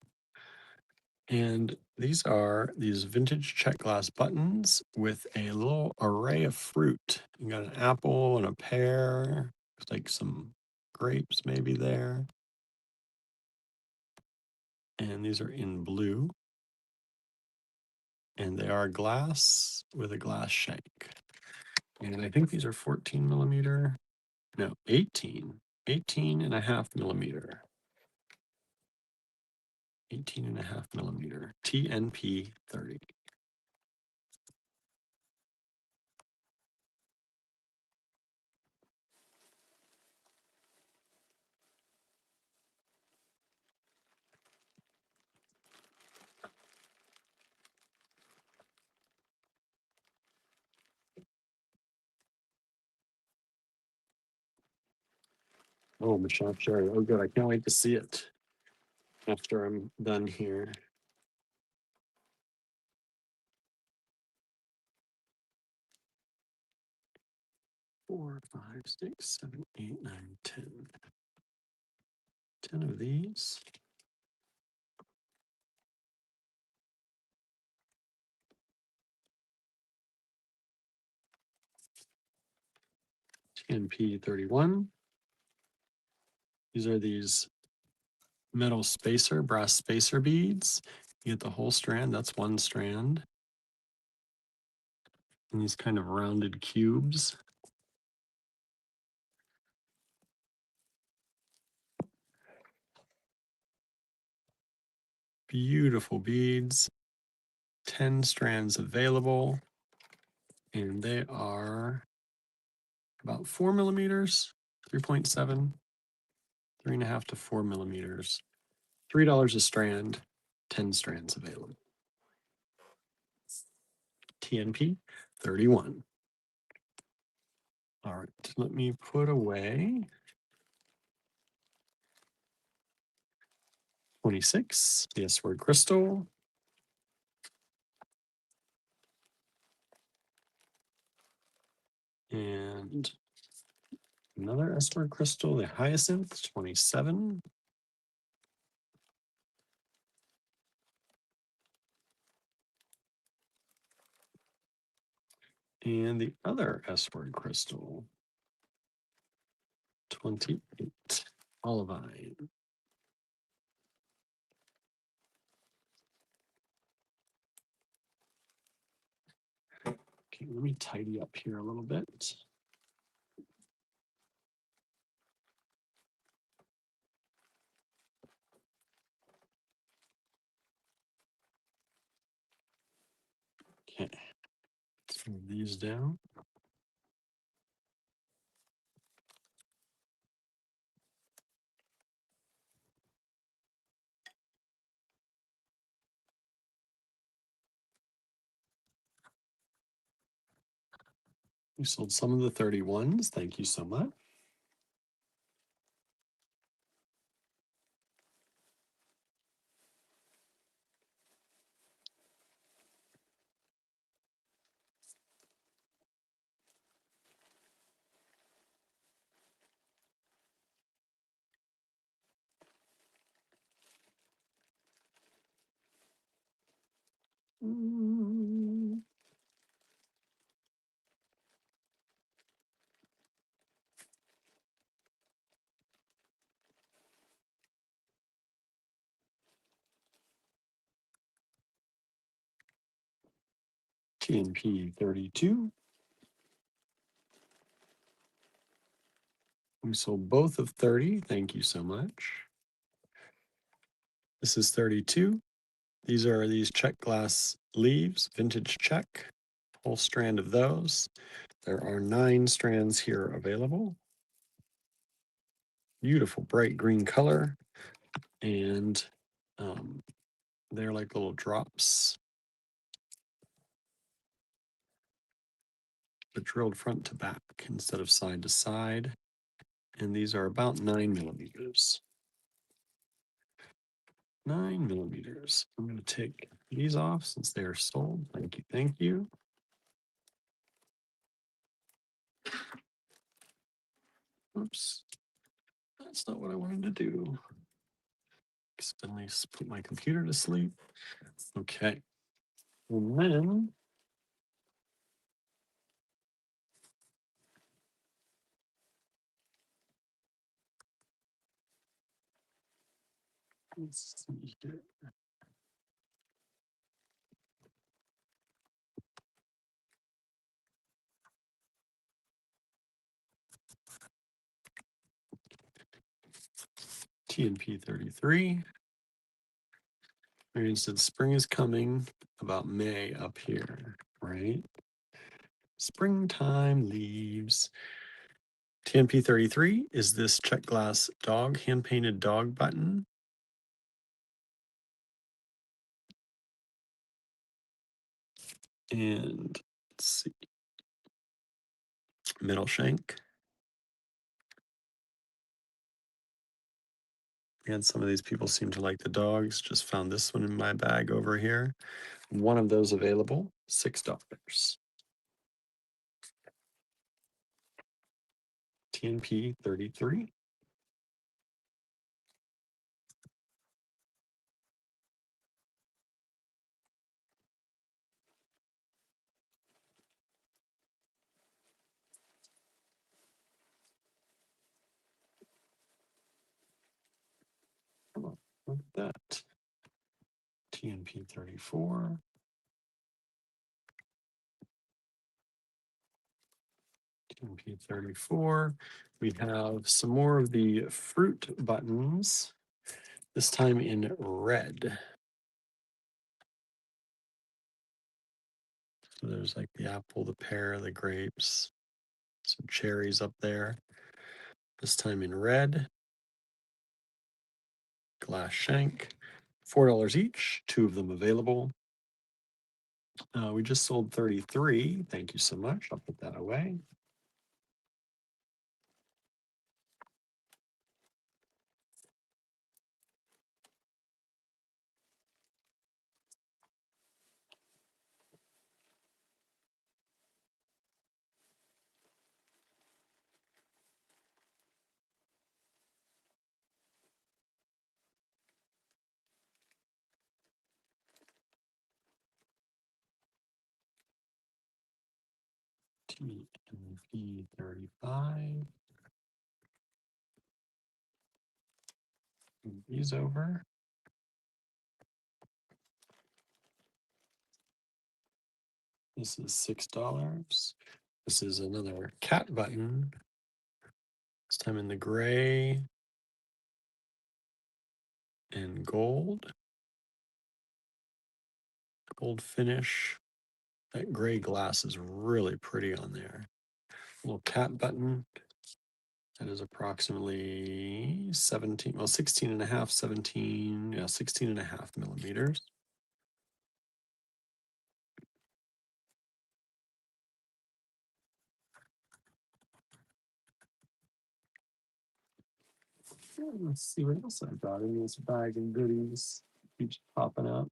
Speaker 1: And these are these vintage check glass buttons with a little array of fruit. You got an apple and a pear, looks like some grapes maybe there. And these are in blue. And they are glass with a glass shank. And I think these are 14 millimeter. No, 18 and a half millimeter. 18 and a half millimeter. TNP 30. Oh, Michelle Cherry. Oh, good. I can't wait to see it after I'm done here. 4, 5, 6, 7, 8, 9, 10. 10 of these. TNP 31. These are these metal spacer, brass spacer beads. You get the whole strand. That's one strand. And these kind of rounded cubes. Beautiful beads. 10 strands available. And they are about 4 millimeters, 3.7, 3.5 to 4 millimeters. $3 a strand, 10 strands available. TNP 31. All right, let me put away 26, the S-word crystal. And another S-word crystal, the hyacinth, 27. And the other S-word crystal, 28, olivine. Okay, let me tidy up here a little bit. Okay, let's move these down. We sold some of the 31s. Thank you so much. TNP 32. We sold both of 30. Thank you so much. This is 32. These are these check glass leaves, vintage check, whole strand of those. There are 9 strands here available. Beautiful bright green color. And they're like little drops, but drilled front to back instead of side to side. And these are about 9 millimeters. 9 millimeters. I'm going to take these off since they are sold. Thank you. Thank you. Oops. That's not what I wanted to do. Accidentally put my computer to sleep. Okay. And then let's see here. TNP 33. Marion said spring is coming about May up here, right? Springtime leaves. TNP 33 is this check glass dog, hand painted dog button. And let's see, middle shank. And some of these people seem to like the dogs. Just found this one in my bag over here. One of those available, $6. TNP 33. Come on, look at that. TNP 34. TNP 34. We have some more of the fruit buttons, this time in red. So there's like the apple, the pear, the grapes, some cherries up there. This time in red. Glass shank, $4 each, 2 of them available. We just sold 33. Thank you so much. I'll put that away. TNP 35. Move these over. This is $6. This is another cat button. This time in the gray and gold. Gold finish. That gray glass is really pretty on there. Little cat button. That is approximately 17, well, 16 and a half, 17, yeah, 16 and a half millimeters. Let's see what else I got in this bag of goodies. Keeps popping up.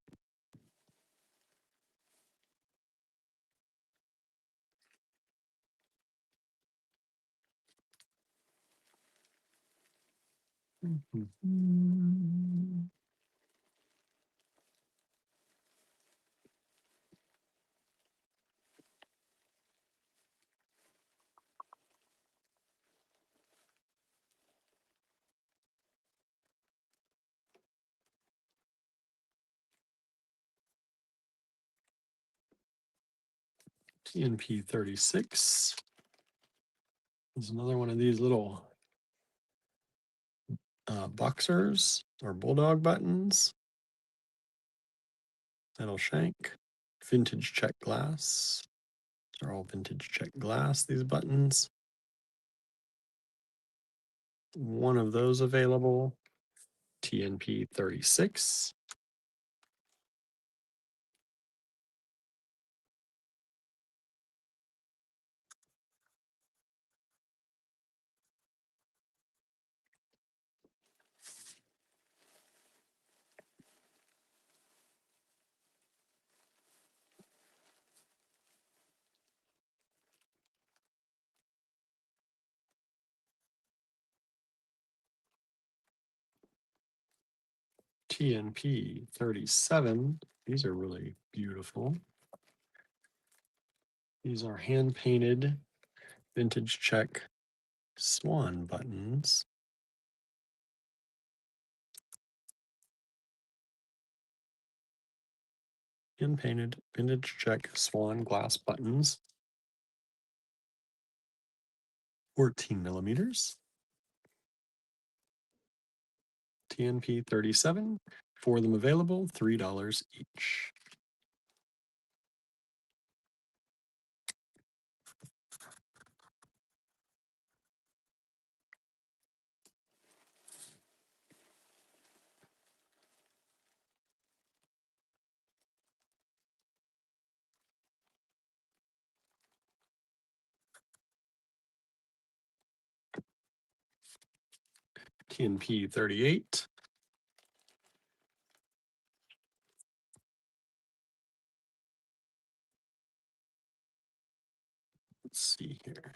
Speaker 1: TNP 36. There's another one of these little boxers or bulldog buttons. Metal shank. Vintage check glass. They're all vintage check glass, these buttons. One of those available. TNP 36. TNP 37. These are really beautiful. These are hand painted vintage check swan buttons. Hand painted vintage check swan glass buttons. 14 millimeters. TNP 37. 4 of them available, $3 each. TNP 38. Let's see here.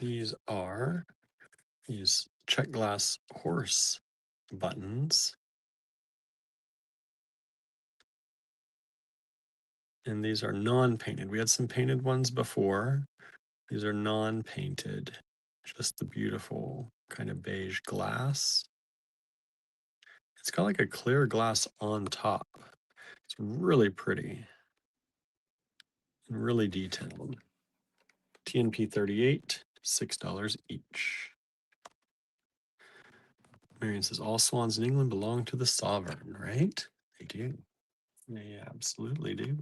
Speaker 1: These are these check glass horse buttons. And these are non-painted. We had some painted ones before. These are non-painted, just the beautiful kind of beige glass. It's got like a clear glass on top. It's really pretty and really detailed. TNP 38, $6 each. Marion says, all swans in England belong to the sovereign, right? They do. They absolutely do.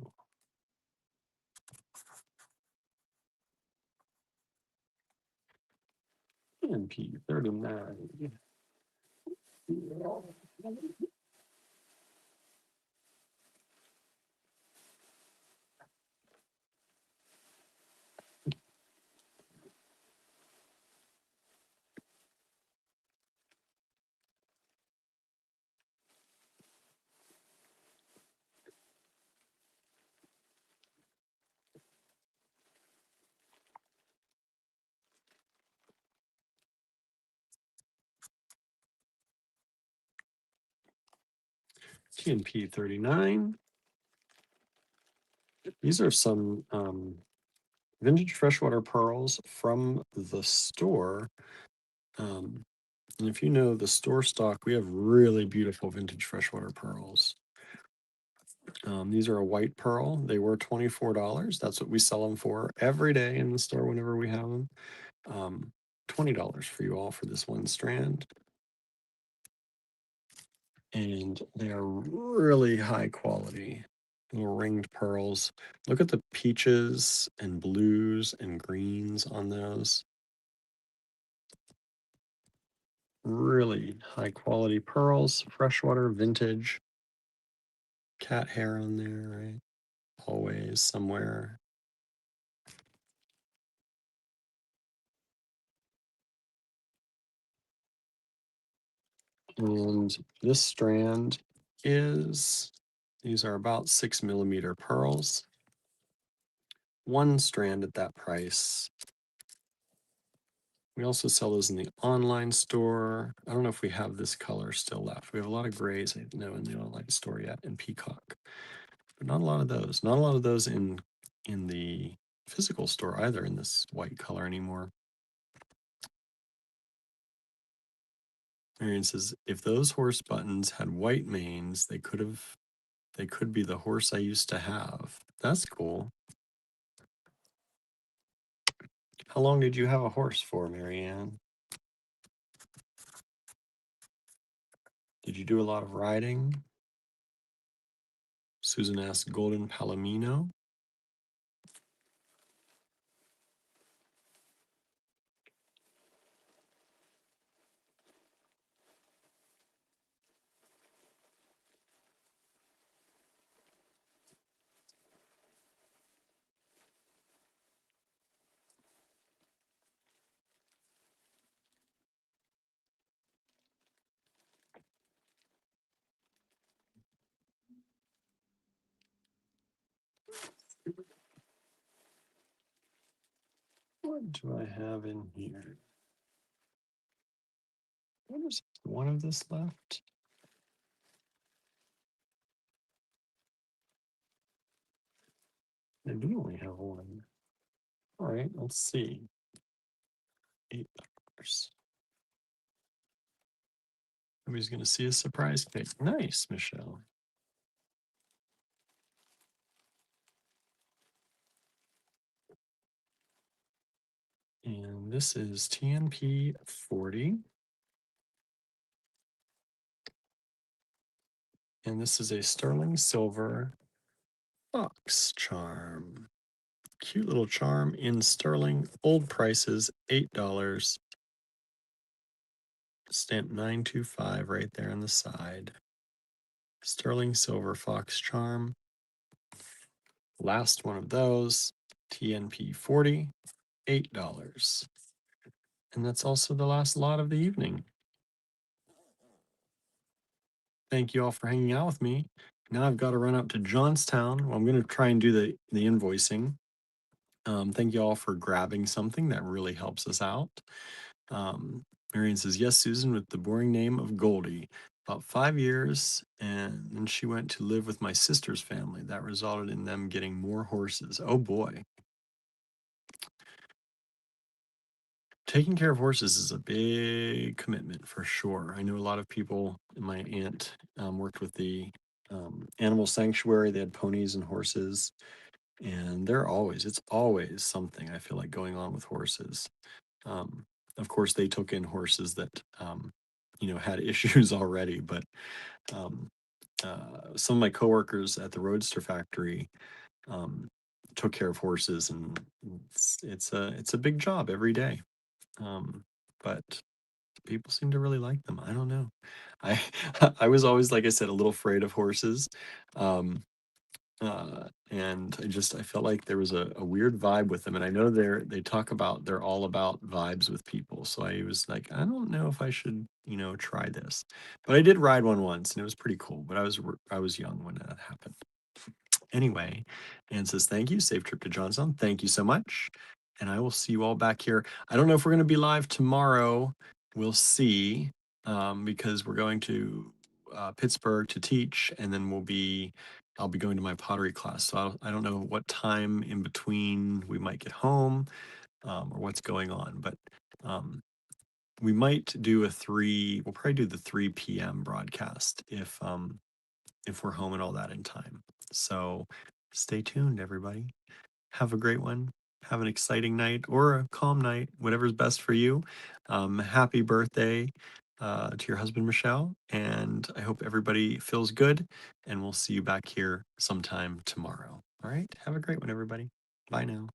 Speaker 1: TNP 39. TNP 39. These are some vintage freshwater pearls from the store. And if you know the store stock, we have really beautiful vintage freshwater pearls. These are a white pearl. They were $24. That's what we sell them for every day in the store whenever we have them. $20 for you all for this one strand. And they are really high quality. Little ringed pearls. Look at the peaches and blues and greens on those. Really high quality pearls, freshwater, vintage. Cat hair on there, right? Always somewhere. And this strand is, these are about 6 millimeter pearls. One strand at that price. We also sell those in the online store. I don't know if we have this color still left. We have a lot of grays, I know, in the online store yet, and peacock, but not a lot of those. Not a lot of those in the physical store either in this white color anymore. Marion says, if those horse buttons had white manes, they could be the horse I used to have. That's cool. How long did you have a horse for, Marianne? Did you do a lot of riding? Susan asked Golden Palomino. What do I have in here? There's one of this left. I do only have one. All right, let's see. $8. Nobody's going to see a surprise pick. Nice, Michelle. And this is TNP 40. And this is a sterling silver fox charm. Cute little charm in sterling. Old prices, $8. Stamp 925 right there on the side. Sterling silver fox charm. Last one of those, TNP 40, $8. And that's also the last lot of the evening. Thank you all for hanging out with me. Now I've got to run up to Johnstown. Well, I'm going to try and do the invoicing. Thank you all for grabbing something. That really helps us out. Marion says, yes, Susan, with the boring name of Goldie. About 5 years, and then she went to live with my sister's family. That resulted in them getting more horses. Oh boy. Taking care of horses is a big commitment for sure. I know a lot of people. My aunt worked with the animal sanctuary. They had ponies and horses, and it's always something I feel like going on with horses. Um, of course, they took in horses that had issues already, but um, some of my coworkers at the Roadster factory um, took care of horses, and it's a big job every day. But people seem to really like them. I don't know. I I was always, like I said, a little afraid of horses. Um, and I felt like there was a weird vibe with them. And I know they talk about they're all about vibes with people. So I was like, I don't know if I should, try this. But I did ride one once and it was pretty cool. But I was young when that happened. Anyway, and says, thank you. Safe trip to Johnstown. Thank you so much. And I will see you all back here. I don't know if we're going to be live tomorrow. We'll see, because we're going to Pittsburgh to teach, and then I'll be going to my pottery class. So I don't know what time in between we might get home, or what's going on. But um, we might do we'll probably do the 3 p.m. broadcast if we're home and all that in time. So stay tuned, everybody. Have a great one. Have an exciting night or a calm night, whatever's best for you. Happy birthday to your husband, Michelle. And I hope everybody feels good. And we'll see you back here sometime tomorrow. All right. Have a great one, everybody. Bye now.